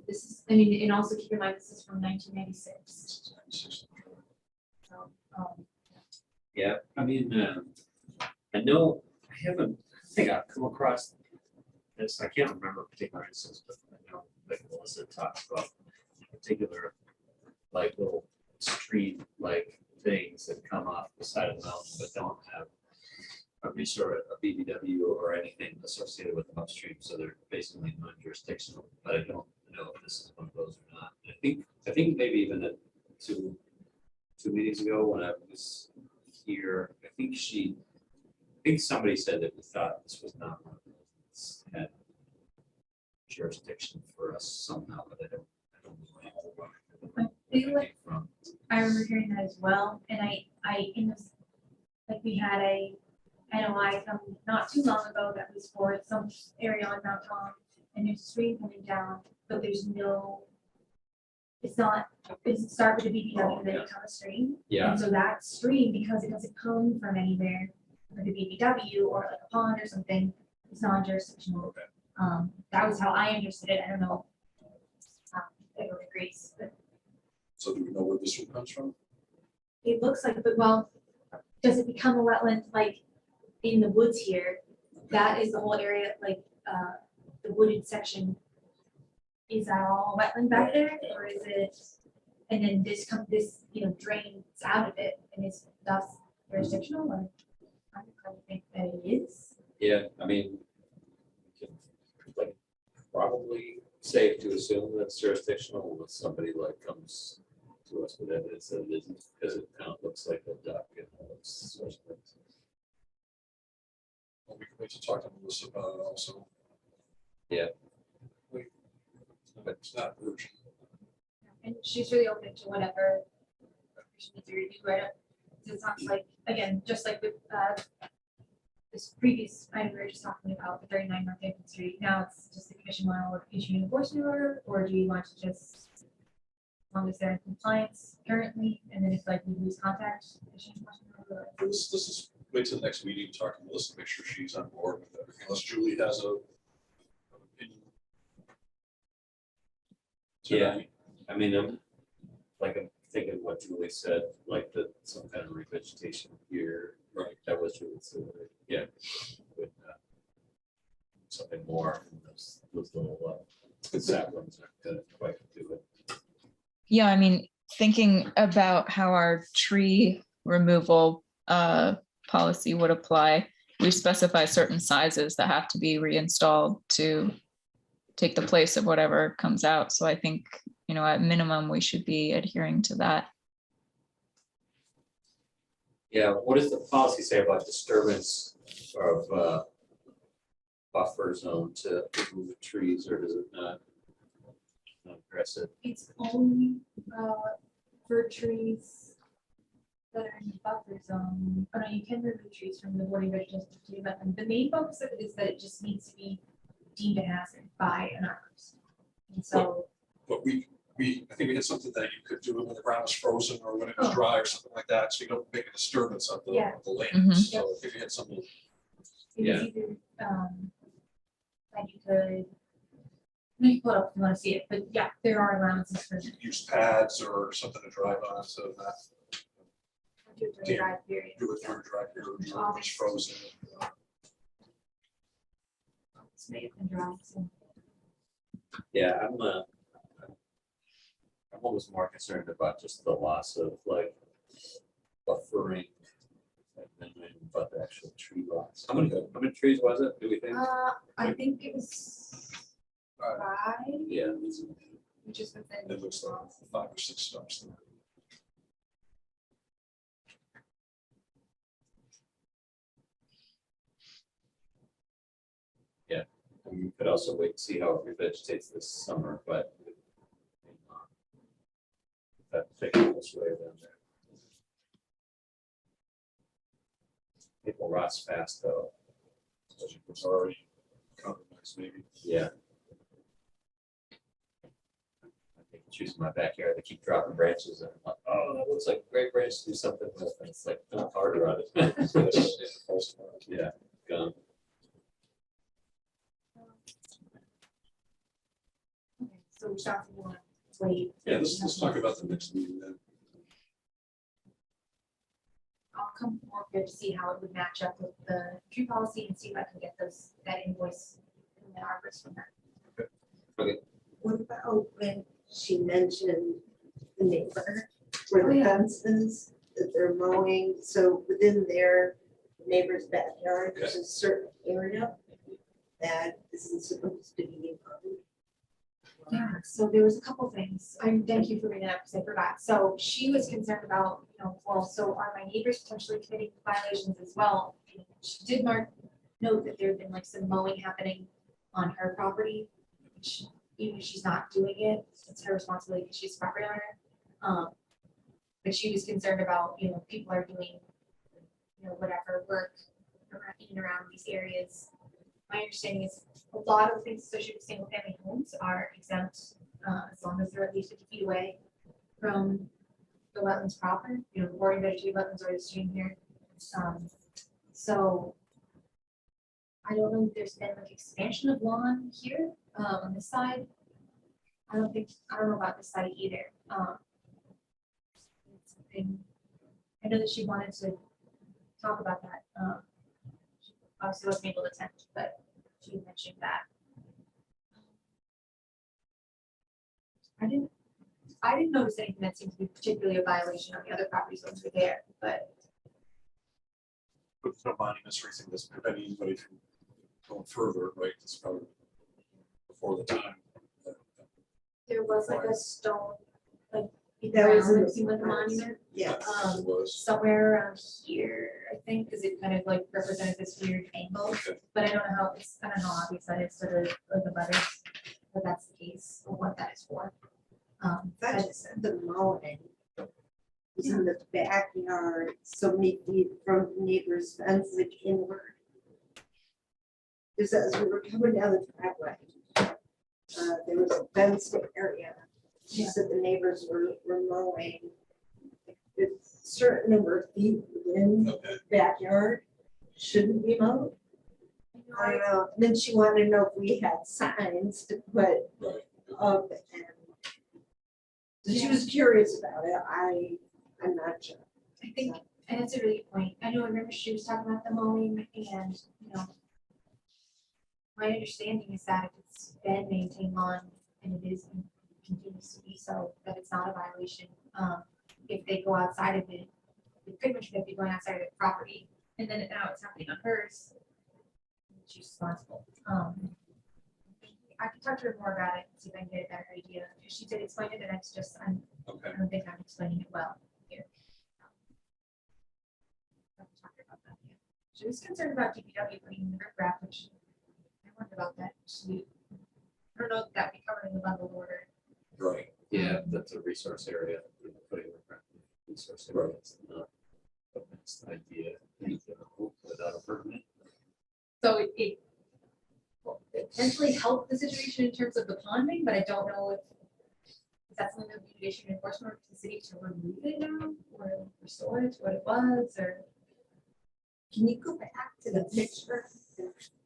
This is, I mean, and also keep in mind, this is from 1996. So, Yeah, I mean, I know, I think I've come across this, I can't remember a particular instance, but I know like Melissa talked about particular like little street like things that come off the side of the mountain but don't have a resort, a BBW or anything associated with them upstream, so they're basically non-jurisdictional, but I don't know if this is one of those or not. I think maybe even at two meetings ago when I was here, I think somebody said that we thought this was not one of those that had jurisdiction for us somehow, but I don't know. I feel like I remember hearing that as well, and I in this, like we had a NOI from not too long ago that was for some area on Mount Tom, and there's a stream coming down, but there's no, it's not, it doesn't start with a BBW and then become a stream. Yeah, And so that stream, because it doesn't come from anywhere, like a BBW or like a pond or something, it's non-jurisdictional. That was how I understood it. I don't know. Everyone agrees, but So do we know where this one comes from? it looks like, but well, does it become a wetland like in the woods here? That is the whole area, like, the wooded section. Is that all wetland back there, or is it, and then this, drains out of it and is thus jurisdictional, or? I don't think that it is. yeah, I mean, we can, like, probably safe to assume that's jurisdictional unless somebody like comes to us with evidence that it isn't, because it kind of looks like a duck and all those sorts of things. Well, we can wait to talk to Melissa about it also. Yeah. But it's not urgent. And she's really open to whatever she needs to review, right? So it sounds like, again, just like with this previous item we were just talking about, the 39 North Hampton Street, now it's just the commission want to issue an enforcement order, or do you want to just, as long as they're in compliance currently, and then if like we lose contact, issue an enforcement order? This is, wait till the next meeting, talk to Melissa, make sure she's on board with everything, unless Julie has an opinion. Yeah, I mean, I'm thinking what Julie said, like some kind of revegetation here. Right. That was Julie said, yeah. With something more, and those little saplings aren't gonna quite do it. Yeah, I mean, thinking about how our tree removal policy would apply, we specify certain sizes that have to be reinstalled to take the place of whatever comes out. So I think, at minimum, we should be adhering to that. Yeah, what does the policy say about disturbance of buffer zone to remove trees, or does it not address it? It's only for trees that are in the buffer zone. Oh no, you can remove trees from the woody vegetation, but the main focus of it is that it just needs to be deemed a hazard by an arborist. And so, But I think we had something that you could do it when the ground was frozen or when it was dry or something like that, so you don't make a disturbance of the, Yeah. of the land. Mhm. So if you had something, it Yeah. is either, that you could, you pull it up if you want to see it, but yeah, there are allowances for. you could use pads or something to drive on, so that Do it during dry period. do it during dry period, Which or it's frozen. It's made and dry, so. Yeah, I'm almost more concerned about just the loss of like buffering. And then about the actual tree loss. How many trees was it, do we think? I think it was 5, Yeah. which is within. It looks like 5 or 6 stumps. And we could also wait and see how it revegetates this summer, but that particular way down there. People rot fast though. Especially if it's already compromised, maybe. Yeah. I think choosing my backyard, they keep dropping branches and I'm like, oh, that looks like a great branch to do something with. And it's like, not harder on it. Yeah, gone. Okay, so we shall want to wait. Yeah, let's talk about the next meeting then. I'll come more here to see how it would match up with the tree policy and see if I can get that invoice from the arborist from that. What about when she mentioned the neighbor where the fence is, that they're mowing, so within their neighbor's backyard, there's a certain area that isn't supposed to be mowed. Yeah, so there was a couple things. Thank you for bringing that up because I forgot. So she was concerned about, well, so are my neighbors potentially committing violations as well? She did note that there had been like some mowing happening on her property, which even if she's not doing it, it's her responsibility because she's a property owner. But she was concerned about, people are doing, whatever work in and around these areas my understanding is a lot of the things associated with single family homes are exempt, as long as they're at least 50 feet away from the wetlands proper, you know, boarding vegetated wetlands or the stream here. So I don't know if there's been like expansion of lawn here, on this side. I don't know about this side either. It's something- I know that she wanted to talk about that. She obviously wasn't able to attend, but she mentioned that. I didn't notice anything that seemed to be particularly a violation on the other properties once we're there, but But it's not binding us or anything that's preventing anybody from going further, right? It's probably before the time. there was like a stone, like in the That was ground, in it seemed like a monument. Yeah. It was. Somewhere around here, I think, because it kind of like represented this weird angle, Okay. but I don't know how, I don't know how obvious that is to the butters, but that's the case or what that is for. That's the mowing. It's in the backyard, so many feet from the neighbor's fence, like inward. Just as we were coming down the driveway, there was a fenced area. She said the neighbors were mowing. A certain number of feet within the Okay. backyard shouldn't be mowed. I don't know. And then she wanted to know if we had signs to put Right. up and so she was curious about it. I'm not sure. I think, and it's a really good point. I know, I remember she was talking about the mowing and, you know, my understanding is that if it's been maintained lawn and it is and continues to be so, that it's not a violation. If they go outside of it, they pretty much could be going outside of the property and then now it's happening on hers. She's responsible. I can talk to her more about it and see if I can get a better idea. She did explain it and it's just, I Okay. don't think I'm explaining it well here. I haven't talked about that yet. She was concerned about DPW putting in the riprap, which I wondered about that. I don't know if that would be covered in the bundled order. Right. Yeah, that's a resource area. Putting a resource area. It's not a best idea in general without a permit. So it potentially helped the situation in terms of the ponding, but I don't know if that's something that would be issued enforcement for the city to remove it now or restore it to what it was, or Can you go back to the picture?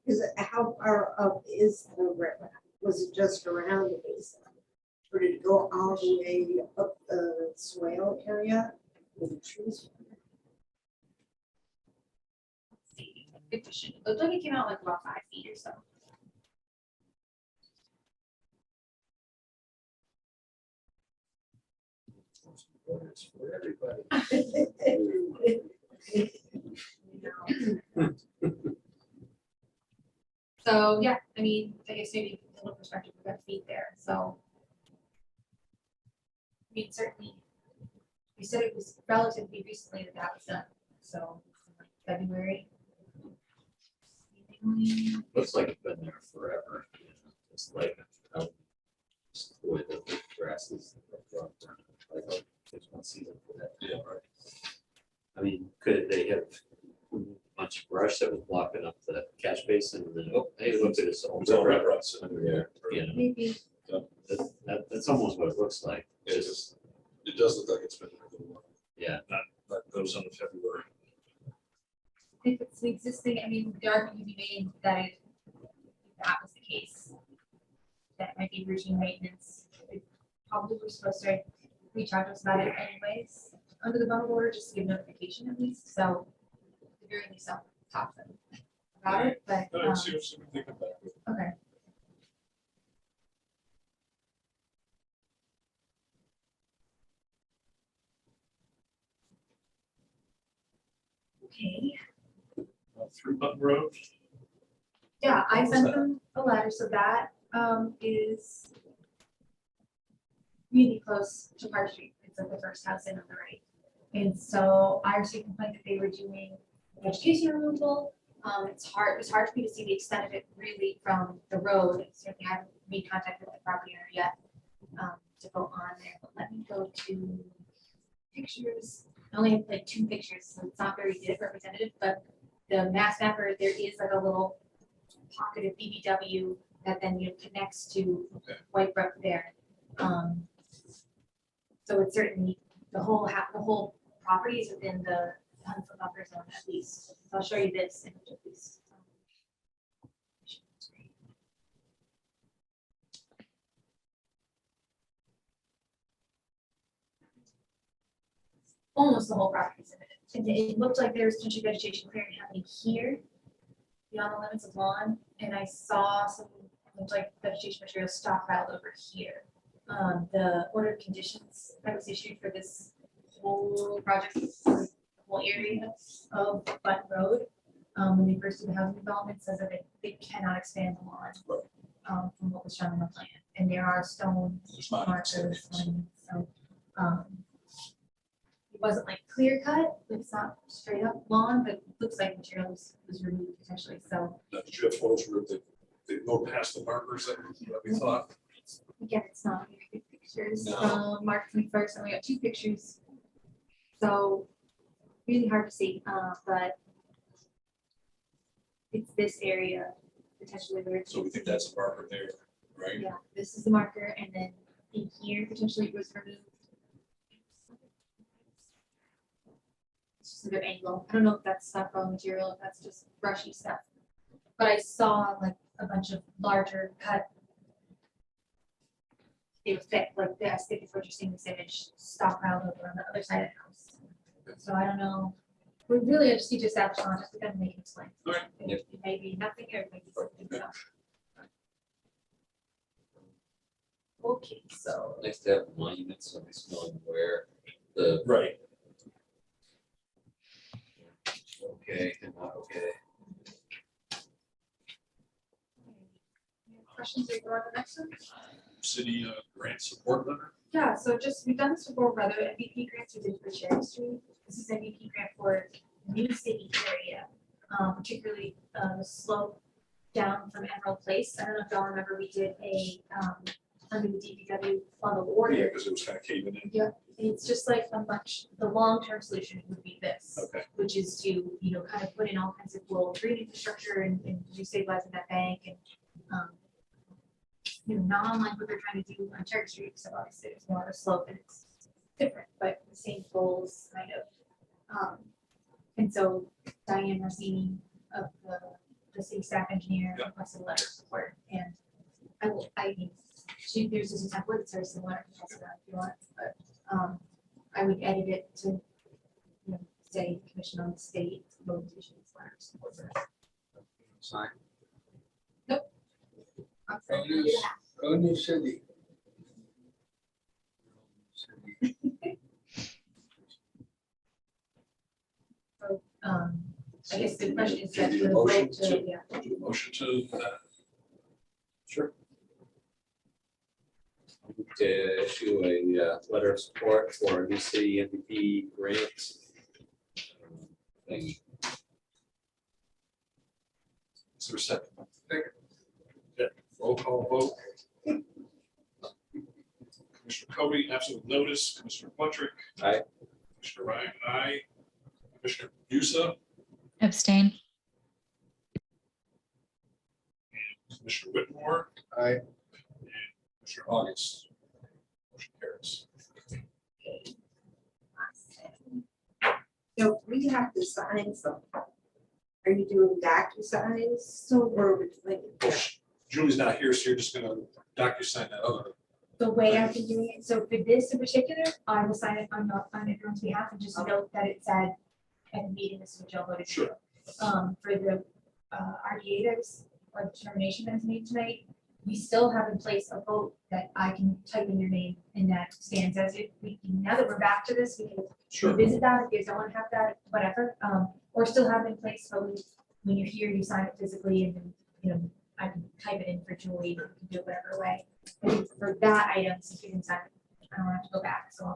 Is it, how far up is the river? Was it just around the base? Or did it go all the way up the swale area with the trees? let's see, it should, it looked like it came out like about 5 feet or so. It's for everybody. So, yeah, I mean, I guess maybe a little perspective, we've got feet there, so. I mean, certainly, you said it was relatively recently that that was done, so February. Looks like it's been there forever. You know, it's like, just the way the grass is. Like, there's one season for that. Yeah. Right. I mean, could they have a bunch of brush that was blocking up the catch basin and then, oh, hey, look at this. It's all red ruts under there. You know, Maybe, that's almost what it looks like. It just, it does look like it's been there a little while. Yeah. That goes on in February. if it's the existing, I mean, the argument can be made that if that was the case, that might be routine maintenance. It probably we're supposed to reach out to us about it anyways, under the bundle order, just to give notification at least, so at the very least I'll talk to them about it, but, No, see what we think about it. okay. Okay, 3 Button Road. yeah, I sent them a letter, so that is really close to Park Street. It's like the first house in on the right. And so I received a complaint that they were doing vegetation removal. It was hard for me to see the extent of it really from the road. Certainly I haven't made contact with the property owner yet to go on there, but let me go to pictures. I only have like 2 pictures, so it's not very representative, but the mass mapper, there is like a little pocket of BBW that then connects to Okay. White Brook there. So it's certainly the whole property is within the 100-foot buffer zone at least. So I'll show you this image at least. Almost the whole property is in it. And it looked like there was potential vegetation clearing happening here beyond the limits of lawn. And I saw some, looked like vegetation material stockpiled over here. The order of conditions that was issued for this whole project, the whole area of Button Road, when they first did the housing development, says that they cannot expand the lawn from what was shown in the plan. And there are stone There's not markers. So it wasn't like clear cut, it's not straight up lawn, but it looks like material was removed potentially. So Did you have photos where they go past the markers that we thought? again, it's not very good pictures No. from March 21st, and we got 2 pictures. So really hard to see, but it's this area potentially where it's. So we think that's a marker there, right? Yeah, this is the marker, and then in here potentially it was removed. It's just a good angle. I don't know if that's stuff on material, if that's just brushy stuff. But I saw like a bunch of larger cut. They were thick, like this, thick as what you're seeing this image stockpiled over on the other side of the house. So I don't know. We really just need to establish on just to kind of make it explain. All right. It may be nothing or it may be something. So. Okay, so Nice to have monuments, so it's knowing where the, Right. okay, and not okay. questions or go on the next one? City grant support letter. Yeah, so just, we've done this before, rather MVP grants we did for Cherry Street. This is MVP grant for new city area, particularly the slope down from Emerald Place. I don't know if y'all remember, we did a under the DPW on the Yeah, water. because it was kind of caving in. Yeah, it's just like the long-term solution would be this. Okay. Which is to, kind of put in all kinds of rural green infrastructure and destabilizing that bank and, not unlike what they're trying to do on Cherry Street, so obviously it's more of a slope and it's different, but the same goals kind of. And so Diane Rossini of the city staff engineer Yeah. requested a letter of support, and there's just a template that's very similar, if you want, but I would edit it to, say commission on the state limitations letter of support. Sign. I'm sorry, you do that. New city. So, I guess the question is, Do you yes, need for a the motion vote to, to- yeah. Do a motion to Sure. To issue a letter of support for a new city MVP grant. Thing. Is there a second? Yeah, roll call vote. Commissioner Kobe, absent notice. Commissioner Patrick. Aye. Commissioner Ryan, aye. Commissioner Musa, Abstain. Commissioner Whitmore, Aye. and Commissioner August. Motion carries. So we have to sign some. Are you doing DocuSigns? So we're like, Julie's not here, so you're just gonna DocuSign that other. The way I've been doing it, so for this in particular, I will sign it on everyone's behalf and just note that it said at the meeting, this is what y'all voted. Sure. For the RDA that was, or determination that was made tonight, we still have in place a vote that I can type in your name and that stands as it. Now that we're back to this, we can revisit that if you guys don't want to have that, whatever, or still have it in place, but when you're here, you sign it physically and then, I can type it in for Julie, you can do it whatever way. I think for that item, since we can sign it, I don't have to go back, so I'll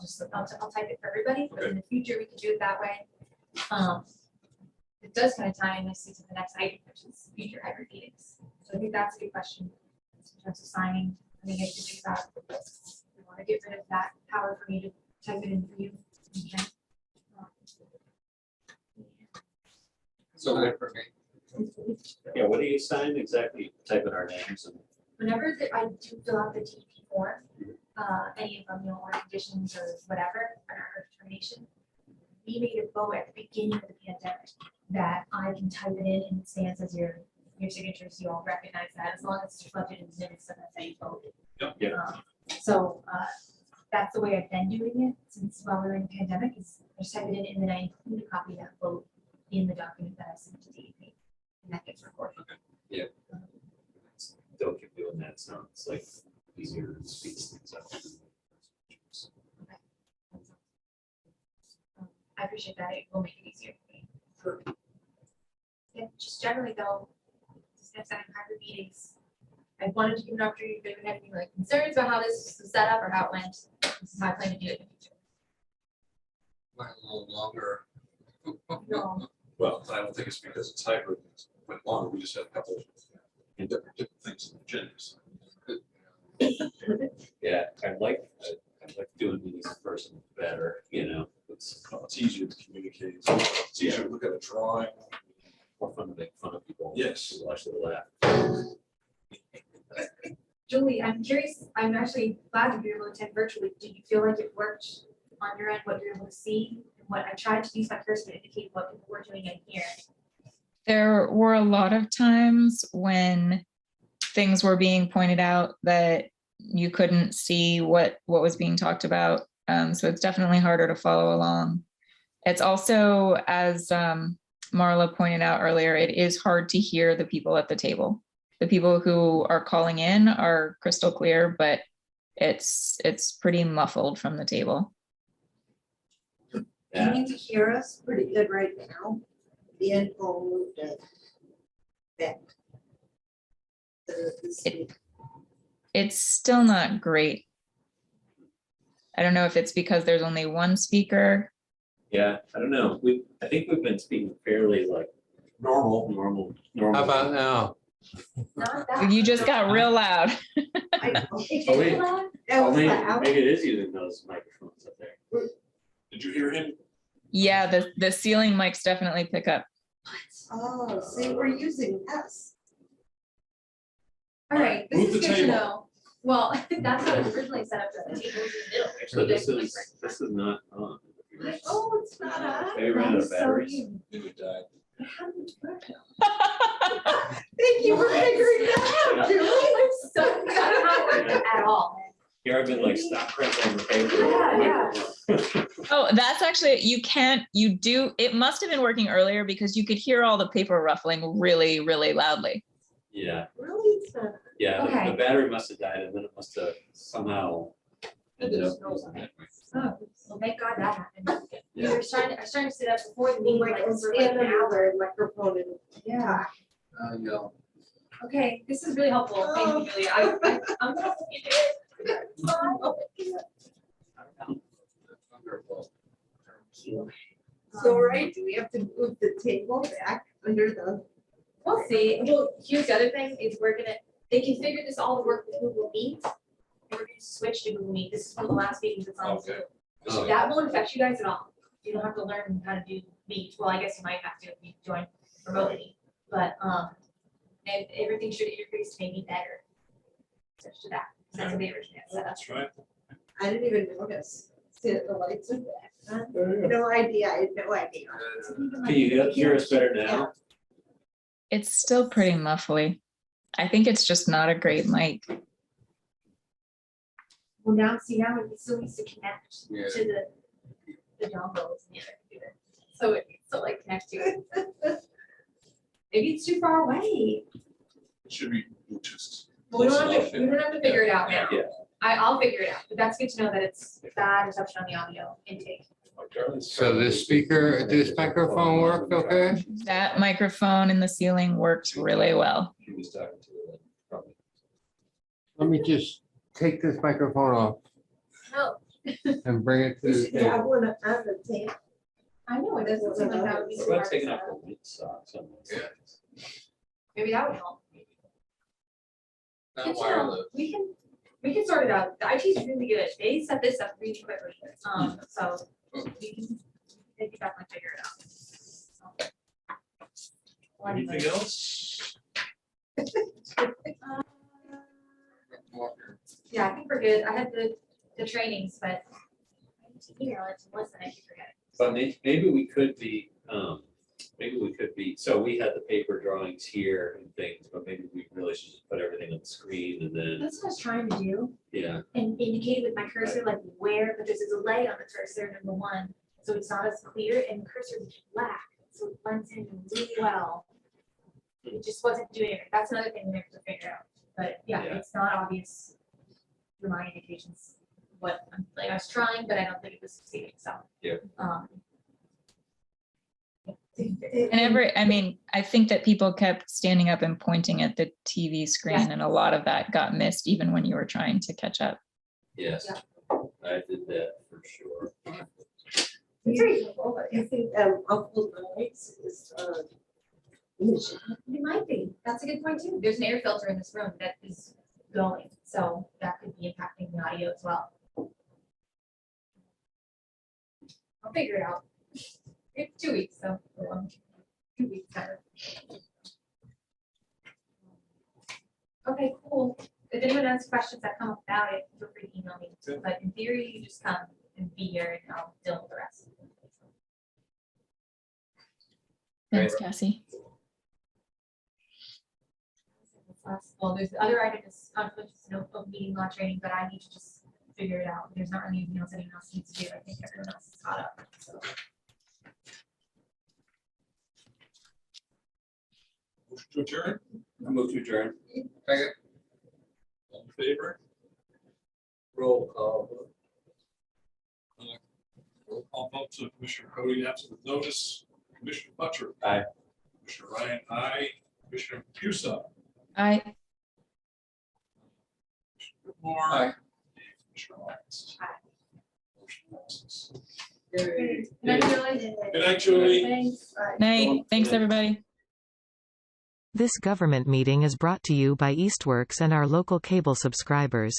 type it for everybody, but in the future, we can do it that way. It does kind of tie in nicely to the next item, which is future hybrid meetings. So I think that's a good question. In terms of signing, I think I should think about, we want to get rid of that power for me to type it in for you. You can. So good for me. Yeah, what do you sign exactly? Type in our names and. Whenever I do fill out the TP form, any of them, you know, or conditions or whatever, on our determination, we made a vote at the beginning of the pandemic that I can type it in and it stands as your signatures. You all recognize that as long as it's reflected in the minutes that that's how you voted. So that's the way I've been doing it since while we were in the pandemic is I just type it in and then I include a copy of that vote in the document that I sent to DEP. And that gets recorded. Yeah. Don't keep doing that, sounds like easier to speed things up. I appreciate that. It will make it easier for me. Yeah, just generally though, just next time hybrid meetings, I wanted to give an opportunity if there had any like concerns about how this was set up or how it went. This is how I plan to do it in the future. Went a little longer. No. Well, I don't think it's because it's hybrid, it went longer, we just had a couple of different things in the agendas. Yeah, I like doing meetings in person better, you know, It's easier to communicate, it's easier to look at a drawing. more fun to make fun of people. Yes. To watch them laugh. Julie, I'm curious, I'm actually glad to be able to attend virtually. Did you feel like it worked on your end, what you're able to see? And what I tried to use my cursor to indicate what people were doing in here. There were a lot of times when things were being pointed out that you couldn't see what was being talked about. So it's definitely harder to follow along. It's also, as Marla pointed out earlier, it is hard to hear the people at the table. The people who are calling in are crystal clear, but it's pretty muffled from the table. Can you hear us pretty good right now? The info moved it back. It's still not great. I don't know if it's because there's only one speaker. Yeah, I don't know. I think we've been speaking fairly like normal. How about now? Not that. You just got real loud. Oh, wait. Maybe it is using those microphones up there. Did you hear him? Yeah, the ceiling mics definitely pick up. Oh, see, we're using this. All right, this Move is the good to table. know. Well, that's how it was originally set up, that the table was in the middle. Actually, this is not on. Oh, it's not on. They ran out of batteries. You would die. Thank you for figuring that out, Julie. So, I don't have it at all. Here I've been like stop printing the paper. Yeah. Oh, that's actually, it must have been working earlier because you could hear all the paper ruffling really, really loudly. Yeah, Really? It's not. yeah, Okay. the battery must have died and then it must have somehow ended up using that. Oh, well, thank God that happened. Yeah. I was trying to sit up before the meeting, like, for like Stand an under hour. the microphone and. Yeah. No. Okay, this is really helpful. Thank you, Julia. I'm gonna look into it. Wonderful. So, right, do we have to move the table back under the? We'll see. Well, here's the other thing is they configured this all to work with Google Meet. And we're gonna switch to Google Meet. This is one of the last meetings that's on Zoom. Oh, That won't affect you guys at all. You don't have to learn how to do Meet. Well, I guess you might have to if you join remotely, but, and everything should interface maybe better. Switch to that. That's what they originally had set up. That's right. I didn't even notice. See, the lights are back. Huh? No idea, I had no idea. Can you hear us better now? It's still pretty muffly. I think it's just not a great mic. Well, now it still needs to connect Yeah. to the dongles in the other computer. So it needs to like connect to it. Maybe it's too far away. It should be Bluetooth. We don't have to figure it out now. Yeah. I'll figure it out, but that's good to know that it's bad reception on the audio intake. So this speaker, this microphone work okay? That microphone in the ceiling works really well. He was talking to it, probably. Let me just take this microphone off No, and bring it to We the should have table. one on the table. I know, it doesn't seem like that would be What too about hard. taking to off set up. the lid socks on this? Yeah. Maybe that would help. Not Good to know. wireless. We can sort it out. The IT is really good. They set this up really quickly. So they can definitely figure it out. So. Anything else? Yeah, I think we're good. I had the trainings, but I need to email it to listen, I keep forgetting. But maybe we could be, so we had the paper drawings here and things, but maybe we really should just put everything on the screen and then, That's what I was trying to do, yeah. and indicate with my cursor, like where, but there's a delay on the cursor, number one, so it's not as clear, and the cursor is black, so it blends in really well. It just wasn't doing it. That's another thing we have to figure out, but yeah, Yeah. it's not obvious through my indications what, like, I was trying, but I don't think it was succeeding, so. Yeah. And I think that people kept standing up and pointing at the TV screen, and a lot of that got missed even when you were trying to catch up. Yes, I did that for sure. It's reasonable, but You think, Uncle Lights is, it might be. That's a good point too. There's an air filter in this room that is going, so that could be impacting the audio as well. I'll figure it out. It's 2 weeks, so 2 weeks kind of. Okay, cool. If anyone has questions that come up about it, feel free to email me. But in theory, you just come and be here and I'll deal with the rest. Thanks, Cassie. Well, there's the other item is conflict of meeting law training, but I need to just figure it out. There's not really anything else anyone else needs to do. I think everyone else is caught up. So. Motion to adjourn, I move to adjourn. all in favor? Roll call. Roll call vote to Commissioner Cody, absent with notice. Commissioner Butcher. Aye. Commissioner Ryan, aye. Commissioner Pusa. I Whitmore. Aye. Commissioner Lyons. Aye. Motion passes. Good night, Julie. Good night, Julie. Thanks. night. Thanks, everybody. This government meeting is brought to you by Eastworks and our local cable subscribers.